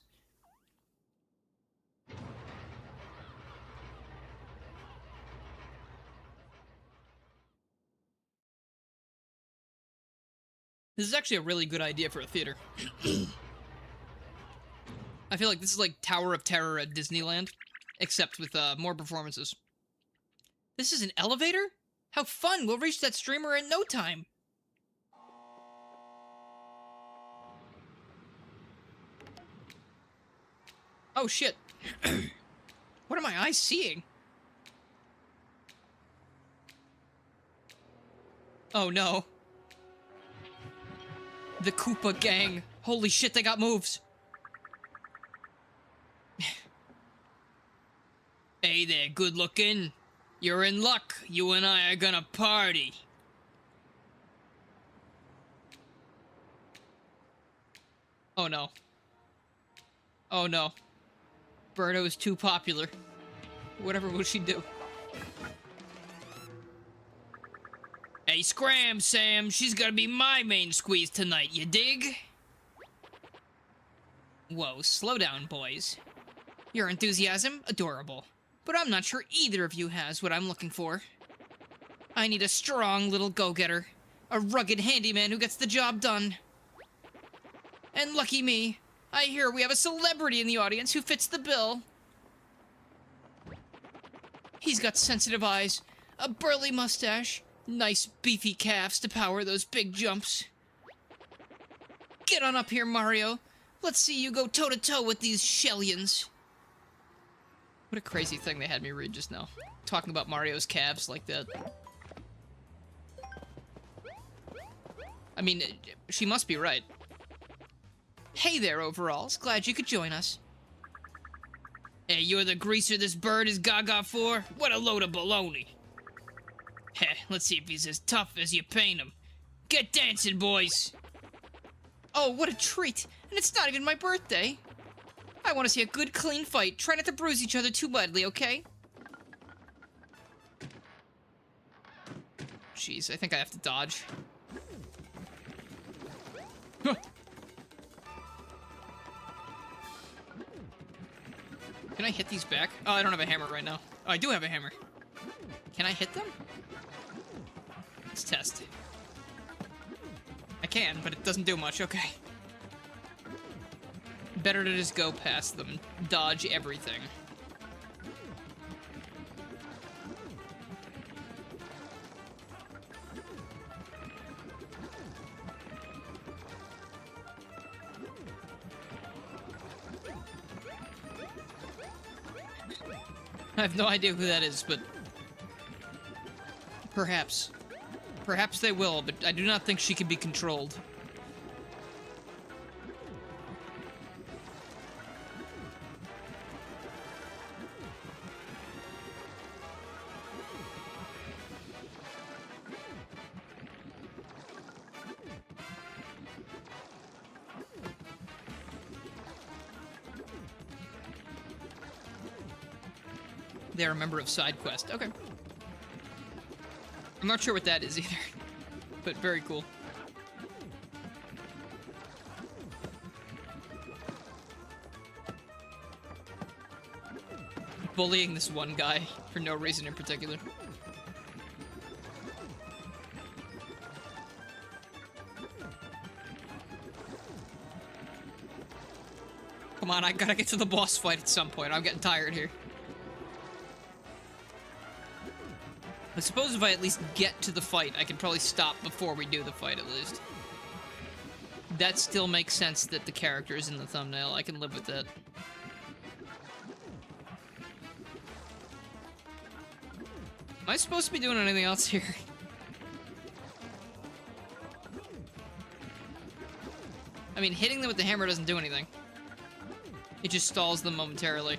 This is actually a really good idea for a theater. I feel like this is like Tower of Terror at Disneyland, except with more performances. This is an elevator? How fun! We'll reach that streamer in no time. Oh shit. What are my eyes seeing? Oh no. The Koopa gang. Holy shit, they got moves. Hey there, good looking. You're in luck. You and I are gonna party. Oh no. Oh no. Birdo is too popular. Whatever will she do? Hey, scram, Sam. She's gonna be my main squeeze tonight, you dig? Whoa, slow down, boys. Your enthusiasm, adorable. But I'm not sure either of you has what I'm looking for. I need a strong little go-getter. A rugged handyman who gets the job done. And lucky me, I hear we have a celebrity in the audience who fits the bill. He's got sensitive eyes, A burly mustache. Nice beefy calves to power those big jumps. Get on up here, Mario. Let's see you go toe-to-toe with these Shellions. What a crazy thing they had me read just now. Talking about Mario's calves like that. I mean, she must be right. Hey there, Overalls. Glad you could join us. Hey, you're the greaser this bird is gaga for? What a load of baloney. Heh, let's see if he's as tough as you paint him. Get dancing, boys! Oh, what a treat! And it's not even my birthday! I want to see a good, clean fight. Try not to bruise each other too badly, okay? Jeez, I think I have to dodge. Huh. Can I hit these back? Oh, I don't have a hammer right now. Oh, I do have a hammer. Can I hit them? Let's test. I can, but it doesn't do much. Okay. Better to just go past them and dodge everything. I have no idea who that is, but perhaps. Perhaps they will, but I do not think she can be controlled. They're a member of SideQuest. Okay. I'm not sure what that is either, but very cool. Bullying this one guy for no reason in particular. Come on, I gotta get to the boss fight at some point. I'm getting tired here. I suppose if I at least get to the fight, I can probably stop before we do the fight, at least. That still makes sense that the character is in the thumbnail. I can live with that. Am I supposed to be doing anything else here? I mean, hitting them with the hammer doesn't do anything. It just stalls them momentarily.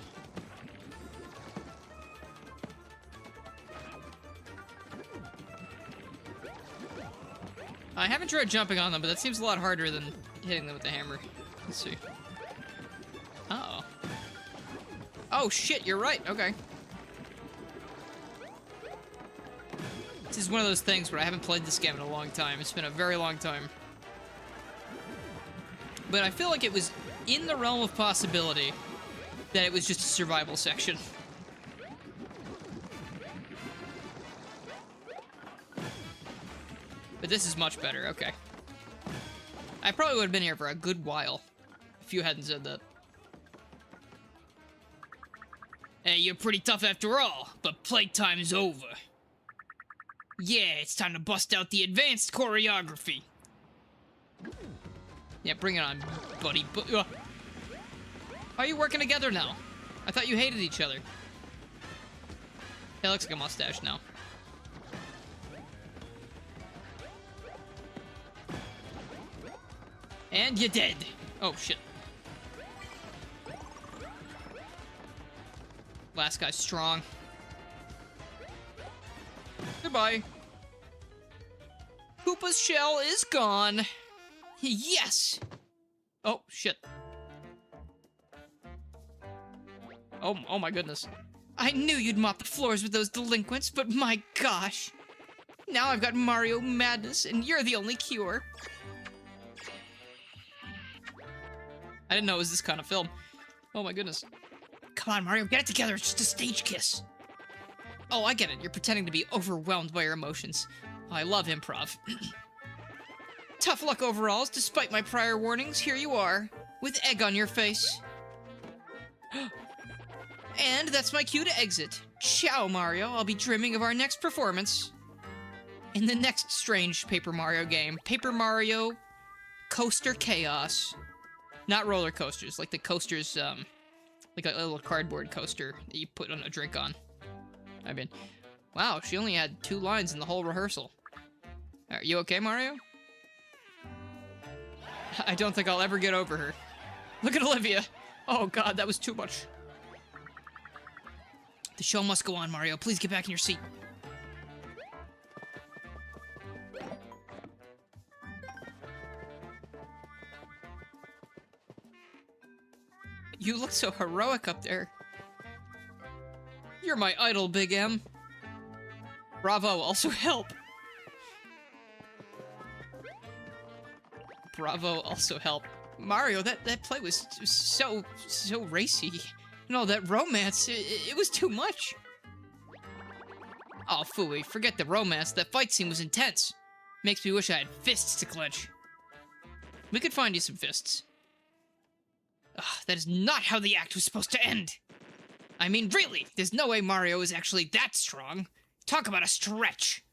I haven't tried jumping on them, but that seems a lot harder than hitting them with the hammer. Let's see. Uh-oh. Oh, shit, you're right. Okay. This is one of those things where I haven't played this game in a long time. It's been a very long time. But I feel like it was in the realm of possibility that it was just a survival section. But this is much better, okay. I probably would have been here for a good while if you hadn't said that. Hey, you're pretty tough after all, but playtime's over. Yeah, it's time to bust out the advanced choreography. Yeah, bring it on, buddy. How are you working together now? I thought you hated each other. That looks like a mustache now. And you're dead. Oh, shit. Last guy's strong. Goodbye. Koopa's shell is gone. Yes! Oh, shit. Oh my goodness. I knew you'd mop the floors with those delinquents, but my gosh. Now I've got Mario madness, and you're the only cure. I didn't know it was this kind of film. Oh my goodness. Come on, Mario, get it together. It's just a stage kiss. Oh, I get it. You're pretending to be overwhelmed by your emotions. I love improv. Tough luck, Overalls. Despite my prior warnings, here you are, with egg on your face. And that's my cue to exit. Ciao, Mario. I'll be dreaming of our next performance in the next strange Paper Mario game. Paper Mario Coaster Chaos. Not roller coasters, like the coasters, like a little cardboard coaster that you put on a drink on. I mean, wow, she only had 2 lines in the whole rehearsal. Are you okay, Mario? I don't think I'll ever get over her. Look at Olivia. Oh god, that was too much. The show must go on, Mario. Please get back in your seat. You look so heroic up there. You're my idol, Big M. Bravo, also help. Bravo, also help. Mario, that play was so racy. You know, that romance, it was too much. Oh, phooey, forget the romance. That fight scene was intense. Makes me wish I had fists to clench. We could find you some fists. Ugh, that is not how the act was supposed to end. I mean, really, there's no way Mario is actually that strong. Talk about a stretch.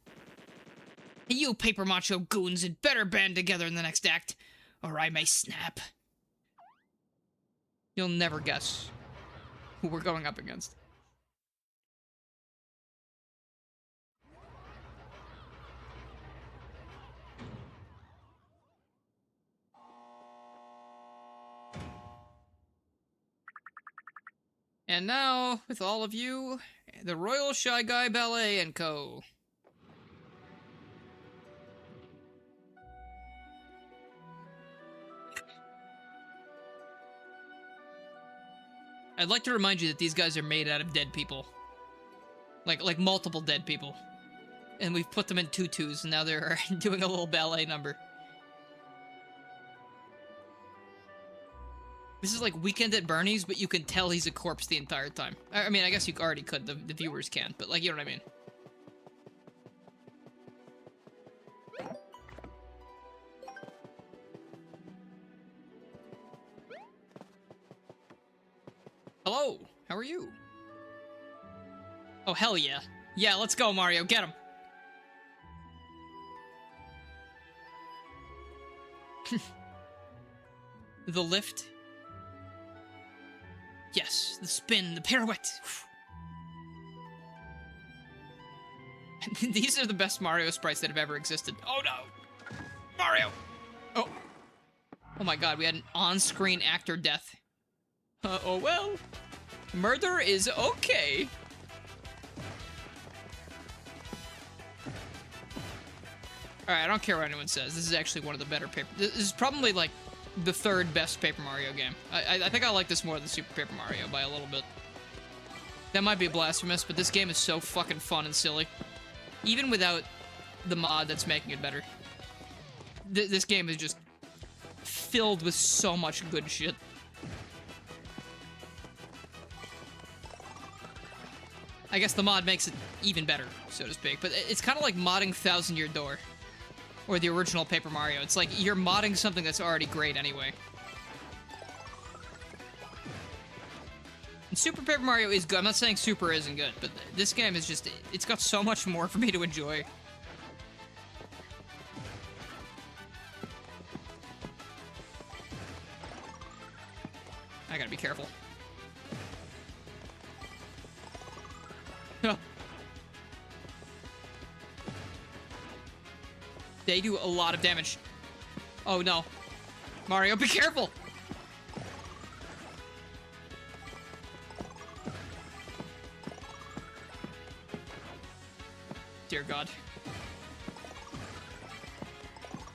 You Paper Macho goons had better band together in the next act, or I may snap. You'll never guess who we're going up against. And now, with all of you, the Royal Shy Guy Ballet and Co. I'd like to remind you that these guys are made out of dead people. Like multiple dead people. And we've put them in tutus, and now they're doing a little ballet number. This is like Weekend at Bernie's, but you can tell he's a corpse the entire time. I mean, I guess you already could, the viewers can't, but like, you know what I mean. Hello, how are you? Oh, hell yeah. Yeah, let's go, Mario, get him. The lift. Yes, the spin, the pirouette. These are the best Mario sprites that have ever existed. Oh no! Mario! Oh. Oh my god, we had an on-screen actor death. Oh well. Murder is okay. Alright, I don't care what anyone says. This is actually one of the better paper... This is probably, like, the 3rd best Paper Mario game. I think I like this more than Super Paper Mario by a little bit. That might be blasphemous, but this game is so fucking fun and silly. Even without the mod that's making it better. This game is just filled with so much good shit. I guess the mod makes it even better, so to speak. But it's kind of like modding Thousand Year Door. Or the original Paper Mario. It's like you're modding something that's already great anyway. And Super Paper Mario is good. I'm not saying Super isn't good, but this game is just... It's got so much more for me to enjoy. I gotta be careful. They do a lot of damage. Oh no. Mario, be careful! Dear God.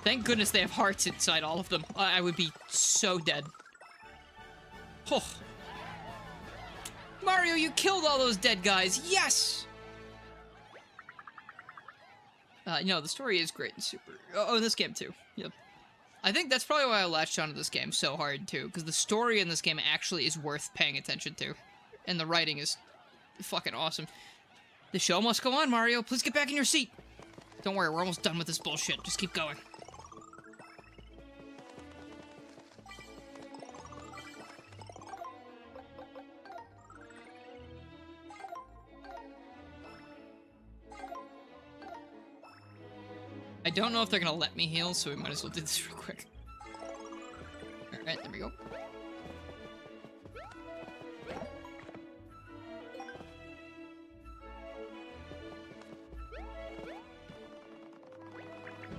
Thank goodness they have hearts inside all of them. I would be so dead. Oh. Mario, you killed all those dead guys! Yes! No, the story is great in Super... Oh, in this game, too. Yep. I think that's probably why I latched onto this game so hard, too, because the story in this game actually is worth paying attention to. And the writing is fucking awesome. The show must go on, Mario. Please get back in your seat. Don't worry, we're almost done with this bullshit. Just keep going. I don't know if they're gonna let me heal, so we might as well do this real quick. Alright, there we go.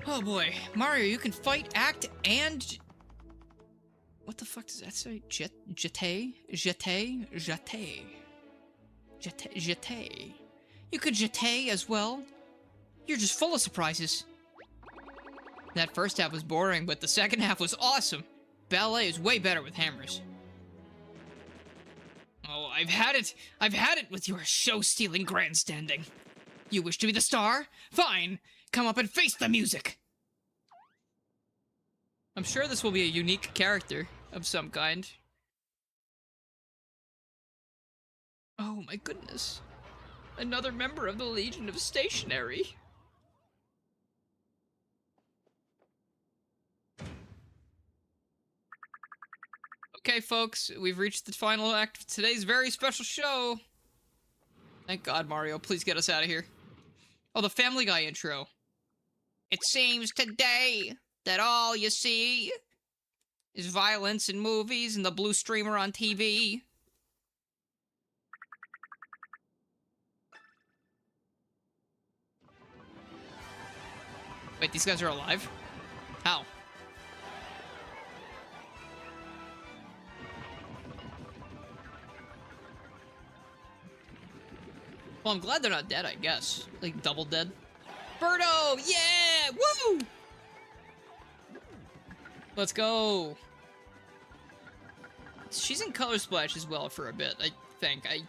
Oh boy. Mario, you can fight, act, and... What the fuck does that say? Jeté? You could jeté as well? You're just full of surprises. That first half was boring, but the second half was awesome. Ballet is way better with hammers. Oh, I've had it! I've had it with your show-stealing grandstanding. You wish to be the star? Fine! Come up and face the music! I'm sure this will be a unique character of some kind. Oh my goodness. Another member of the Legion of Stationery. Okay, folks, we've reached the final act of today's very special show. Thank God, Mario. Please get us out of here. Oh, the Family Guy intro. It seems today that all you see is violence in movies and the blue streamer on TV. Wait, these guys are alive? How? Well, I'm glad they're not dead, I guess. Like, double dead. Birdo! Yeah! Woo! Let's go. She's in Color Splash as well for a bit, I think. I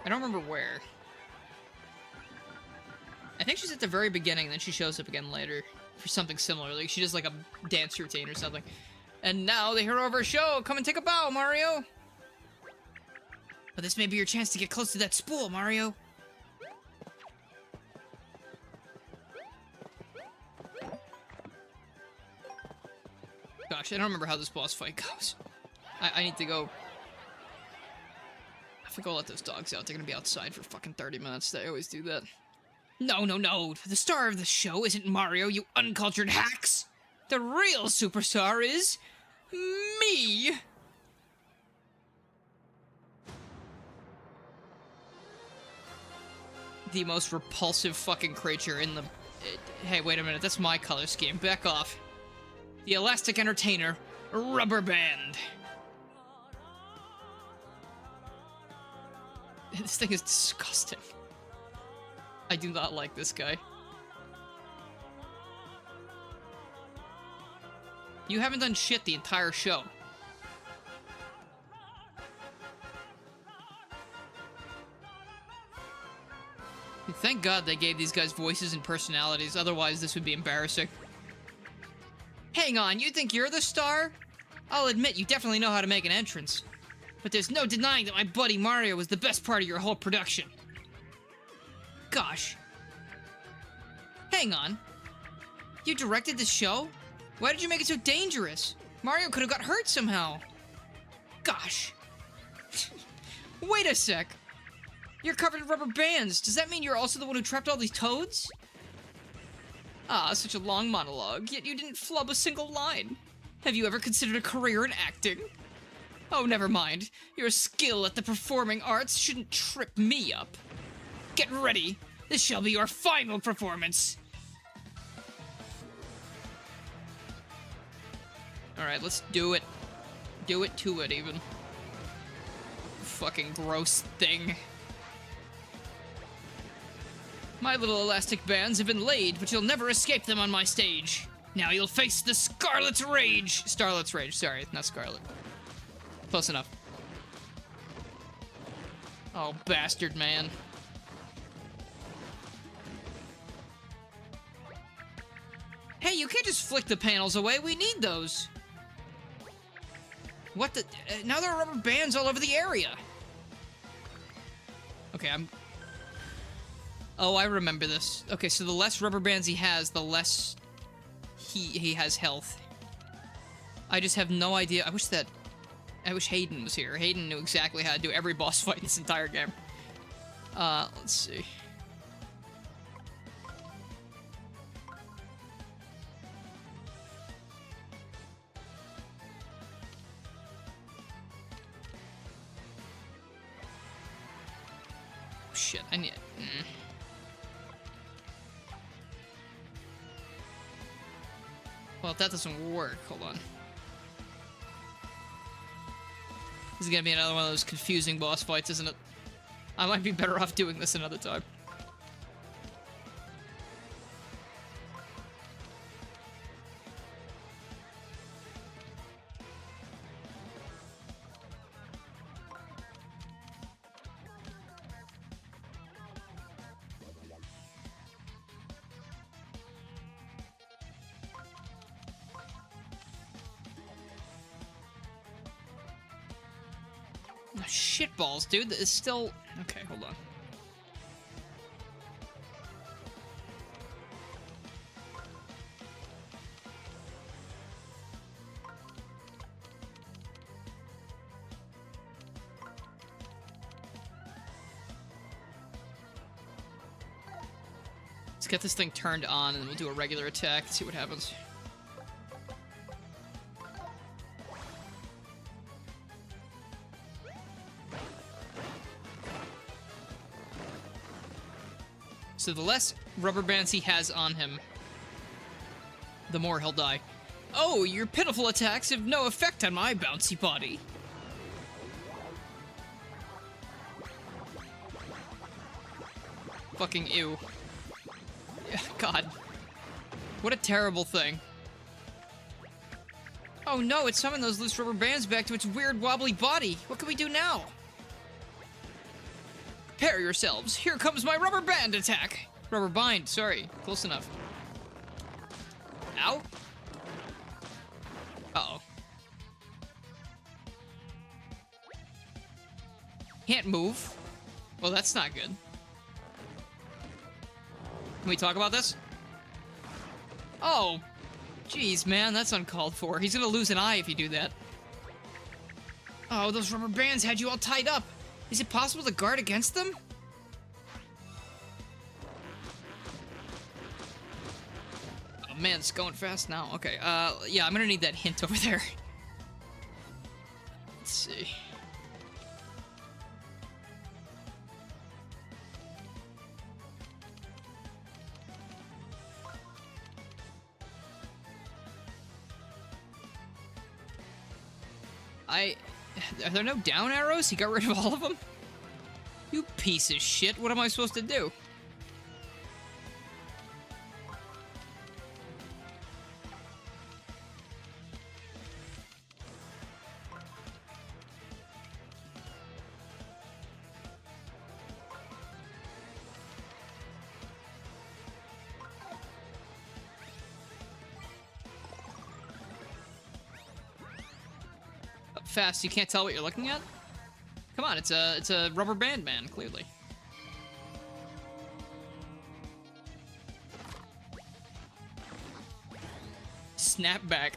don't remember where. I think she's at the very beginning, and then she shows up again later for something similar. Like, she does, like, a dance routine or something. And now, the hero of our show! Come and take a bow, Mario! But this may be your chance to get close to that spool, Mario. Gosh, I don't remember how this boss fight goes. I need to go... I think I'll let those dogs out. They're gonna be outside for fucking 30 minutes. They always do that. No, no, no. The star of the show isn't Mario, you uncultured hacks. The real superstar is... me! The most repulsive fucking creature in the... Hey, wait a minute. That's my color scheme. Back off. The Elastic Entertainer, Rubber Band. This thing is disgusting. I do not like this guy. You haven't done shit the entire show. Thank God they gave these guys voices and personalities, otherwise this would be embarrassing. Hang on, you think you're the star? I'll admit you definitely know how to make an entrance. But there's no denying that my buddy Mario was the best part of your whole production. Gosh. Hang on. You directed this show? Why did you make it so dangerous? Mario could have got hurt somehow. Gosh. Wait a sec. You're covered in rubber bands. Does that mean you're also the one who trapped all these toads? Ah, such a long monologue, yet you didn't flub a single line. Have you ever considered a career in acting? Oh, never mind. Your skill at the performing arts shouldn't trip me up. Get ready. This shall be your final performance. Alright, let's do it. Do it to it, even. Fucking gross thing. My little elastic bands have been laid, but you'll never escape them on my stage. Now you'll face the Scarlet's Rage. Starlet's Rage, sorry, not Scarlet. Close enough. Oh, bastard, man. Hey, you can't just flick the panels away. We need those. What the... now there are rubber bands all over the area. Okay, Oh, I remember this. Okay, so the less rubber bands he has, the less he has health. I just have no idea. I wish Hayden was here. Hayden knew exactly how to do every boss fight in this entire game. Let's see. shit. I need... Well, if that doesn't work, hold on. This is gonna be another one of those confusing boss fights, isn't it? I might be better off doing this another time. Shitballs, dude. It's still... Okay, hold on. Let's get this thing turned on, and then we'll do a regular attack and see what happens. So the less rubber bands he has on him, the more he'll die. Oh, your pitiful attacks have no effect on my bouncy body. Fucking ew. Yeah, God. What a terrible thing. Oh no, it summoned those loose rubber bands back to its weird wobbly body. What can we do now? Prepare yourselves. Here comes my rubber band attack. Rubber bind, sorry. Close enough. Ow. Uh-oh. Can't move. Well, that's not good. Can we talk about this? Oh. Jeez, man, that's uncalled for. He's gonna lose an eye if you do that. Oh, those rubber bands had you all tied up. Is it possible to guard against them? Oh man, it's going fast now. Okay, yeah, I'm gonna need that hint over there. Let's see. Are there no down arrows? He got rid of all of them? You piece of shit, what am I supposed to do? Fast, you can't tell what you're looking at? Come on, it's a rubber band man, clearly. Snap back.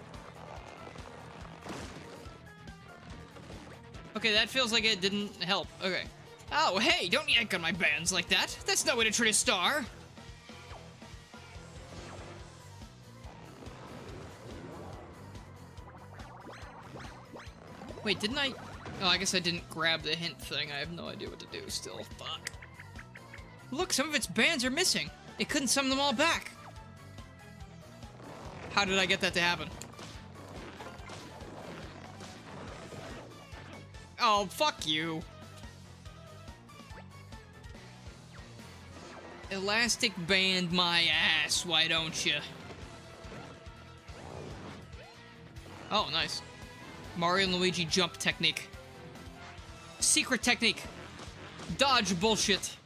Okay, that feels like it didn't help. Okay. Oh, hey, don't yank on my bands like that. That's no way to treat a star. Wait, didn't I... Oh, I guess I didn't grab the hint thing. I have no idea what to do still. Fuck. Look, some of its bands are missing. It couldn't summon them all back. How did I get that to happen? Oh, fuck you. Elastic band my ass, why don't you? Oh, nice. Mario and Luigi jump technique. Secret technique. Dodge bullshit.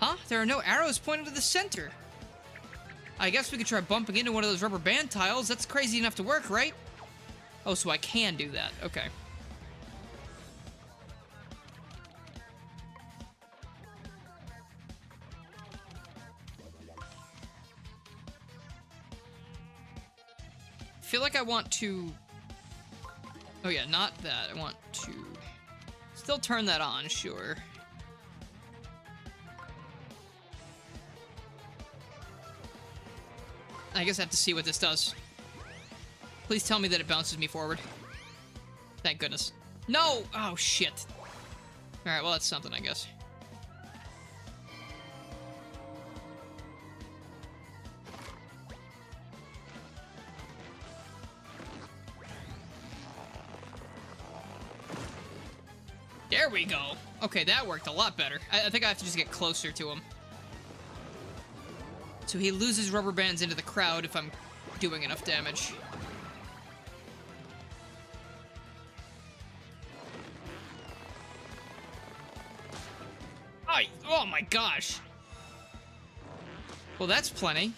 Huh? There are no arrows pointing to the center. I guess we could try bumping into one of those rubber band tiles. That's crazy enough to work, right? Oh, so I can do that. Okay. I feel like I want to... Oh yeah, not that. I want to still turn that on, sure. I guess I have to see what this does. Please tell me that it bounces me forward. Thank goodness. No! Oh, shit. Alright, well, that's something, I guess. There we go. Okay, that worked a lot better. I think I have to just get closer to him. So he loses rubber bands into the crowd if I'm doing enough damage. Oh my gosh. Well, that's plenty.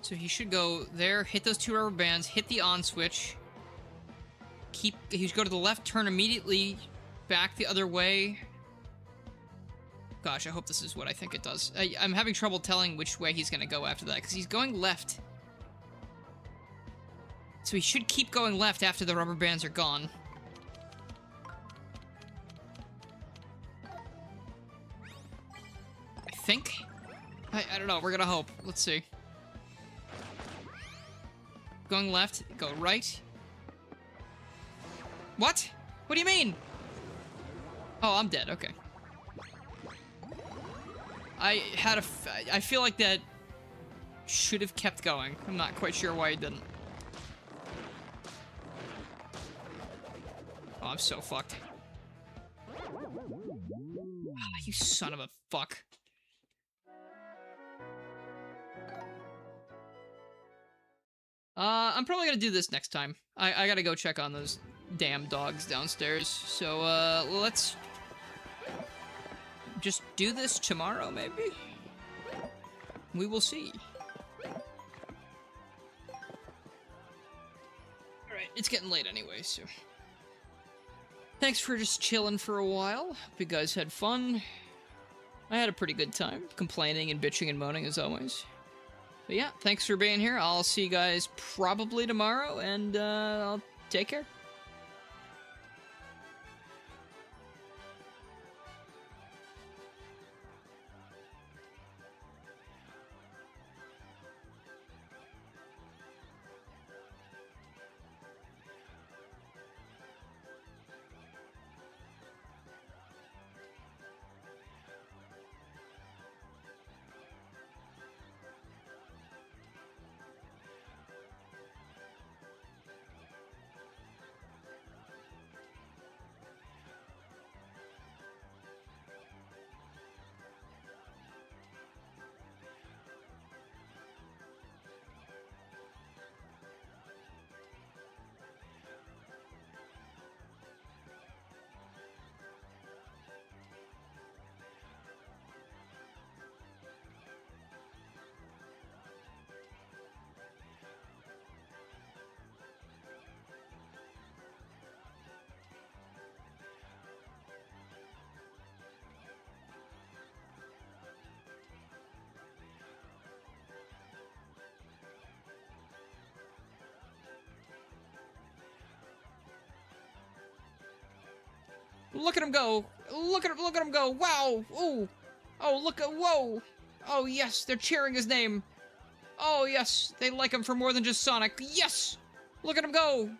So he should go there, hit those 2 rubber bands, hit the on switch. He should go to the left, turn immediately back the other way. Gosh, I hope this is what I think it does. I'm having trouble telling which way he's gonna go after that, because he's going left. So he should keep going left after the rubber bands are gone. I think? I don't know, we're gonna hope. Let's see. Going left, go right. What? What do you mean? Oh, I'm dead, okay. I feel like that should have kept going. I'm not quite sure why it didn't. Oh, I'm so fucked. You son of a fuck. I'm probably gonna do this next time. I gotta go check on those damn dogs downstairs. So, let's just do this tomorrow, maybe? We will see. Alright, it's getting late anyway, so... Thanks for just chilling for a while. Hope you guys had fun. I had a pretty good time, complaining and bitching and moaning as always. But yeah, thanks for being here. I'll see you guys probably tomorrow, and I'll take care. Look at him go! Look at him go! Wow! Ooh! Oh, look at, whoa! Oh, yes, they're cheering his name! Oh, yes, they like him for more than just Sonic. Yes! Look at him go!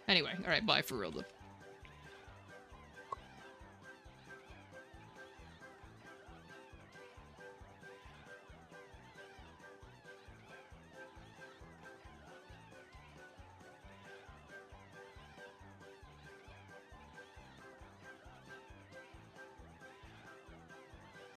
Anyway, alright, bye for real, though.